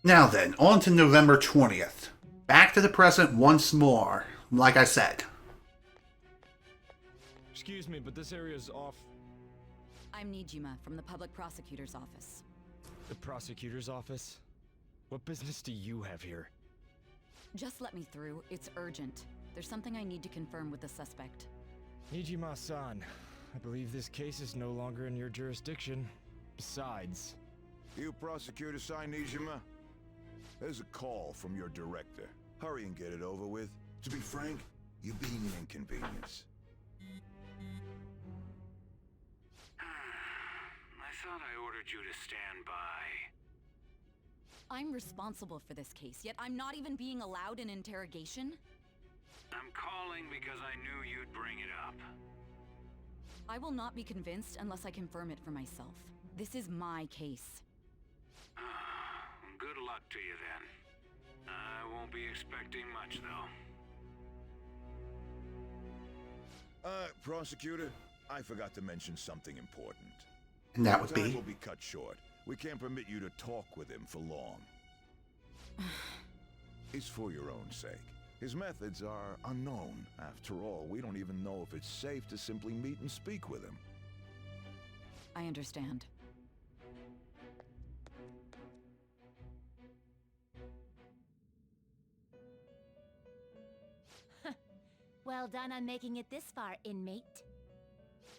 Now then, on to November 20th. Back to the present once more, like I said. Excuse me, but this area's off. I'm Nijima from the Public Prosecutor's Office. The Prosecutor's Office? What business do you have here? Just let me through. It's urgent. There's something I need to confirm with the suspect. Nijima-san, I believe this case is no longer in your jurisdiction. Besides... You Prosecutor Sae Nijima? There's a call from your director. Hurry and get it over with. To be frank, you're being an inconvenience. I thought I ordered you to stand by. I'm responsible for this case, yet I'm not even being allowed an interrogation? I'm calling because I knew you'd bring it up. I will not be convinced unless I confirm it for myself. This is my case. Good luck to you then. I won't be expecting much though. Prosecutor, I forgot to mention something important. And that would Time be? will be cut short. We can't permit you to talk with him for long. It's for your own sake. His methods are unknown. After all, we don't even know if it's safe to simply meet and speak with him. I understand. Well done on making it this far, inmate.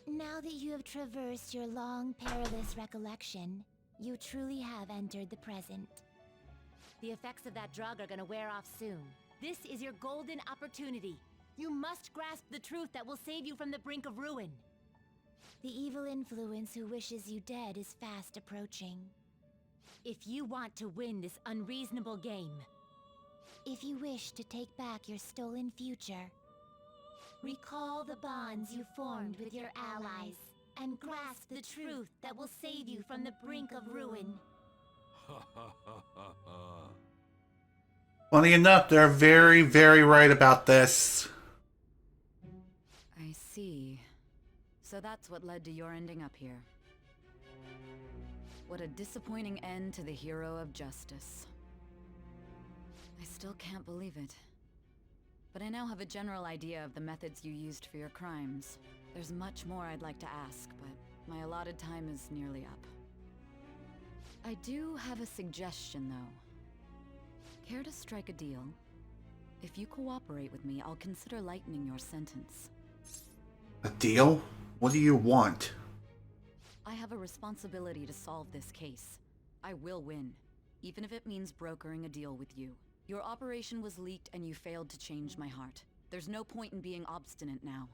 Now that you have traversed your long, perilous recollection, you truly have entered the present. The effects of that drug are gonna wear off soon. This is your golden opportunity. You must grasp the truth that will save you from the brink of ruin. The evil influence who wishes you dead is fast approaching. If you want to win this unreasonable game, if you wish to take back your stolen future, recall the bonds you formed with your allies, and grasp the truth that will save you from the brink of ruin. Funny enough, they're very, very right about this. I see. So that's what led to your ending up here. What a disappointing end to the hero of justice. I still can't believe it. But I now have a general idea of the methods you used for your crimes. There's much more I'd like to ask, but my allotted time is nearly up. I do have a suggestion, though. Care to strike a deal? If you cooperate with me, I'll consider lightening your sentence. A deal? What do you want? I have a responsibility to solve this case. I will win, even if it means brokering a deal with you. Your operation was leaked and you failed to change my heart. There's no point in being obstinate now.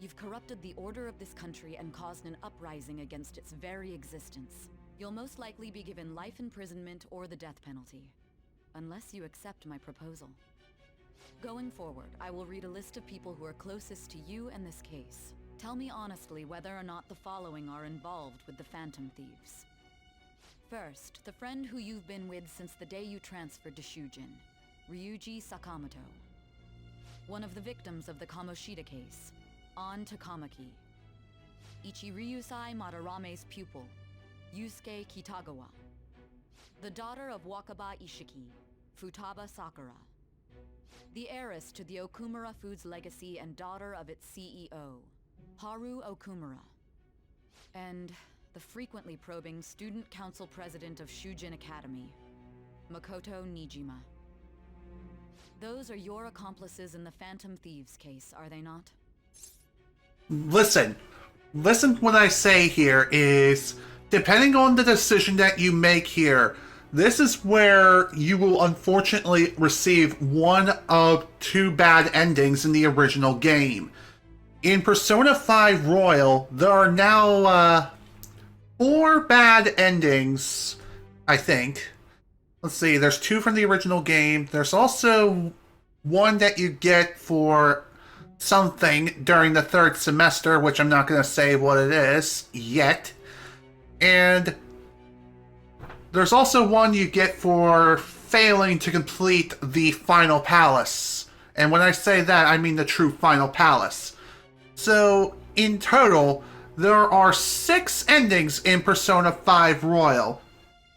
You've corrupted the order of this country and caused an uprising against its very existence. You'll most likely be given life imprisonment or the death penalty, unless you accept my proposal. Going forward, I will read a list of people who are closest to you and this case. Tell me honestly whether or not the following are involved with the Phantom Thieves. First, the friend who you've been with since the day you transferred to Shujin, Ryuji Sakamoto. One of the victims of the Kamoshida case, An Takamaki. Ichiryusai Madarame's pupil, Yusuke Kitagawa. The daughter of Wakaba Ishiki, Futaba Sakura. The heiress to the Okumura Foods legacy and daughter of its CEO, Haru Okumura. And the frequently probing student council president of Shujin Academy, Makoto Nijima. Those are your accomplices in the Phantom Thieves case, are they not? Listen what I say here is, depending on the decision that you make here, this is where you will unfortunately receive one of two bad endings in the original game. In Persona 5 Royal, there are now 4 bad endings, I think. Let's see, there's 2 from the original game. There's also one that you get for something during the 3rd semester, which I'm not going to say what it is yet. And there's also one you get for failing to complete the Final Palace. And when I say that, I mean the true Final Palace. So, in total, there are 6 endings in Persona 5 Royal.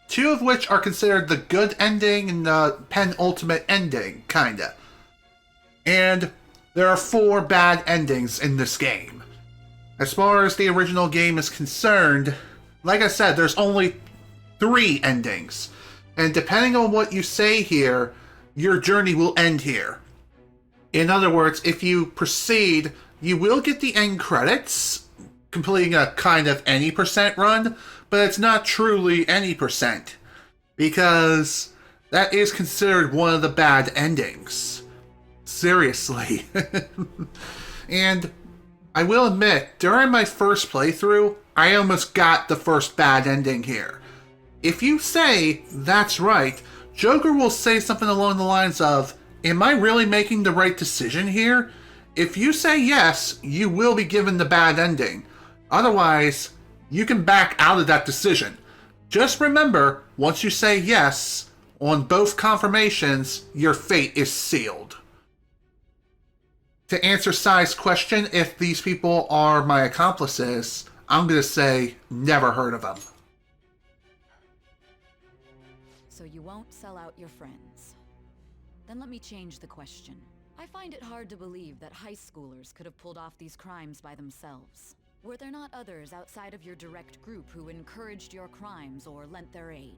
2 of which are considered the good ending and the penultimate ending, kinda. And there are 4 bad endings in this game. As far as the original game is concerned, like I said, there's only 3 endings. And depending on what you say here, your journey will end here. In other words, if you proceed, you will get the end credits, completing a kind of any percent run, but it's not truly any percent, because that is considered one of the bad endings. Seriously. And I will admit, during my first playthrough, I almost got the first bad ending here. If you say, that's right, Joker will say something along the lines of, am I really making the right decision here? If you say yes, you will be given the bad ending. Otherwise, you can back out of that decision. Just remember, once you say yes, on both confirmations, your fate is sealed. To answer Sai's question, if these people are my accomplices, I'm gonna say never heard of them. So you won't sell out your friends. Then let me change the question. I find it hard to believe that high schoolers could have pulled off these crimes by themselves. Were there not others outside of your direct group who encouraged your crimes or lent their aid?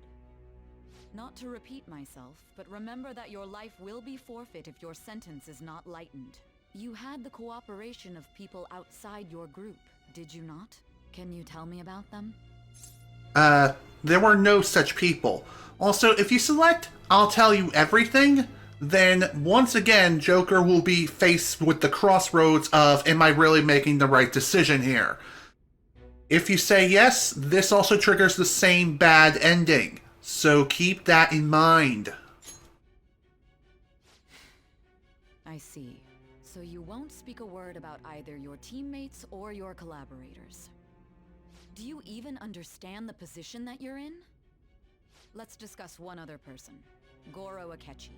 Not to repeat myself, but remember that your life will be forfeit if your sentence is not lightened. You had the cooperation of people outside your group, did you not? Can you tell me about them? There were no such people. Also, if you select I'll tell you everything, then once again, Joker will be faced with the crossroads of, am I really making the right decision here? If you say yes, this also triggers the same bad ending. So keep that in mind. I see. So you won't speak a word about either your teammates or your collaborators. Do you even understand the position that you're in? Let's discuss one other person, Goro Akechi.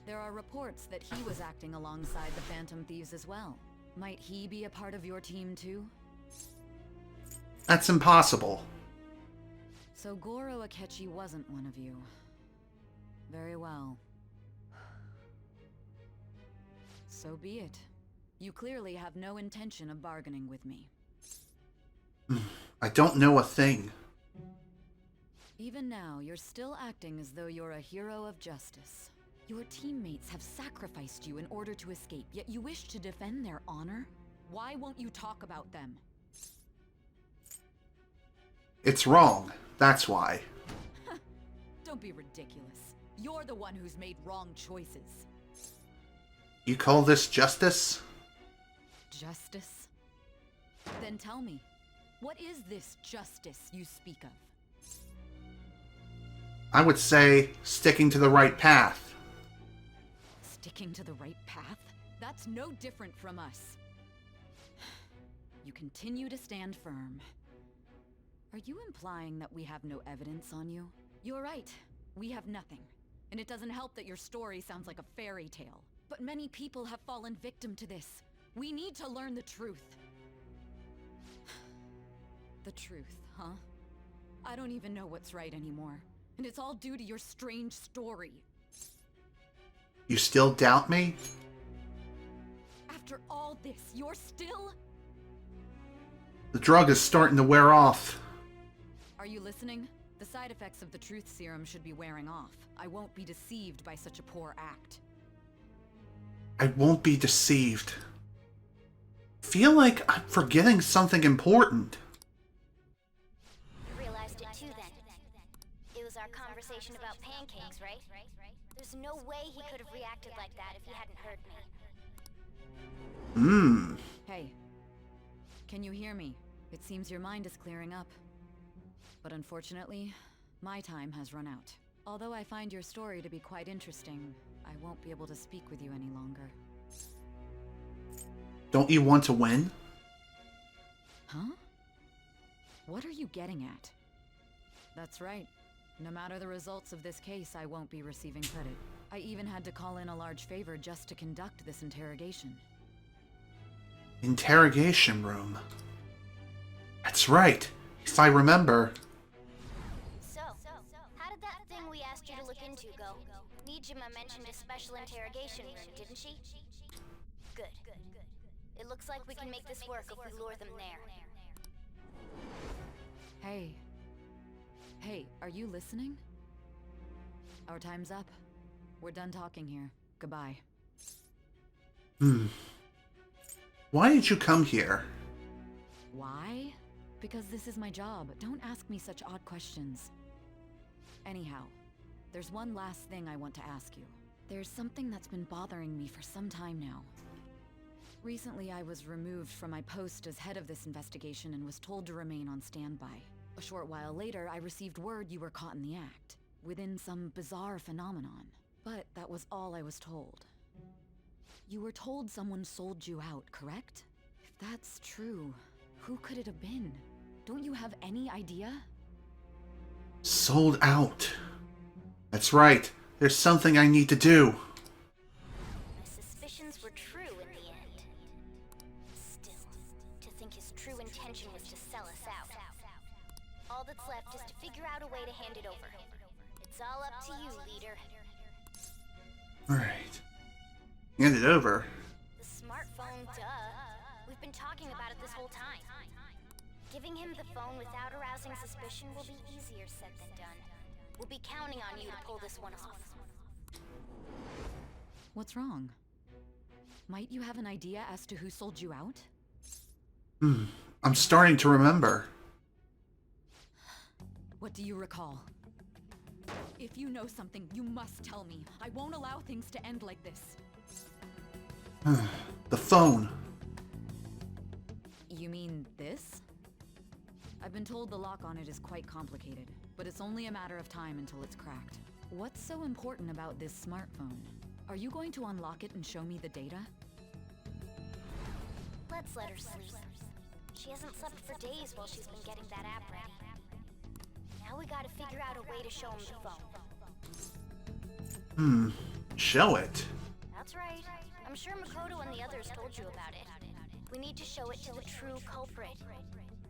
There are reports that he was acting alongside the Phantom Thieves as well. Might he be a part of your team too? That's impossible. So Goro Akechi wasn't one of you. Very well. So be it. You clearly have no intention of bargaining with me. I don't know a thing. Even now, you're still acting as though you're a hero of justice. Your teammates have sacrificed you in order to escape, yet you wish to defend their honor? Why won't you talk about them? It's wrong. That's why. Don't be ridiculous. You're the one who's made wrong choices. You call this justice? Justice? Then tell me, what is this justice you speak of? I would say sticking to the right path. Sticking to the right path? That's no different from us. You continue to stand firm. Are you implying that we have no evidence on you? You're right. We have nothing. And it doesn't help that your story sounds like a fairy tale. But many people have fallen victim to this. We need to learn the truth. The truth, huh? I don't even know what's right anymore. And it's all due to your strange story. You still doubt me? After all this, you're still... The drug is starting to wear off. Are you listening? The side effects of the truth serum should be wearing off. I won't be deceived by such a poor act. I won't be deceived. Feel like I'm forgetting something important. You realized it too then. It was our conversation about pancakes, right? There's no way he could have reacted like that if he hadn't heard me. Hey. Can you hear me? It seems your mind is clearing up. But unfortunately, my time has run out. Although I find your story to be quite interesting, I won't be able to speak with you any longer. Don't you want to win? Huh? What are you getting at? That's right. No matter the results of this case, I won't be receiving credit. I even had to call in a large favor just to conduct this interrogation. Interrogation room. That's right. If I remember. So, how did that thing we asked you to look into go? Nijima mentioned a special interrogation room, didn't she? Good. It looks like we can make this work if we lure them there. Hey. Hey, are you listening? Our time's up. We're done talking here. Goodbye. Why did you come here? Why? Because this is my job. Don't ask me such odd questions. Anyhow, there's one last thing I want to ask you. There's something that's been bothering me for some time now. Recently, I was removed from my post as head of this investigation and was told to remain on standby. A short while later, I received word you were caught in the act, within some bizarre phenomenon. But that was all I was told. You were told someone sold you out, correct? If that's true, who could it have been? Don't you have any idea? Sold out. That's right. There's something I need to do. My suspicions were true in true intention was to sell us out. All that's left is to figure out a way to hand it over. It's all up to you, leader. Alright. Hand it over. The smartphone, duh. We've been talking about it this whole time. Giving him the phone without arousing suspicion will be easier said than done. We'll be counting on you to pull this one off. What's wrong? Might you have an idea as to who sold you out? I'm starting to remember. What do you recall? If you know something, you must tell me. I won't allow things to end like this. The phone. You mean this? I've been told the lock on it is quite complicated, but it's only a matter of time until it's cracked. What's so important about this smartphone? Are you going to unlock it and show me the data? Let's let her sleep. She hasn't slept for days while she's been getting that app ready. Now we gotta figure out a way to show him the phone. Show it. That's right. I'm sure Makoto and the others told you about it. We need to show it to the true culprit.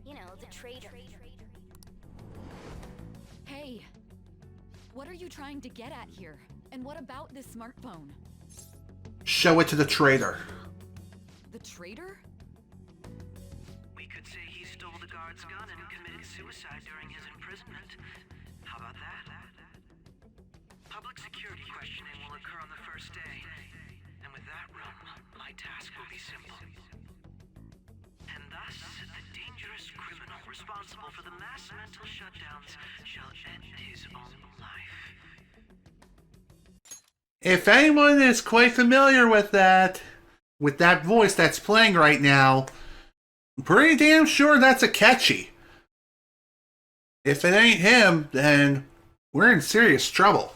You know, the traitor. Hey! What are you trying to get at here? And what about this smartphone? Show it to the traitor. The traitor? We could say he stole the guard's gun and committed suicide during his imprisonment. How about that? Public security questioning will occur on the first day. And with that room, my task will be simple. And thus, the dangerous criminal responsible for the mass mental shutdowns shall end his own life. If anyone is quite familiar with that voice that's playing right now, I'm pretty damn sure that's a catchy. If it ain't him, then we're in serious trouble.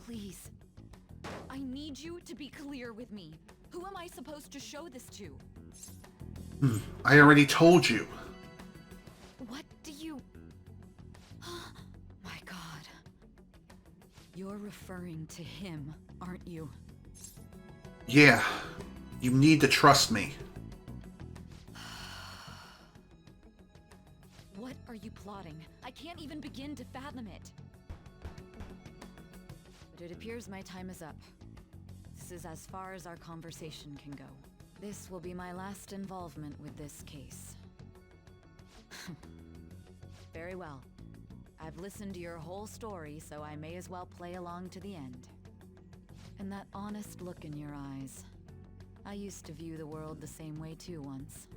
Please. I need you to be clear with me. Who am I supposed to show this to? I already told you. What do you... My God. You're referring to him, aren't you? Yeah. You need to trust me. What are you plotting? I can't even begin to fathom it. But it appears my time is up. This is as far as our conversation can go. This will be my last involvement with this case. Very well. I've listened to your whole story, so I may as well play along to the end. And that honest look in your eyes. I used to view the world the same way too once.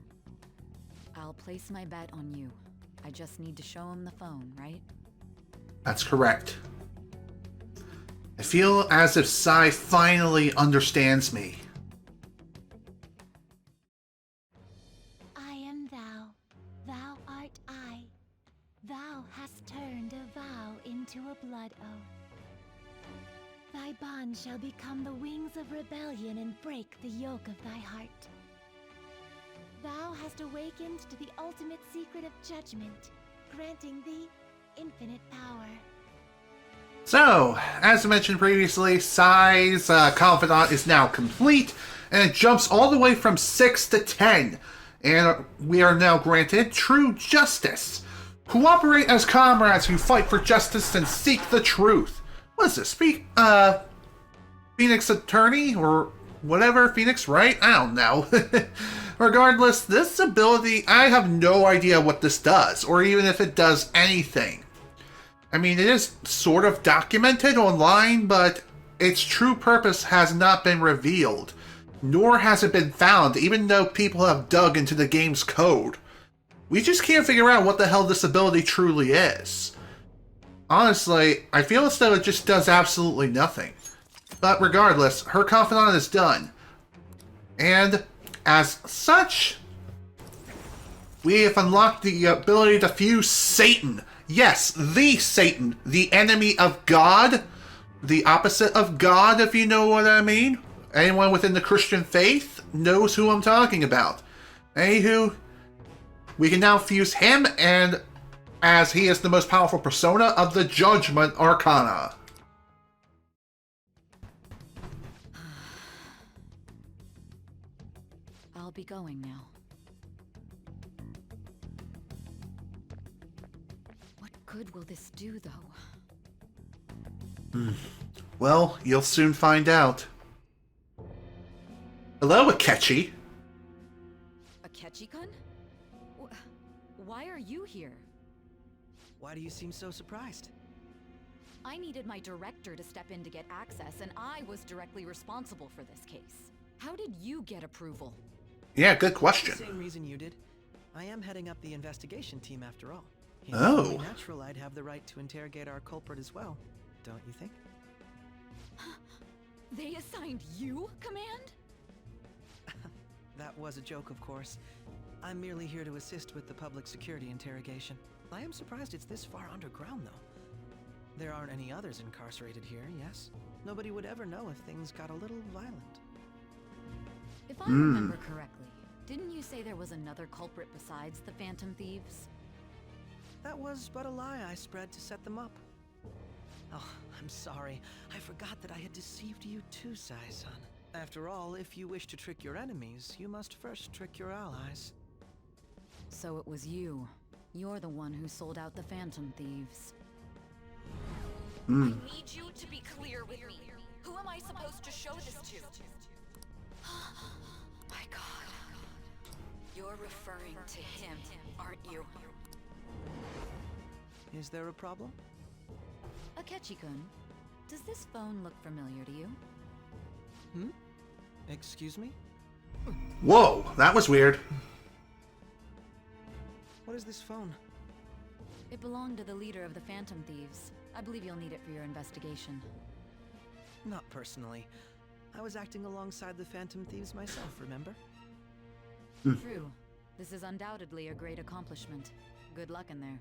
I'll place my bet on you. I just need to show him the phone, right? That's correct. I feel as if Sae finally understands me. I am thou, thou art I. Thou hast turned a vow into a blood oath. Thy bond shall become the wings of rebellion and break the yoke of thy heart. Thou hast awakened to the ultimate secret of judgment, granting thee infinite power. So, as mentioned previously, Sae's confidant is now complete, and it jumps all the way from 6 to 10. And we are now granted true justice. Cooperate as comrades who fight for justice and seek the truth. What is this? Phoenix Attorney? Or whatever? Phoenix, right? I don't know. Regardless, this ability, I have no idea what this does, or even if it does anything. I mean, it is sort of documented online, but its true purpose has not been revealed, nor has it been found, even though people have dug into the game's code. We just can't figure out what the hell this ability truly is. Honestly, I feel as though it just does absolutely nothing. But regardless, her confidant is done. And as such, we have unlocked the ability to fuse Satan. Yes, the Satan, the enemy of God, the opposite of God, if you know what I mean. Anyone within the Christian faith knows who I'm talking about. Anywho, we can now fuse him, and as he is the most powerful persona of the Judgment Arcana. I'll be going now. good will this do, though? Well, you'll soon find out. Hello, Akechi. Akechi-kun? Why are you here? Why do you seem so surprised? I needed my director to step in to get access, and I was directly responsible for this case. How did you get approval? Yeah, good question. Same reason you did. I am heading up the investigation team after all. It's Oh. only natural I'd have the right to interrogate our culprit as well, don't you think? They assigned you command? That was a joke, of course. I'm merely here to assist with the public security interrogation. I am surprised it's this far underground, though. There aren't any others incarcerated here, yes? Nobody would ever know if things got a little violent. If I remember correctly, didn't you say there was another culprit besides the Phantom Thieves? That was but a lie I spread to set them up. Oh, I'm sorry. I forgot that I had deceived you too, Sae-san. After all, if you wish to trick your enemies, you must first trick your allies. So it was you. You're the one who sold out the Phantom Thieves. I need you to be clear with me. Who am I supposed to show this to? My God. You're referring to him, aren't you? Is there a problem? Akechi-kun, does this phone look familiar to you? Excuse me? Whoa, that was weird. What is this phone? It belonged to the leader of the Phantom Thieves. I believe you'll need it for your investigation. Not personally. I was acting alongside the Phantom Thieves myself, remember? True. This is undoubtedly a great accomplishment. Good luck in there.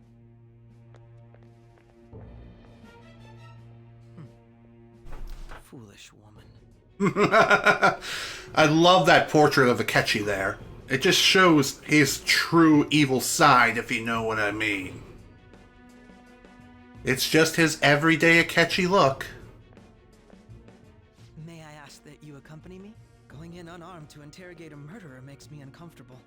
Foolish woman. I love that portrait of Akechi there. It just shows his true evil side, if you know what I mean. It's just his everyday Akechi look. May I ask that you accompany me? Going in unarmed to interrogate a murderer makes me uncomfortable.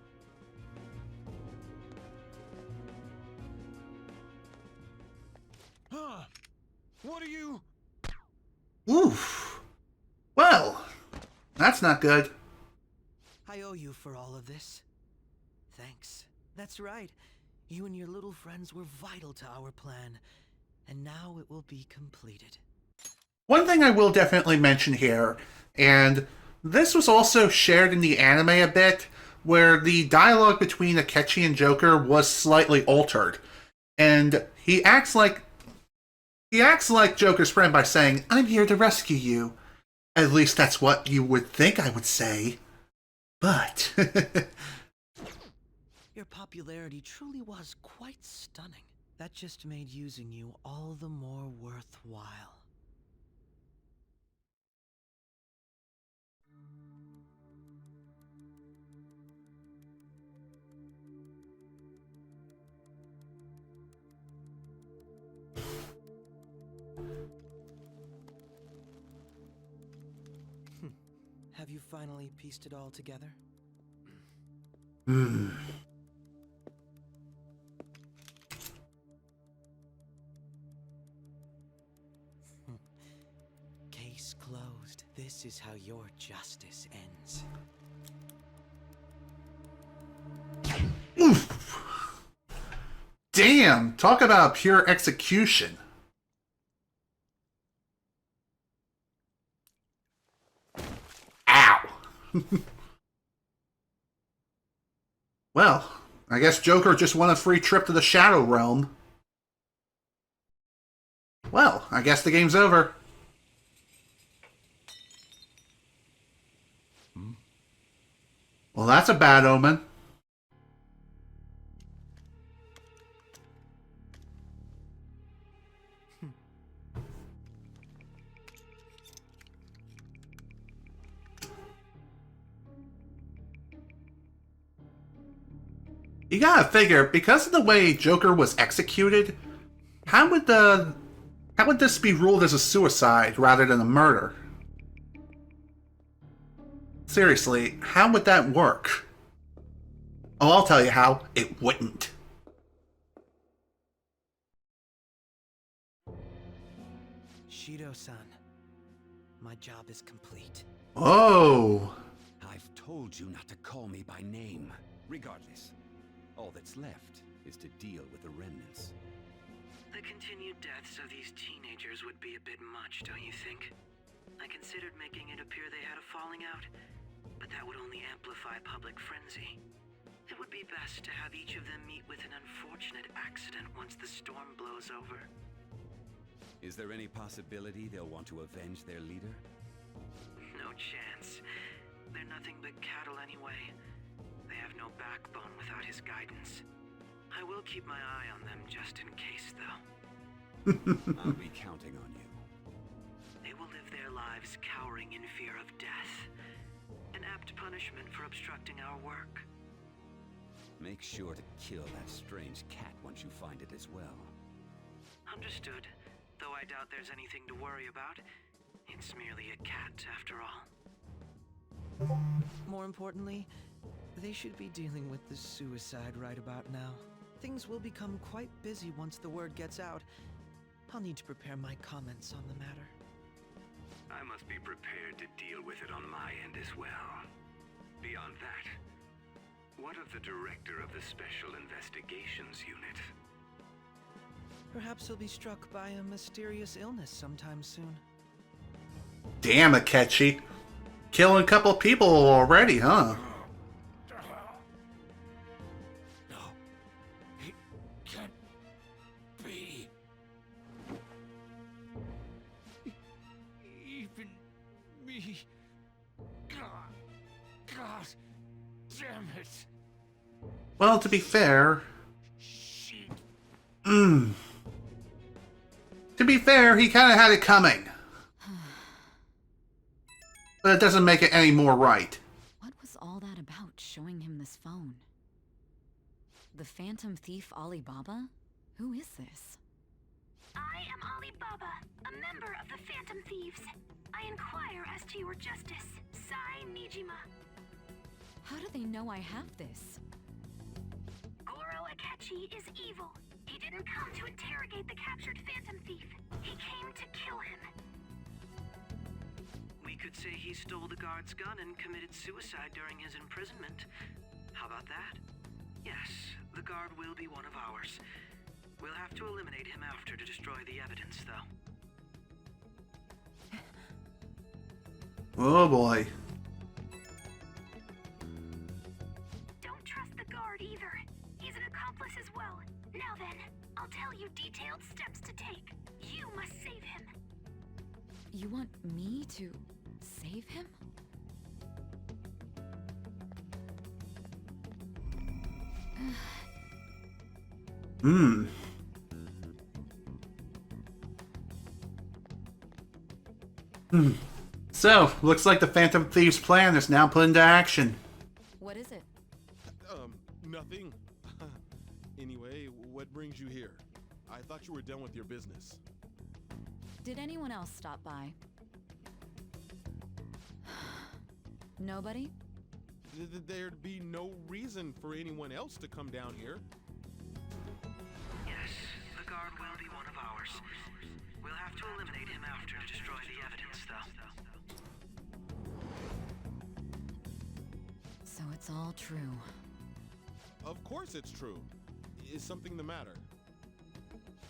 What are you... Oof. Well, that's not good. I owe you for all of this. Thanks. That's right. You and your little friends were vital to our plan, and now it will be completed. One thing I will definitely mention here, and this was also shared in the anime a bit, where the dialogue between Akechi and Joker was slightly altered. And he acts like Joker's friend by saying, "I'm here to rescue you." At least that's what you would think I would say. But Your popularity truly was quite stunning. That just made using you all the more worthwhile. Have you finally pieced it all together? Case closed. This is how your justice ends. oof. Damn, talk about pure execution. Ow. Well, I guess Joker just won a free trip to the Shadow Realm. Well, I guess the game's over. Well, that's a bad omen. You gotta figure, because of the way Joker was executed, how would this be ruled as a suicide rather than a murder? Seriously, how would that work? Oh, I'll tell you how. It wouldn't. Bushido-san. My job is complete. Oh. I've told you not to call me by name. Regardless, all that's left is to deal with the remnants. The continued deaths of these teenagers would be a bit much, don't you think? I considered making it appear they had a falling out, but that would only amplify public frenzy. It would be best to have each of them meet with an unfortunate accident once the storm blows over. Is there any possibility they'll want to avenge their leader? No chance. They're nothing but cattle anyway. They have no backbone without his guidance. I will keep my eye on them just in case, though. I'll be counting on you. They will live their lives cowering in fear of death. An apt punishment for obstructing our work. Make sure to kill that strange cat once you find it as well. Understood. Though I doubt there's anything to worry about. It's merely a cat, after all. More importantly, they should be dealing with the suicide right about now. Things will become quite busy once the word gets out. I'll need to prepare my comments on the matter. I must be prepared to deal with it on my end as well. Beyond that, what of the director of the Special Investigations Unit? Perhaps he'll be struck by a mysterious illness sometime soon. Damn, Akechi. Killing a couple people already, huh? No. It can't be. Even me. God damn it. Well, to be fair... To be fair, he kind of had it coming. But it doesn't make it any more right. What was all that about, showing him this phone? The Phantom Thief Alibaba? Who is this? I am Alibaba, a member of the Phantom Thieves. I inquire as to your justice, Sae Nijima. How do they know I have this? Goro Akechi is evil. He didn't come to interrogate the captured Phantom Thief. He came to kill him. We could say he stole the guard's gun and committed suicide during his imprisonment. How about that? Yes, the guard will be one of ours. We'll have to eliminate him after to destroy the evidence, though. Oh boy. Don't trust the guard either. He's an accomplice as well. Now then, I'll tell you detailed steps to take. You must save him. You want me to save him? So, looks like the Phantom Thieves' plan is now put into action. What is it? Nothing. Anyway, what brings you here? I thought you were done with your business. Did anyone else stop by? Nobody? There'd be no reason for anyone else to come down here. Yes, the guard will be one of ours. We'll have to eliminate him after to destroy the evidence, though. So it's all true. Of course it's true. Is something the matter?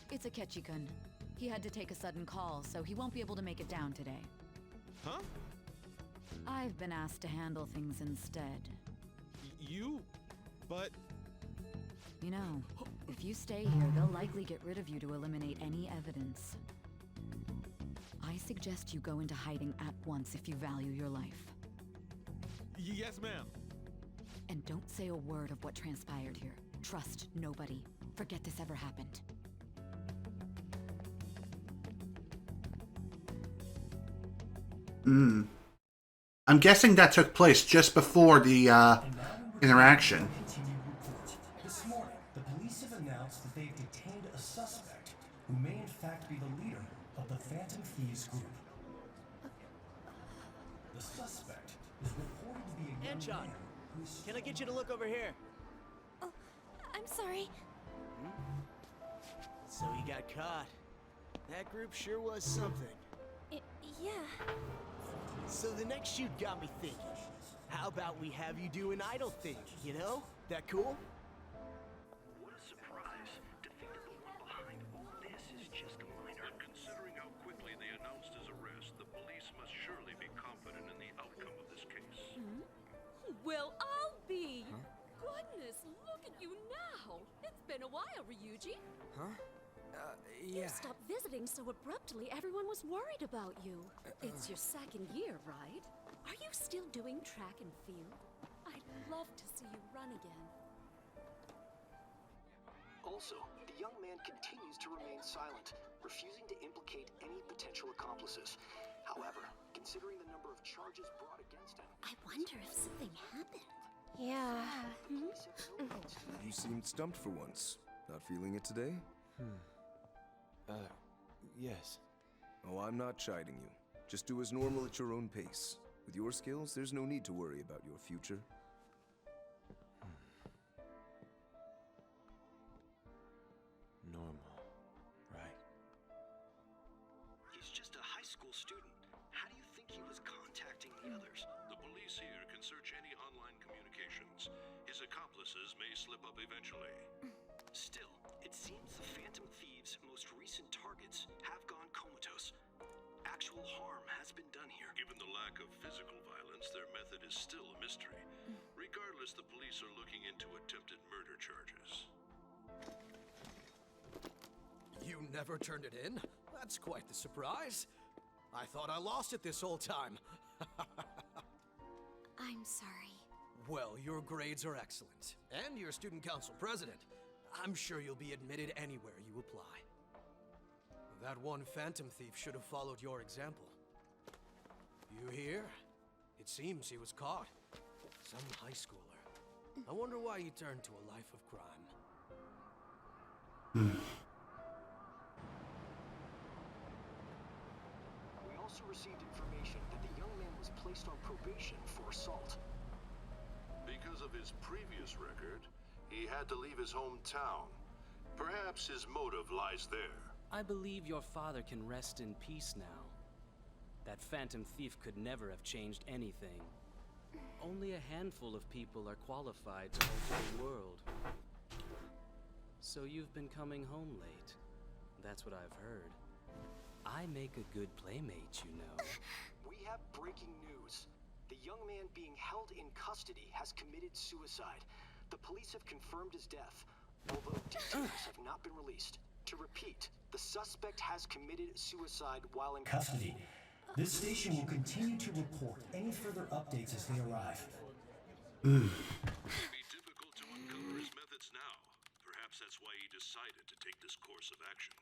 It's Akechi-kun. He had to take a sudden call, so he won't be able to make it down today. Huh? I've been asked to handle things instead. You? But... You know, if you stay here, they'll likely get rid of you to eliminate any evidence. I suggest you go into hiding at once if you value your life. Yes, ma'am. And don't say a word of what transpired here. Trust nobody. Forget this ever happened. I'm guessing that took place just before the interaction. This morning, the police have announced that they've detained a suspect who may in fact be the leader of the Phantom Thieves group. The suspect is reported to be a young man who is... Can I get you to look over here? Oh, I'm sorry. So he got caught. That group sure was something. Yeah. So the next shoot got me thinking. How about we have you do an idol thing, you know? That cool? What a surprise to think that the one behind all this is just a minor. Considering how quickly they announced his arrest, the police must surely be confident in the outcome of this case. Well, I'll be. Goodness, look at you now. It's been a while, Ryuji. Huh? You Yeah. stopped visiting so abruptly, everyone was worried about you. It's your second year, right? Are you still doing track and field? I'd love to see you run again. Also, the young man continues to remain silent, refusing to implicate any potential accomplices. However, considering the number of charges brought against him... I wonder if something happened. Yeah. You seemed stumped for once. Not feeling it today? Yes. Oh, I'm not chiding you. Just do as normal at your own pace. With your skills, there's no need to worry about your future. Normal. Right. He's just a high school student. How do you think he was contacting the others? The police here can search any online communications. His accomplices may slip up eventually. Still, it seems the Phantom Thieves' most recent targets have gone comatose. Actual harm has been done here. Given the lack of physical violence, their method is still a mystery. Regardless, the police are looking into attempted murder charges. You never turned it in? That's quite the surprise. I thought I lost it this whole time. I'm sorry. Well, your grades are excellent. And you're student council president. I'm sure you'll be admitted anywhere you apply. That one Phantom Thief should have followed your example. You hear? It seems he was caught. Some high schooler. I wonder why he turned to a life of crime. We also received information that the young man was placed on probation for assault. Because of his previous record, he had to leave his hometown. Perhaps his motive lies there. I believe your father can rest in peace now. That Phantom Thief could never have changed anything. Only a handful of people are qualified to alter the world. So you've been coming home late. That's what I've heard. I make a good playmate, you know. We have breaking news. The young man being held in custody has committed suicide. The police have confirmed his death, although details have not been released. To repeat, the suspect has committed suicide while in Custody. This station will continue to report any further updates as they arrive. It would be difficult to uncover his methods now. Perhaps that's why he decided to take this course of action.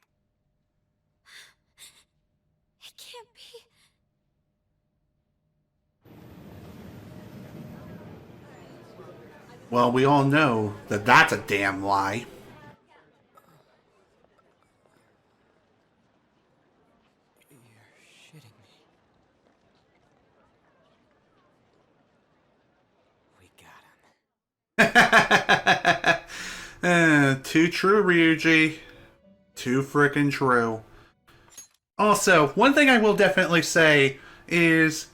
It can't be. Well, we all know that that's a damn lie. You're shitting me. We got him. Too true, Ryuji. Too frickin' true. Also, one thing I will definitely say is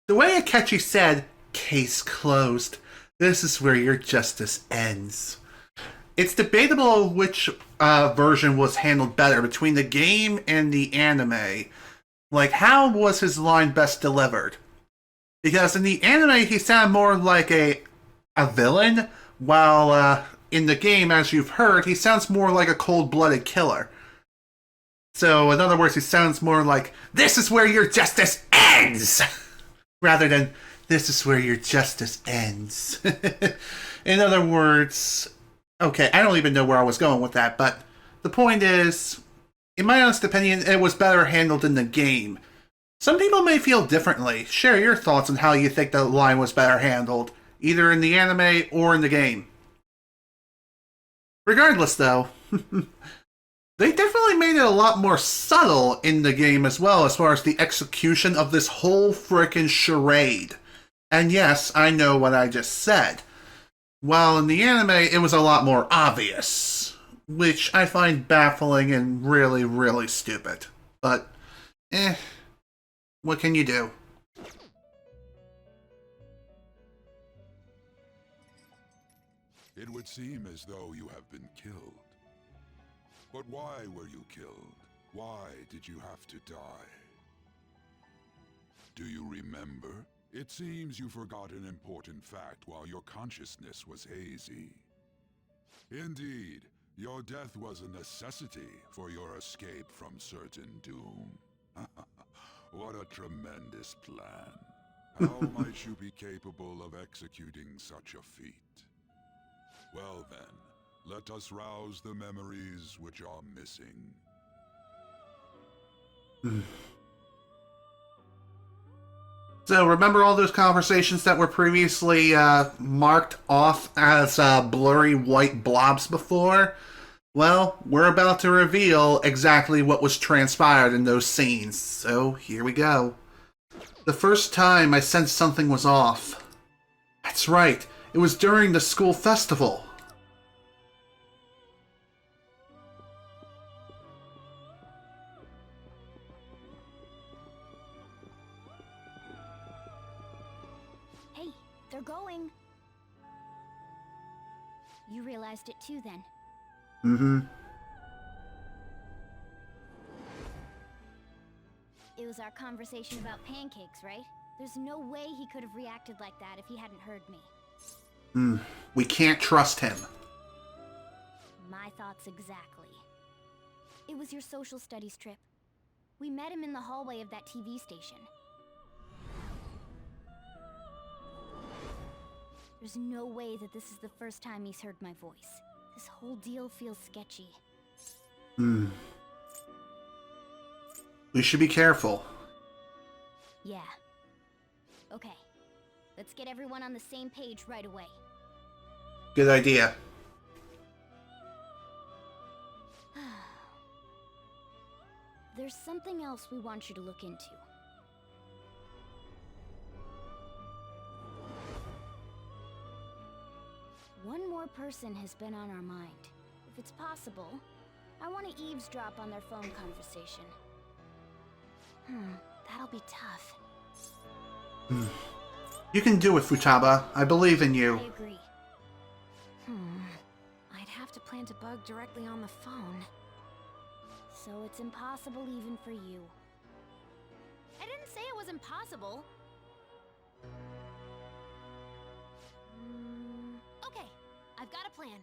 the way Akechi said, case closed. This is where your justice ends. It's debatable which version was handled better between the game and the anime. Like, how was his line best delivered? Because in the anime, he sounded more like a villain, while in the game, as you've heard, he sounds more like a cold-blooded killer. So, in other words, he sounds more like, this is where your justice ends! Rather than, this is where your justice ends. In other words, okay, I don't even know where I was going with that, but the point is, in my honest opinion, it was better handled in the game. Some people may feel differently. Share your thoughts on how you think the line was better handled, either in the anime or in the game. Regardless, though, they definitely made it a lot more subtle in the game as well, as far as the execution of this whole frickin' charade. And yes, I know what I just said. While in the anime, it was a lot more obvious, which I find baffling and really, really stupid. But, What can you do? It would seem as though you have been killed. But why were you killed? Why did you have to die? Do you remember? It seems you forgot an important fact while your consciousness was hazy. Indeed, your death was a necessity for your escape from certain doom. What a tremendous plan. How might you be capable of executing such a feat? Well then, let us rouse the memories which are missing. So, remember all those conversations that were previously marked off as blurry white blobs before? Well, we're about to reveal exactly what was transpired in those scenes, so here we go. The first time I sensed something was off. That's right, it was during the school festival. Hey, they're going. You realized it too then. Mm-hmm. It was our conversation about pancakes, right? There's no way he could have reacted like that if he hadn't heard me. We can't trust him. My thoughts exactly. It was your social studies trip. We met him in the hallway of that TV station. There's no way that this is the first time he's heard my voice. This whole deal feels sketchy. We should be careful. Yeah. Okay. Let's get everyone on the same page right away. Good idea. There's something else we want you to look into. One more person has been on our mind. If it's possible, I want to eavesdrop on their phone conversation. That'll be tough. You can do it, Futaba. I believe in you. I agree. I'd have to plant a bug directly on the phone. So it's impossible even for you. I didn't say it was impossible. Okay, I've got a plan.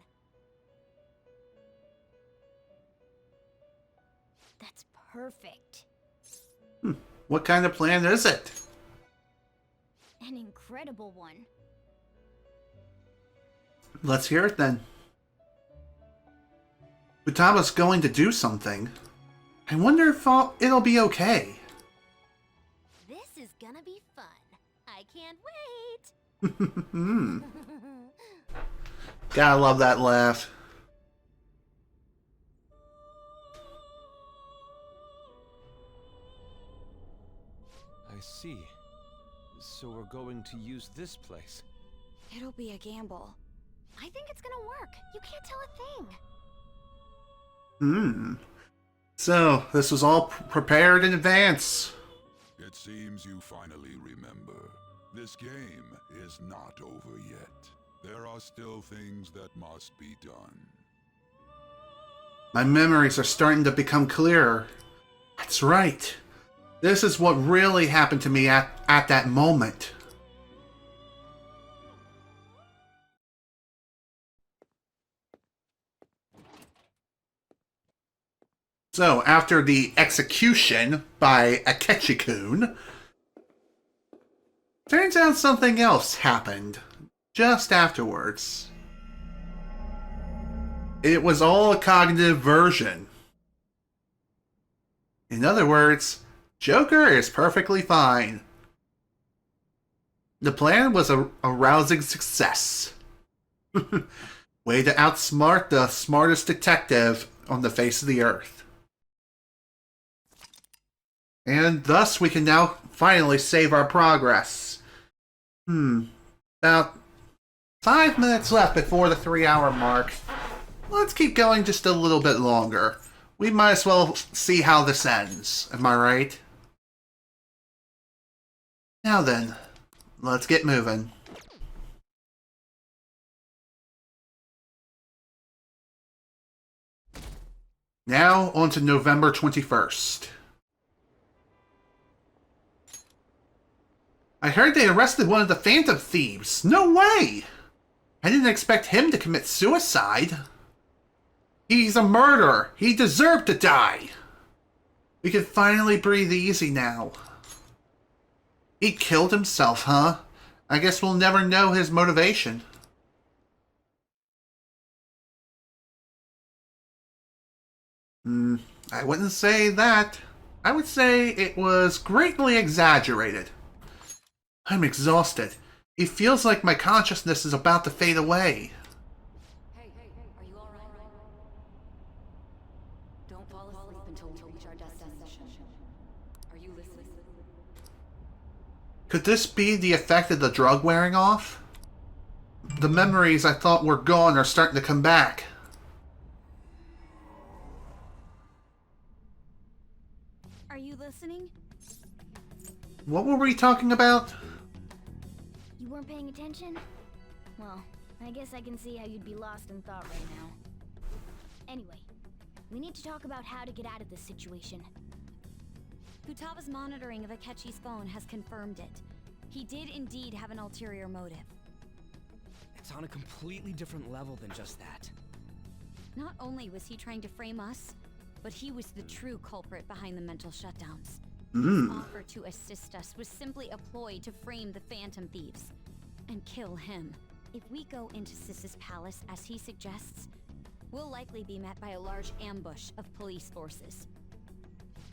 That's perfect. What kind of plan is it? An incredible one. Let's hear it then. Futaba's going to do something. I wonder if it'll be okay. This is gonna be fun. I can't wait. Gotta love that laugh. I see. So we're going to use this place. It'll be a gamble. I think it's gonna work. You can't tell a thing. So, this was all prepared in advance. It seems you finally remember. This game is not over yet. There are still things that must be done. My memories are starting to become clearer. That's right. This is what really happened to me at that moment. So, after the execution by Akechi-kun, turns out something else happened just afterwards. It was all a cognitive version. In other words, Joker is perfectly fine. The plan was a rousing success. Way to outsmart the smartest detective on the face of the earth. And thus we can now finally save our progress. About 5 minutes left before the 3-hour mark. Let's keep going just a little bit longer. We might as well see how this ends. Am I right? Now then, let's get moving. Now, on to November 21st. I heard they arrested one of the Phantom Thieves. No way! I didn't expect him to commit suicide. He's a murderer. He deserved to die. We can finally breathe easy now. He killed himself, huh? I guess we'll never know his motivation. I wouldn't say that. I would say it was greatly exaggerated. I'm exhausted. It feels like my consciousness is about to fade away. Hey, are you alright? Don't fall asleep until we reach our destination. Are you listening? Could this be the effect of the drug wearing off? The memories I thought were gone are starting to come back. Are you listening? What were we talking about? You weren't paying attention? Well, I guess I can see how you'd be lost in thought right now. Anyway, we need to talk about how to get out of this situation. Futaba's monitoring of Akechi's phone has confirmed it. He did indeed have an ulterior motive. It's on a completely different level than just that. Not only was he trying to frame us, but he was the true culprit behind the mental shutdowns. His offer to assist us was simply a ploy to frame the Phantom Thieves and kill him. If we go into Sae Palace as he suggests, we'll likely be met by a large ambush of police forces.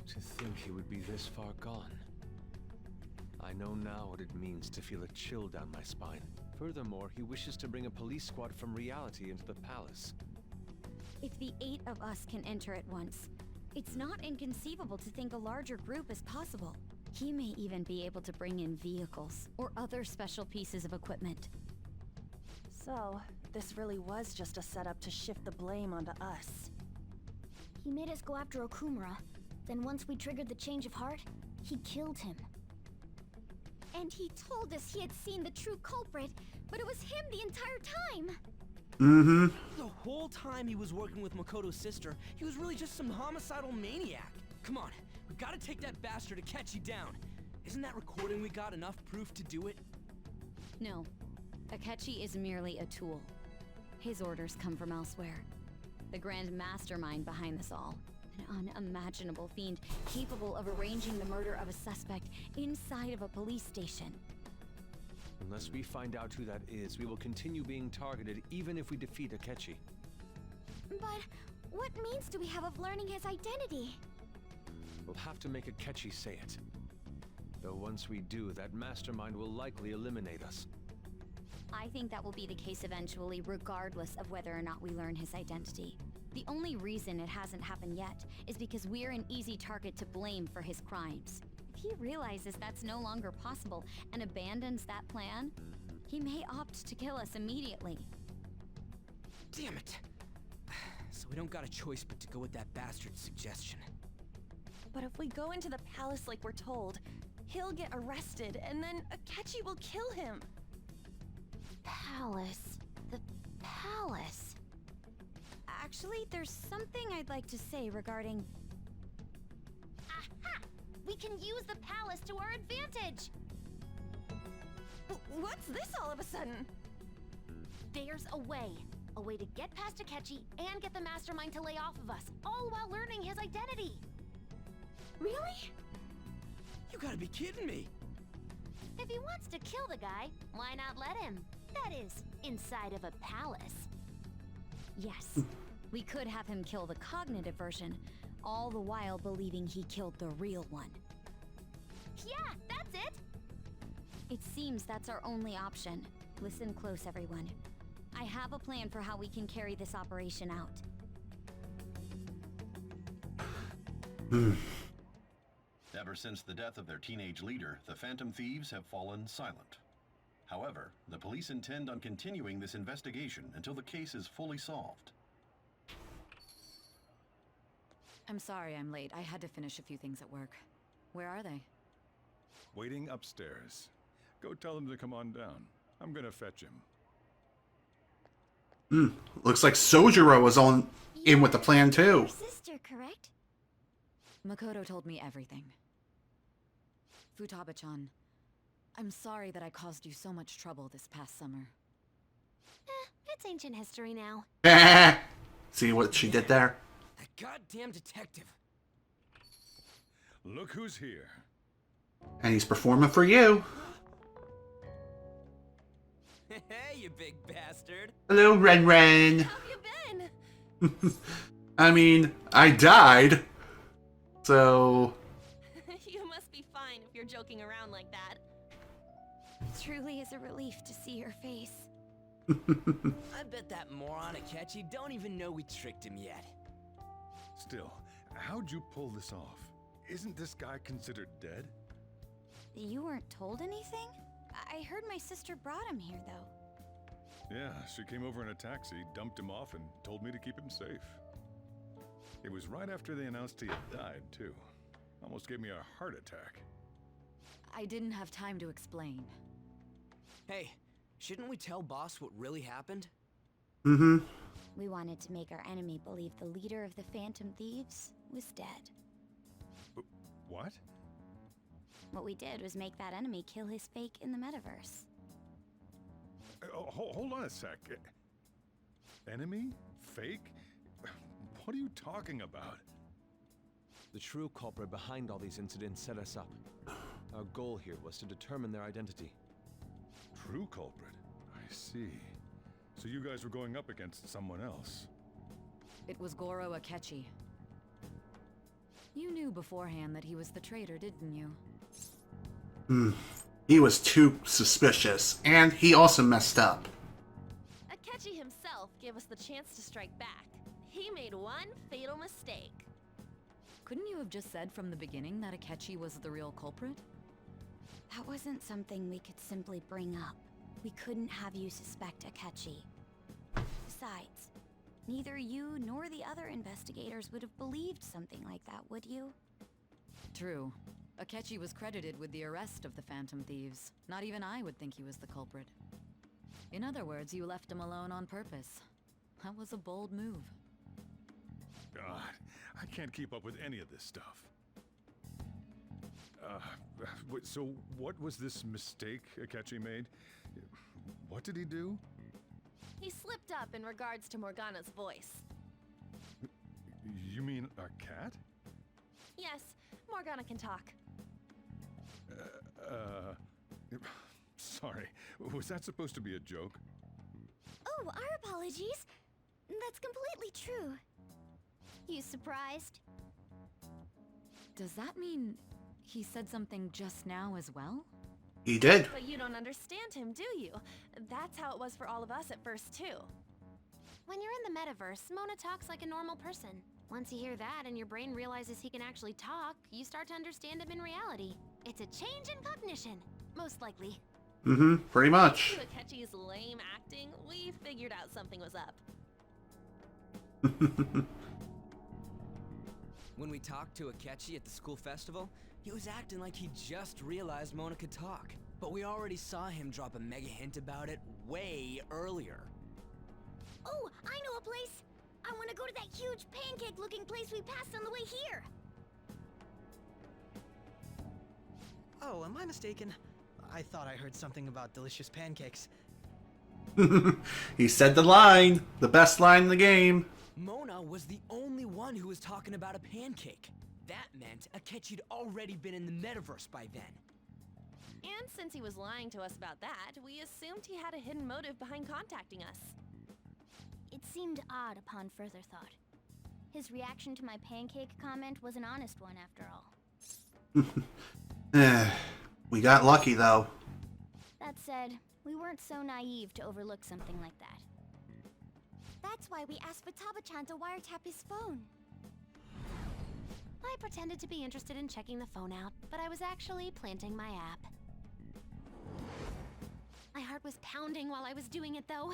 To think he would be this far gone. I know now what it means to feel a chill down my spine. Furthermore, he wishes to bring a police squad from reality into the palace. If the 8 of us can enter at once, it's not inconceivable to think a larger group is possible. He may even be able to bring in vehicles or other special pieces of equipment. So, this really was just a setup to shift the blame onto us. He made us go after Okumura. Then once we triggered the change of heart, he killed him. And he told us he had seen the true culprit, but it was him the entire time! The whole time he was working with Makoto's sister, he was really just some homicidal maniac. Come on, we gotta take that bastard Akechi down. Isn't that recording we got enough proof to do it? No. Akechi is merely a tool. His orders come from elsewhere. The grand mastermind behind this all. An unimaginable fiend capable of arranging the murder of a suspect inside of a police station. Unless we find out who that is, we will continue being targeted even if we defeat Akechi. But what means do we have of learning his identity? We'll have to make Akechi say it. Though once we do, that mastermind will likely eliminate us. I think that will be the case eventually, regardless of whether or not we learn his identity. The only reason it hasn't happened yet is because we're an easy target to blame for his crimes. If he realizes that's no longer possible and abandons that plan, he may opt to kill us immediately. Damn it! So we don't got a choice but to go with that bastard's suggestion. But if we go into the palace like we're told, he'll get arrested, and then Akechi will kill him. Palace. The palace. Actually, there's something I'd like to say regarding... Aha! We can use the palace to our advantage! What's this all of a sudden? There's a way. A way to get past Akechi and get the mastermind to lay off of us, all while learning his identity. Really? You gotta be kidding me! If he wants to kill the guy, why not let him? That is, inside of a palace. Yes, we could have him kill the cognitive version, all the while believing he killed the real one. Yeah, that's it! It seems that's our only option. Listen close, everyone. I have a plan for how we can carry this operation out. Ever since the death of their teenage leader, the Phantom Thieves have fallen silent. However, the police intend on continuing this investigation until the case is fully solved. I'm sorry I'm late. I had to finish a few things at work. Where are they? Waiting upstairs. Go tell him to come on down. I'm gonna fetch him. Looks like Sojiro was in with the plan too. Your sister, correct? Makoto told me everything. Futaba-chan, I'm sorry that I caused you so much trouble this past summer. It's ancient history now. See what she did there? That goddamn detective. Look who's here. And he's performing for you. Hey, you big bastard. Hello, Ren. How have you been? I mean, I died. So... You must be fine if you're joking around like that. Truly is a relief to see your face. I bet that moron Akechi don't even know we tricked him yet. Still, how'd you pull this off? Isn't this guy considered dead? You weren't told anything? I heard my sister brought him here, though. Yeah, she came over in a taxi, dumped him off, and told me to keep him safe. It was right after they announced he had died, too. Almost gave me a heart attack. I didn't have time to explain. Hey, shouldn't we tell boss what really happened? Mm-hmm. We wanted to make our enemy believe the leader of the Phantom Thieves was dead. What? What we did was make that enemy kill his fake in the metaverse. Hold on a sec. Enemy? Fake? What are you talking about? The true culprit behind all these incidents set us up. Our goal here was to determine their identity. True culprit? I see. So you guys were going up against someone else. It was Goro Akechi. You knew beforehand that he was the traitor, didn't you? He was too suspicious, and he also messed up. Akechi himself gave us the chance to strike back. He made one fatal mistake. Couldn't you have just said from the beginning that Akechi was the real culprit? That wasn't something we could simply bring up. We couldn't have you suspect Akechi. Besides, neither you nor the other investigators would have believed something like that, would you? True. Akechi was credited with the arrest of the Phantom Thieves. Not even I would think he was the culprit. In other words, you left him alone on purpose. That was a bold move. God, I can't keep up with any of this stuff. So what was this mistake Akechi made? What did he do? He slipped up in regards to Morgana's voice. You mean a cat? Yes, Morgana can talk. Sorry. Was that supposed to be a joke? Oh, our apologies. That's completely true. You surprised? Does that mean he said something just now as well? He did. But you don't understand him, do you? That's how it was for all of us at first, too. When you're in the metaverse, Mona talks like a normal person. Once you hear that and your brain realizes he can actually talk, you start to understand him in reality. It's a change in cognition, most likely. Pretty much. Due to Akechi's lame acting, we figured out something was up. When we talked to Akechi at the school festival, he was acting like he just realized Mona could talk. But we already saw him drop a mega hint about it way earlier. Oh, I know a place! I want to go to that huge pancake-looking place we passed on the way here! Oh, am I mistaken? I thought I heard something about delicious pancakes. He said the line. The best line in the game. Mona was the only one who was talking about a pancake. That meant Akechi'd already been in the metaverse by then. And since he was lying to us about that, we assumed he had a hidden motive behind contacting us. It seemed odd upon further thought. His reaction to my pancake comment was an honest one, after all. We got lucky, though. That said, we weren't so naive to overlook something like that. That's why we asked Futaba-chan to wiretap his phone. I pretended to be interested in checking the phone out, but I was actually planting my app. My heart was pounding while I was doing it, though.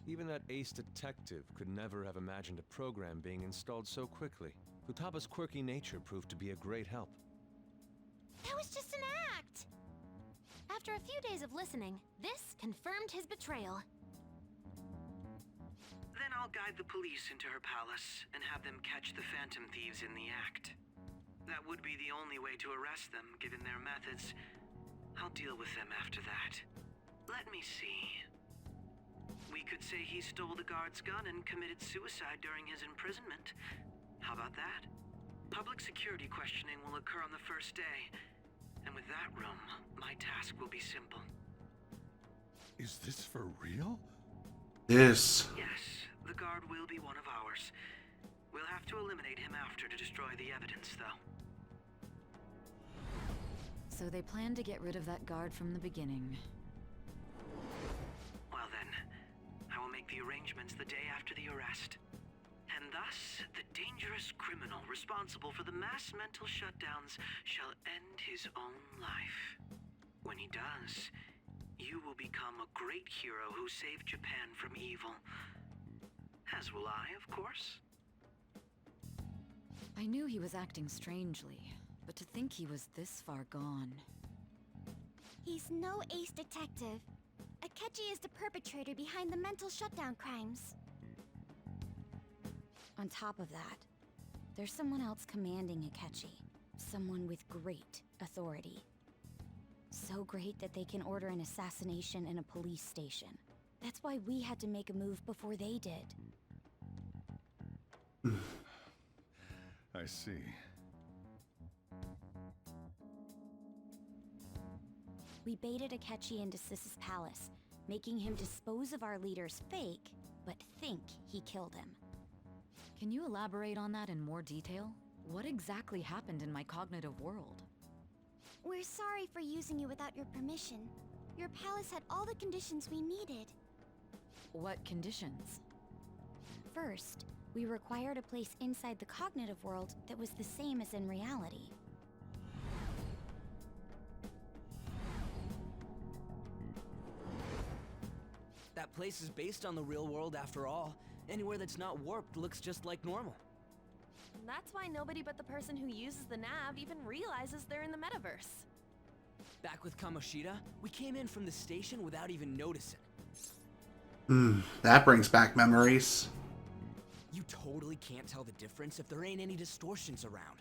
Even that ace detective could never have imagined a program being installed so quickly. Futaba's quirky nature proved to be a great help. That was just an act! After a few days of listening, this confirmed his betrayal. Then I'll guide the police into her palace and have them catch the Phantom Thieves in the act. That would be the only way to arrest them, given their methods. I'll deal with them after that. Let me see. We could say he stole the guard's gun and committed suicide during his imprisonment. How about that? Public security questioning will occur on the first day. And with that room, my task will be simple. Is this for real? Yes. Yes, the guard will be one of ours. We'll have to eliminate him after to destroy the evidence, though. So they plan to get rid of that guard from the beginning. Well then, I will make the arrangements the day after the arrest. And thus, the dangerous criminal responsible for the mass mental shutdowns shall end his own life. When he does, you will become a great hero who saved Japan from evil. As will I, of course. I knew he was acting strangely, but to think he was this far gone. He's no ace detective. Akechi is the perpetrator behind the mental shutdown crimes. On top of that, there's someone else commanding Akechi. Someone with great authority. So great that they can order an assassination in a police station. That's why we had to make a move before they did. I see. We baited Akechi into Sis's palace, making him dispose of our leader's fake, but think he killed him. Can you elaborate on that in more detail? What exactly happened in my cognitive world? We're sorry for using you without your permission. Your palace had all the conditions we needed. What conditions? First, we required a place inside the cognitive world that was the same as in reality. That place is based on the real world after all. Anywhere that's not warped looks just like normal. That's why nobody but the person who uses the nav even realizes they're in the metaverse. Back with Kamoshida, we came in from the station without even noticing. That brings back memories. You totally can't tell the difference if there ain't any distortions around.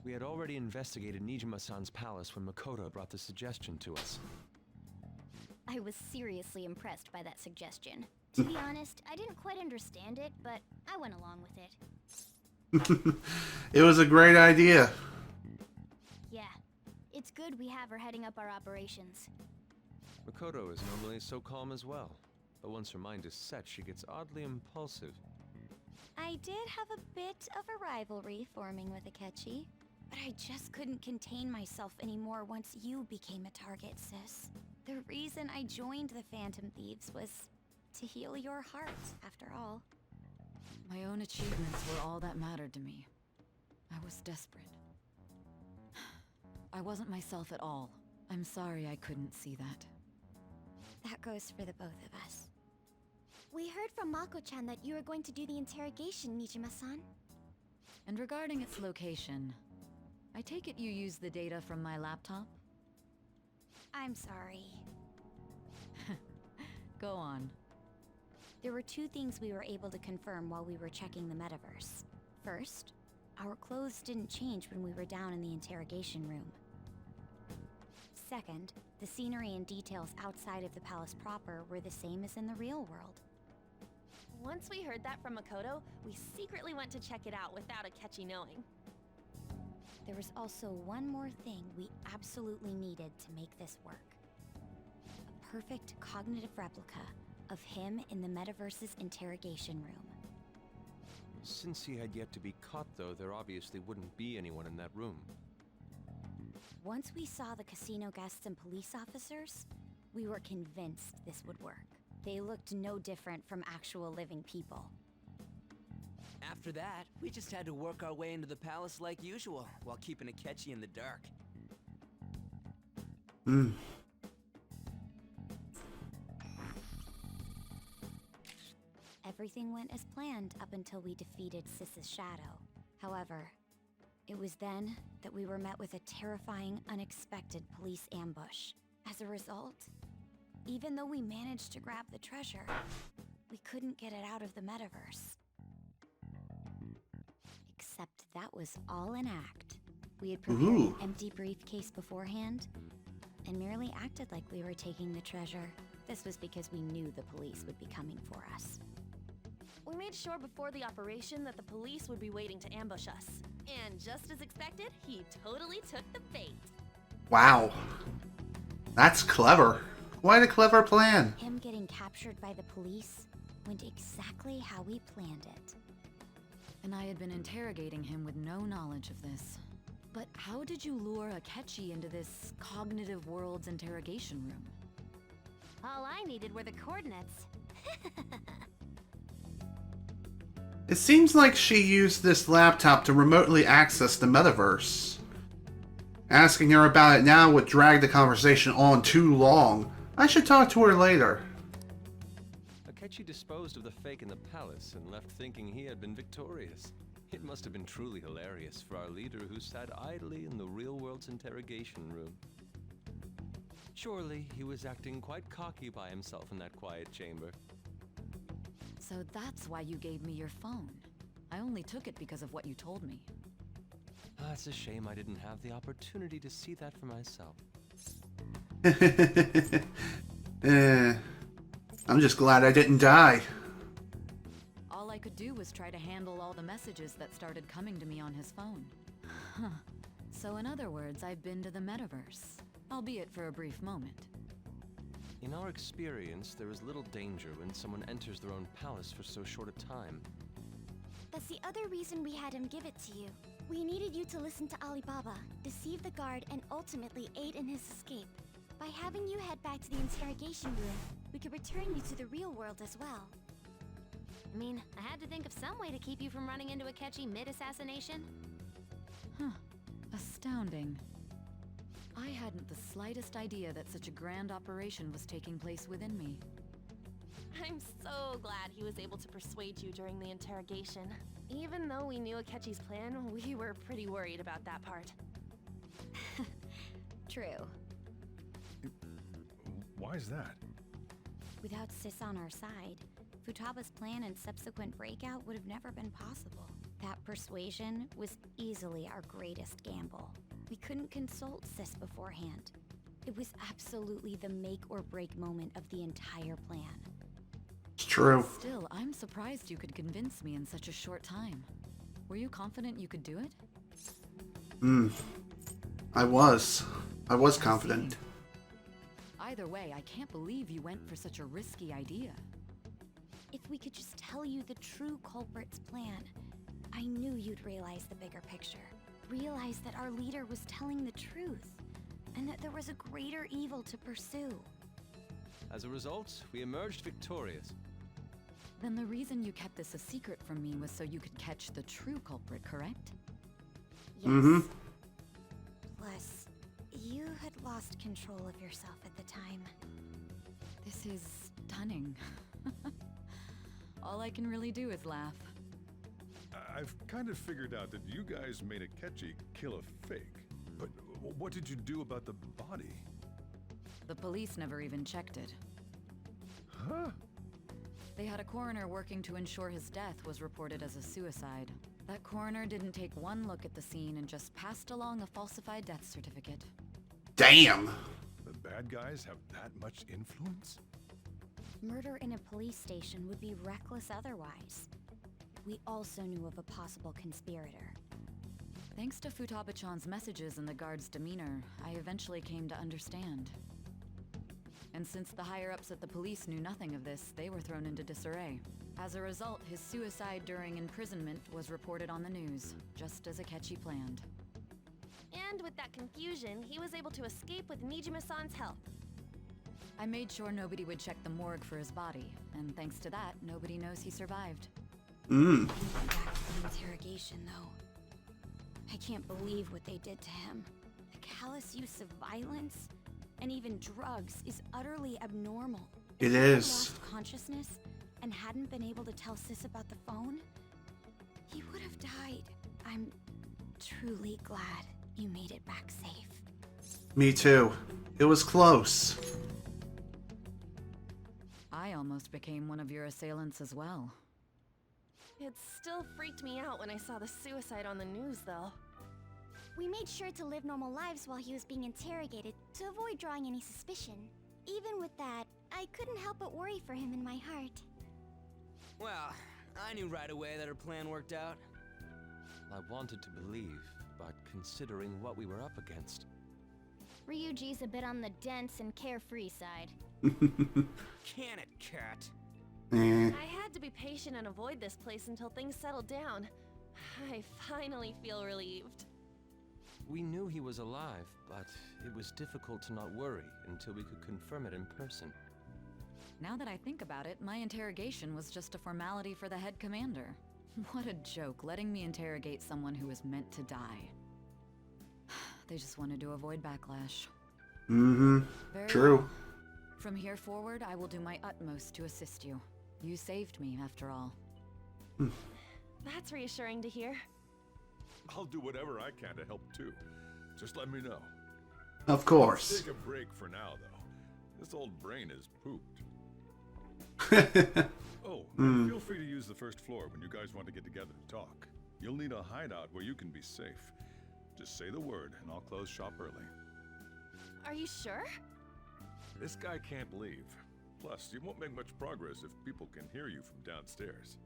We had already investigated Nijima-san's palace when Makoto brought the suggestion to us. I was seriously impressed by that suggestion. To be honest, I didn't quite understand it, but I went along with it. It was a great idea. Yeah, it's good we have her heading up our operations. Makoto is normally so calm as well, but once her mind is set, she gets oddly impulsive. I did have a bit of a rivalry forming with Akechi, but I just couldn't contain myself anymore once you became a target, sis. The reason I joined the Phantom Thieves was to heal your heart, after all. My own achievements were all that mattered to me. I was desperate. I wasn't myself at all. I'm sorry I couldn't see that. That goes for the both of us. We heard from Mako-chan that you were going to do the interrogation, Nijima-san. And regarding its location, I take it you used the data from my laptop? I'm sorry. Go on. There were two things we were able to confirm while we were checking the metaverse. First, our clothes didn't change when we were down in the interrogation room. Second, the scenery and details outside of the palace proper were the same as in the real world. Once we heard that from Makoto, we secretly went to check it out without Akechi knowing. There was also one more thing we absolutely needed to make this work. A perfect cognitive replica of him in the metaverse's interrogation room. Since he had yet to be caught, though, there obviously wouldn't be anyone in that room. Once we saw the casino guests and police officers, we were convinced this would work. They looked no different from actual living people. After that, we just had to work our way into the palace like usual, while keeping Akechi in the dark. Everything went as planned up until we defeated Sis's shadow. However, It was then that we were met with a terrifying, unexpected police ambush. As a result, even though we managed to grab the treasure, we couldn't get it out of the metaverse. Except that was all an act. We had prepared an empty briefcase beforehand and merely acted like we were taking the treasure. This was because we knew the police would be coming for us. We made sure before the operation that the police would be waiting to ambush us. And just as expected, he totally took the bait. Wow. That's clever. Quite a clever plan. Him getting captured by the police went exactly how we planned it. And I had been interrogating him with no knowledge of this. But how did you lure Akechi into this cognitive world's interrogation room? All I needed were the coordinates. It seems like she used this laptop to remotely access the metaverse. Asking her about it now would drag the conversation on too long. I should talk to her later. Akechi disposed of the fake in the palace and left thinking he had been victorious. It must have been truly hilarious for our leader who sat idly in the real world's interrogation room. Surely he was acting quite cocky by himself in that quiet chamber. So that's why you gave me your phone. I only took it because of what you told me. It's a shame I didn't have the opportunity to see that for myself. I'm just glad I didn't die. All I could do was try to handle all the messages that started coming to me on his phone. Huh. So in other words, I've been to the metaverse, albeit for a brief moment. In our experience, there is little danger when someone enters their own palace for so short a time. That's the other reason we had him give it to you. We needed you to listen to Alibaba, deceive the guard, and ultimately aid in his escape. By having you head back to the interrogation room, we could return you to the real world as well. I mean, I had to think of some way to keep you from running into Akechi mid-assassination. Huh. Astounding. I hadn't the slightest idea that such a grand operation was taking place within me. I'm so glad he was able to persuade you during the interrogation. Even though we knew Akechi's plan, we were pretty worried about that part. True. Why is that? Without Sis on our side, Futaba's plan and subsequent breakout would have never been possible. That persuasion was easily our greatest gamble. We couldn't consult Sis beforehand. It was absolutely the make or break moment of the entire plan. It's true. Still, I'm surprised you could convince me in such a short time. Were you confident you could do it? I was confident. Either way, I can't believe you went for such a risky idea. If we could just tell you the true culprit's plan, I knew you'd realize the bigger picture. Realize that our leader was telling the truth, and that there was a greater evil to pursue. As a result, we emerged victorious. Then the reason you kept this a secret from me was so you could catch the true culprit, correct? Yes. Plus, you had lost control of yourself at the time. This is stunning. All I can really do is laugh. I've kind of figured out that you guys made Akechi kill a fake. But what did you do about the body? The police never even checked it. Huh? They had a coroner working to ensure his death was reported as a suicide. That coroner didn't take one look at the scene and just passed along a falsified death certificate. Damn! The bad guys have that much influence? Murder in a police station would be reckless otherwise. We also knew of a possible conspirator. Thanks to Futaba-chan's messages and the guard's demeanor, I eventually came to understand. And since the higher-ups at the police knew nothing of this, they were thrown into disarray. As a result, his suicide during imprisonment was reported on the news, just as Akechi planned. And with that confusion, he was able to escape with Nijima-san's help. I made sure nobody would check the morgue for his body, and thanks to that, nobody knows he survived. Back to the interrogation, though. I can't believe what they did to him. The callous use of violence and even drugs is utterly abnormal. It If he had is. lost consciousness and hadn't been able to tell Sis about the phone, He would have died. I'm truly glad you made it back safe. Me too. It was close. I almost became one of your assailants as well. It still freaked me out when I saw the suicide on the news, though. We made sure to live normal lives while he was being interrogated to avoid drawing any suspicion. Even with that, I couldn't help but worry for him in my heart. Well, I knew right away that her plan worked out. I wanted to believe, but considering what we were up against... Ryuji's a bit on the dense and carefree side. Can it, cat? I had to be patient and avoid this place until things settled down. I finally feel relieved. We knew he was alive, but it was difficult to not worry until we could confirm it in person. Now that I think about it, my interrogation was just a formality for the head commander. What a joke, letting me interrogate someone who was meant to die. They just wanted to avoid backlash. Mm-hmm. True. Well. From here forward, I will do my utmost to assist you. You saved me, after all. That's reassuring to hear. I'll do whatever I can to help too. Just let me know. Of course. Take a break for now, though. This old brain is pooped. Oh, and feel free to use the first floor when you guys want to get together to talk. You'll need a hideout where you can be safe. Just say the word, and I'll close shop early. Are you sure? This guy can't leave. Plus, you won't make much progress if people can hear you from downstairs.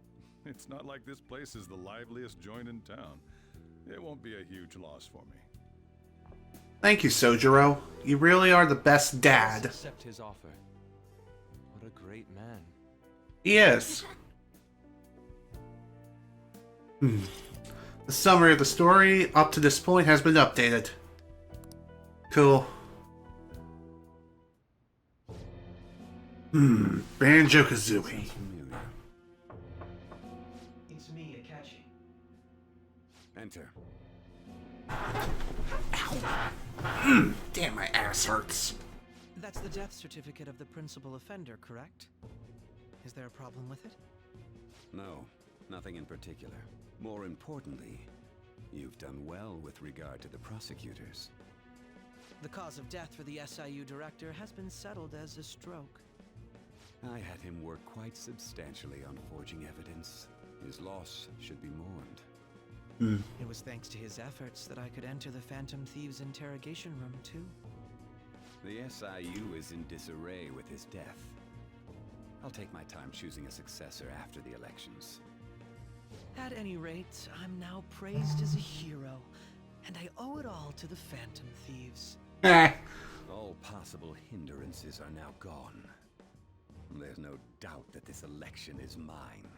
It's not like this place is the liveliest joint in town. It won't be a huge loss for me. Thank you, Sojiro. You really are the best dad. Accept his offer. What a great man. He is. The summary of the story up to this point has been updated. Cool. Banjo-Kazooie. It's me, Akechi. Enter. Damn, my ass hurts. That's the death certificate of the principal offender, correct? Is there a problem with it? No, nothing in particular. More importantly, you've done well with regard to the prosecutors. The cause of death for the SIU director has been settled as a stroke. I had him work quite substantially on forging evidence. His loss should be mourned. It was thanks to his efforts that I could enter the Phantom Thieves interrogation room, too. The SIU is in disarray with his death. I'll take my time choosing a successor after the elections. At any rate, I'm now praised as a hero, and I owe it all to the Phantom Thieves. All possible hindrances are now gone. There's no doubt that this election is mine.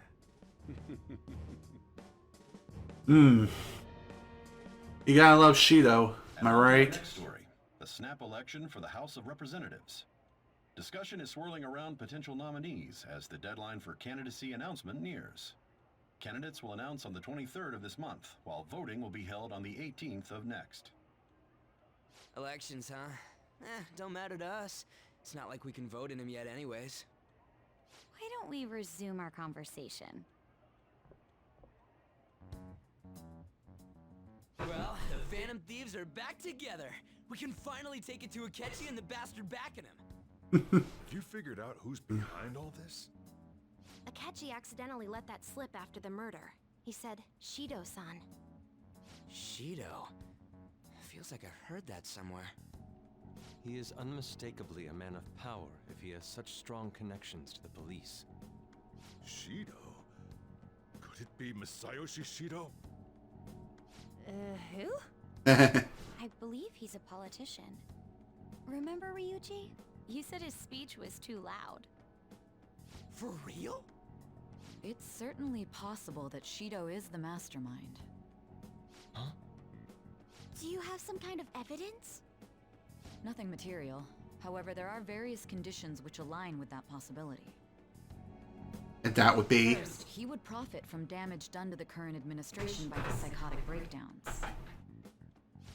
You gotta love Shido, am I right? Next story, the snap election for the House of Representatives. Discussion is swirling around potential nominees as the deadline for candidacy announcement nears. Candidates will announce on the 23rd of this month, while voting will be held on the 18th of next. Elections, huh? Don't matter to us. It's not like we can vote in them yet anyways. Why don't we resume our conversation? Well, the Phantom Thieves are back together. We can finally take it to Akechi and the bastard backing him. Have you figured out who's behind all this? Akechi accidentally let that slip after the murder. He said, Shido-san. Shido? Feels like I've heard that somewhere. He is unmistakably a man of power if he has such strong connections to the police. Shido? Could it be Masayoshi Shido? Who? I believe he's a politician. Remember, Ryuji? You said his speech was too loud. For real? It's certainly possible that Shido is the mastermind. Huh? Do you have some kind of evidence? Nothing material. However, there are various conditions which align with that possibility. And that would be... First, he would profit from damage done to the current administration by his psychotic breakdowns.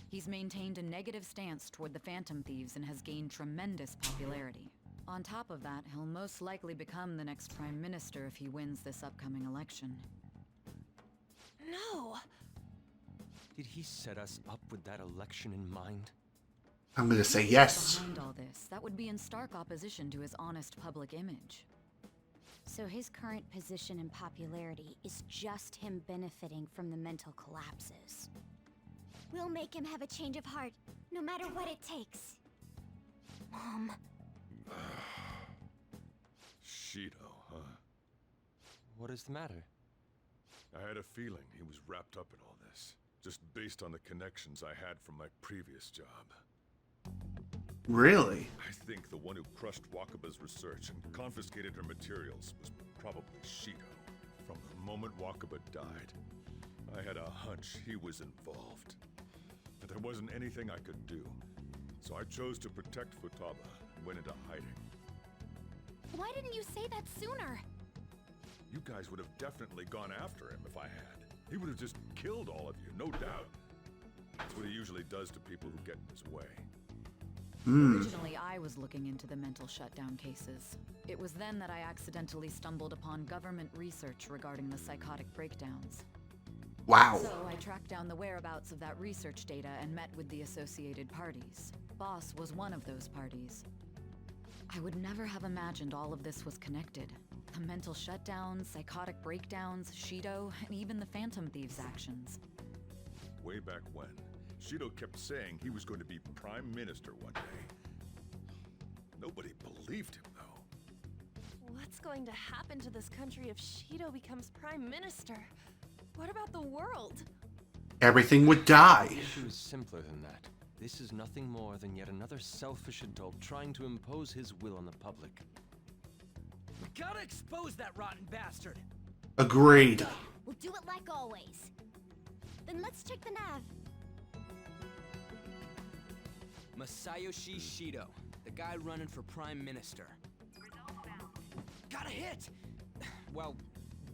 He's maintained a negative stance toward the Phantom Thieves and has gained tremendous popularity. On top of that, he'll most likely become the next Prime Minister if he wins this upcoming election. Did he set us up with that election in mind? I'm gonna say yes. Behind all this, that would be in stark opposition to his honest public image. So his current position and popularity is just him benefiting from the mental collapses. We'll make him have a change of heart, no matter what it takes. Mom. Shido, huh? What is the matter? I had a feeling he was wrapped up in all this, just based on the connections I had from my previous job. Really? I think the one who crushed Wakaba's research and confiscated her materials was probably Shido. From the moment Wakaba died, I had a hunch he was involved. But there wasn't anything I could do, so I chose to protect Futaba and went into hiding. Why didn't you say that sooner? You guys would have definitely gone after him if I had. He would have just killed all of you, no doubt. That's what he usually does to people who get in his way. Originally, I was looking into the mental shutdown cases. It was then that I accidentally stumbled upon government research regarding the psychotic breakdowns. Wow. So I tracked down the whereabouts of that research data and met with the associated parties. Boss was one of those parties. I would never have imagined all of this was connected. The mental shutdowns, psychotic breakdowns, Shido, and even the Phantom Thieves' actions. Way back when, Shido kept saying he was going to be Prime Minister one day. Nobody believed him, though. What's going to happen to this country if Shido becomes Prime Minister? What about the world? Everything would die. The issue is simpler than that. This is nothing more than yet another selfish adult trying to impose his will on the public. We gotta expose that rotten bastard! Agreed. We'll do it like always. Then let's check the nav. Masayoshi Shido, the guy running for Prime Minister. Got a hit! Well,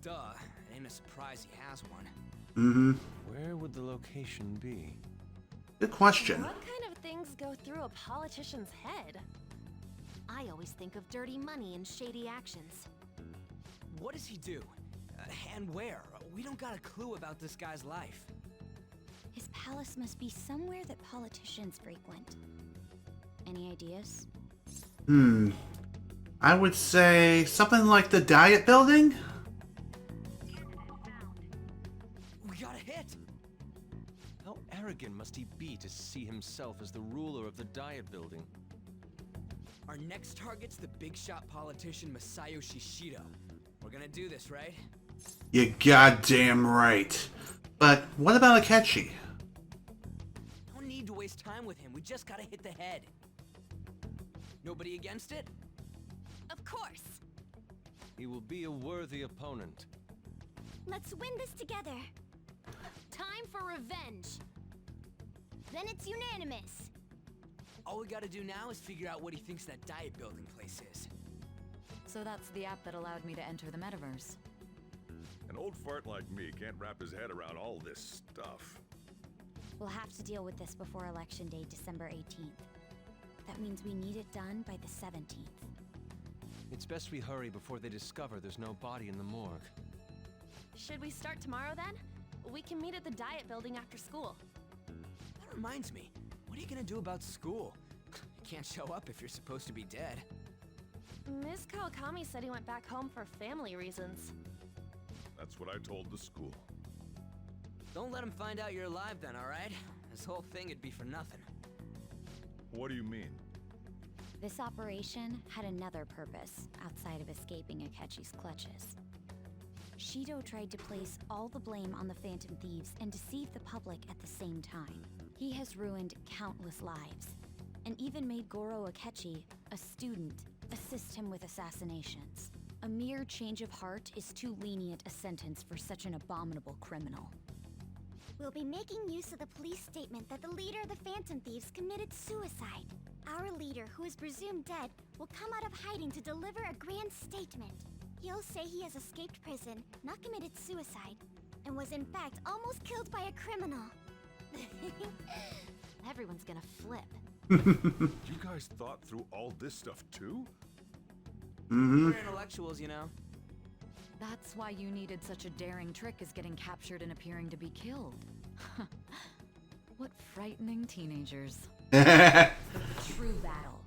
duh. It ain't a surprise he has one. Mm-hmm. Where would the location be? Good question. What kind of things go through a politician's head? I always think of dirty money and shady actions. What does he do? And where? We don't got a clue about this guy's life. His palace must be somewhere that politicians frequent. Any ideas? I would say something like the Diet Building? We got a hit! How arrogant must he be to see himself as the ruler of the Diet Building? Our next target's the big shot politician Masayoshi Shido. We're gonna do this, right? You're goddamn right. But what about Akechi? Don't need to waste time with him. We just gotta hit the head. Nobody against it? Of course! He will be a worthy opponent. Let's win this together. Time for revenge! Then it's unanimous. All we gotta do now is figure out what he thinks that diet building place is. So that's the app that allowed me to enter the metaverse. An old fart like me can't wrap his head around all this stuff. We'll have to deal with this before Election Day, December 18th. That means we need it done by the 17th. It's best we hurry before they discover there's no body in the morgue. Should we start tomorrow then? We can meet at the diet building after school. That reminds me, what are you gonna do about school? You can't show up if you're supposed to be dead. Ms. Kawakami said he went back home for family reasons. That's what I told the school. Don't let him find out you're alive then, alright? This whole thing would be for nothing. What do you mean? This operation had another purpose outside of escaping Akechi's clutches. Shido tried to place all the blame on the Phantom Thieves and deceive the public at the same time. He has ruined countless lives, and even made Goro Akechi, a student, assist him with assassinations. A mere change of heart is too lenient a sentence for such an abominable criminal. We'll be making use of the police statement that the leader of the Phantom Thieves committed suicide. Our leader, who is presumed dead, will come out of hiding to deliver a grand statement. He'll say he has escaped prison, not committed suicide, and was in fact almost killed by a criminal. Everyone's gonna flip. You guys thought through all this stuff too? We're intellectuals, you know. That's why you needed such a daring trick as getting captured and appearing to be killed. What frightening teenagers. The true battle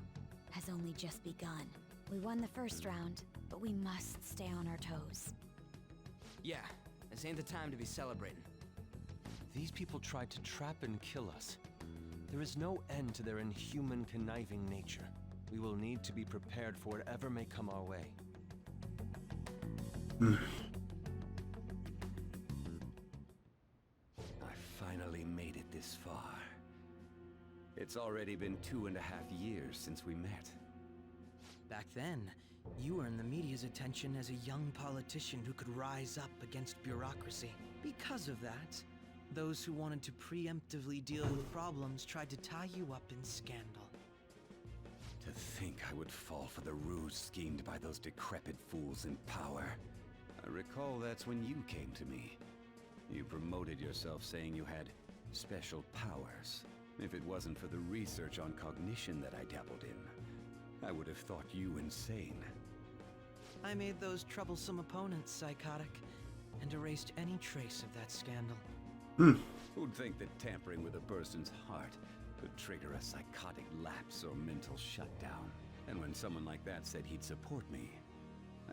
has only just begun. We won the first round, but we must stay on our toes. Yeah, this ain't the time to be celebrating. These people tried to trap and kill us. There is no end to their inhuman, conniving nature. We will need to be prepared for whatever may come our way. I finally made it this far. It's already been 2.5 years since we met. Back then, you earned the media's attention as a young politician who could rise up against bureaucracy. Because of that, those who wanted to preemptively deal with problems tried to tie you up in scandal. To think I would fall for the ruse schemed by those decrepit fools in power. I recall that's when you came to me. You promoted yourself saying you had special powers. If it wasn't for the research on cognition that I dabbled in, I would have thought you insane. I made those troublesome opponents psychotic, and erased any trace of that scandal. Who'd think that tampering with a person's heart could trigger a psychotic lapse or mental shutdown? And when someone like that said he'd support me,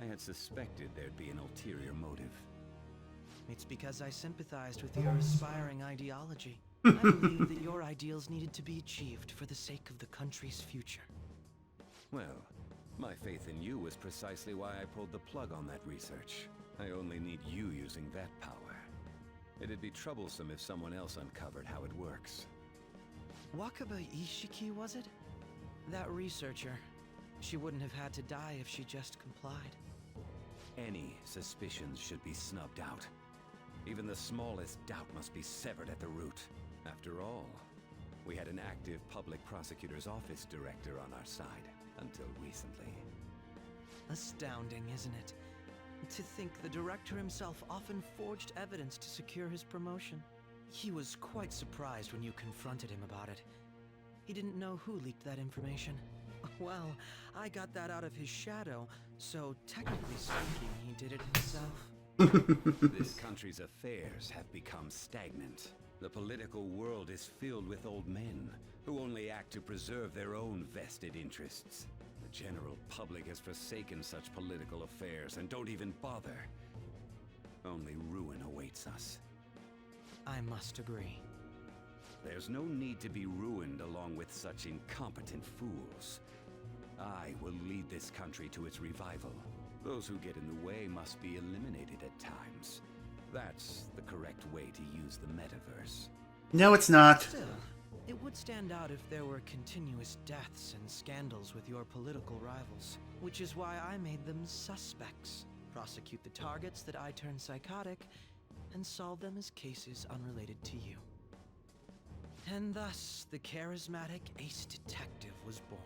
I had suspected there'd be an ulterior motive. It's because I sympathized with your aspiring ideology. I believed that your ideals needed to be achieved for the sake of the country's future. Well, my faith in you was precisely why I pulled the plug on that research. I only need you using that power. It'd be troublesome if someone else uncovered how it works. Wakaba Ishiki, was it? That researcher. She wouldn't have had to die if she just complied. Any suspicions should be snubbed out. Even the smallest doubt must be severed at the root. After all, we had an active public prosecutor's office director on our side, until recently. Astounding, isn't it? To think the director himself often forged evidence to secure his promotion. He was quite surprised when you confronted him about it. He didn't know who leaked that information. Well, I got that out of his shadow, so technically speaking, he did it himself. This country's affairs have become stagnant. The political world is filled with old men who only act to preserve their own vested interests. The general public has forsaken such political affairs and don't even bother. Only ruin awaits us. I must agree. There's no need to be ruined along with such incompetent fools. I will lead this country to its revival. Those who get in the way must be eliminated at times. That's the correct way to use the metaverse. No, it's not. Still, it would stand out if there were continuous deaths and scandals with your political rivals, which is why I made them suspects. Prosecute the targets that I turn psychotic, and solve them as cases unrelated to you. And thus, the charismatic ace detective was born.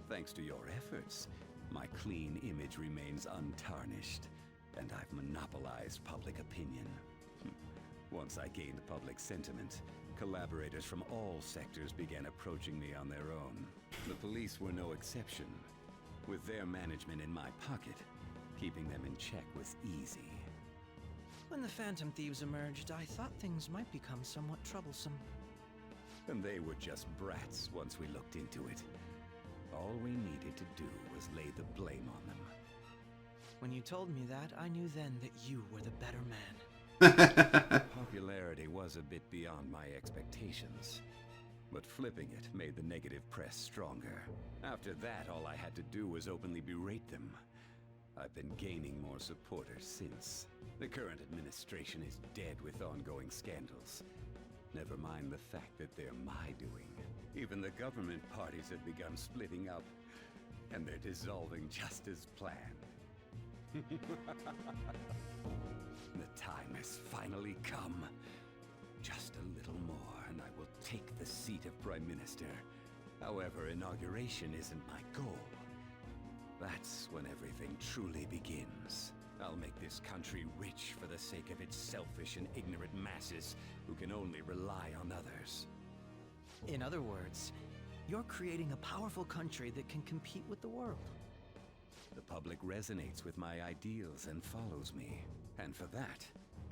Thanks to your efforts, my clean image remains untarnished, and I've monopolized public opinion. Once I gained public sentiment, collaborators from all sectors began approaching me on their own. The police were no exception. With their management in my pocket, keeping them in check was easy. When the Phantom Thieves emerged, I thought things might become somewhat troublesome. And they were just brats once we looked into it. All we needed to do was lay the blame on them. When you told me that, I knew then that you were the better man. Popularity was a bit beyond my expectations, but flipping it made the negative press stronger. After that, all I had to do was openly berate them. I've been gaining more supporters since. The current administration is dead with ongoing scandals. Never mind the fact that they're my doing. Even the government parties have begun splitting up, and they're dissolving just as planned. The time has finally come. Just a little more, and I will take the seat of Prime Minister. However, inauguration isn't my goal. That's when everything truly begins. I'll make this country rich for the sake of its selfish and ignorant masses who can only rely on others. In other words, you're creating a powerful country that can compete with the world. The public resonates with my ideals and follows me. And for that,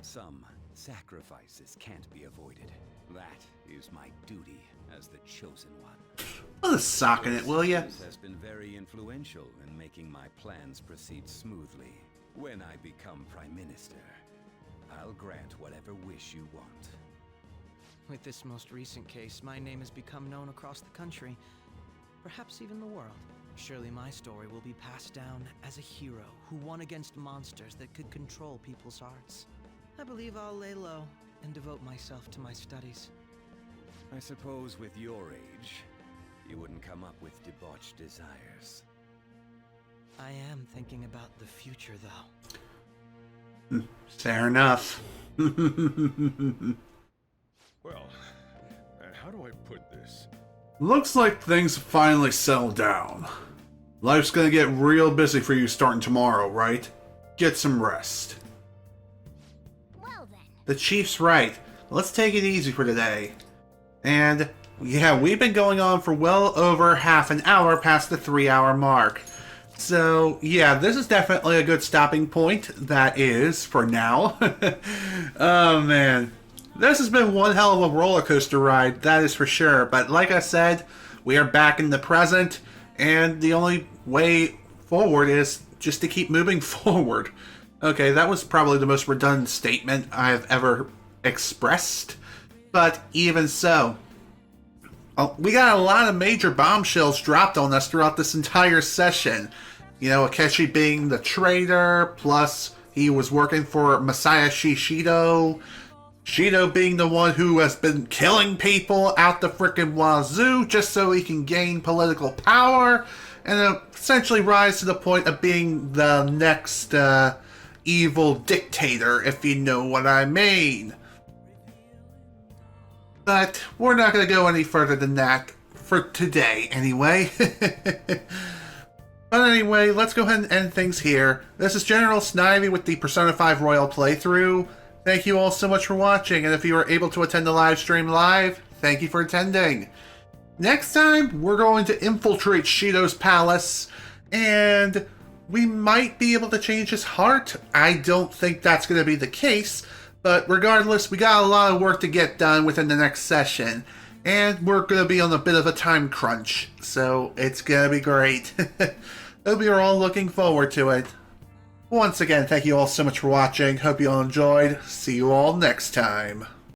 Some sacrifices can't be avoided. That is my duty as the chosen one. Put a sock in it, will ya? Fizz has been very influential in making my plans proceed smoothly. When I become Prime Minister, I'll grant whatever wish you want. With this most recent case, my name has become known across the country, perhaps even the world. Surely my story will be passed down as a hero who won against monsters that could control people's hearts. I believe I'll lay low and devote myself to my studies. I suppose with your age, you wouldn't come up with debauched desires. I am thinking about the future, though. Fair enough. Well, how do I put this? Looks like things have finally settled down. Life's gonna get real busy for you starting tomorrow, right? Get some rest. Well then. The chief's right. Let's take it easy for today. And yeah, we've been going on for well over half an hour past the 3-hour mark. So yeah, this is definitely a good stopping point. That is, for now. Oh man. This has been one hell of a roller coaster ride, that is for sure. But like I said, we are back in the present, and the only way forward is just to keep moving forward. Okay, that was probably the most redundant statement I've ever expressed. But even so, we got a lot of major bombshells dropped on us throughout this entire session. You know, Akechi being the traitor, plus he was working for Masaya Shishido. Shido being the one who has been killing people out the frickin' wazoo just so he can gain political power and essentially rise to the point of being the next evil dictator, if you know what I mean. But we're not going to go any further than that for today, anyway. But anyway, let's go ahead and end things here. This is General Snivy with the Persona 5 Royal playthrough. Thank you all so much for watching, and if you were able to attend the live stream live, thank you for attending. Next time, we're going to infiltrate Shido's palace, and we might be able to change his heart. I don't think that's going to be the case, but regardless, we got a lot of work to get done within the next session, and we're going to be on a bit of a time crunch, so it's going to be great. Hope you're all looking forward to it. Once again, thank you all so much for watching. Hope you all enjoyed. See you all next time.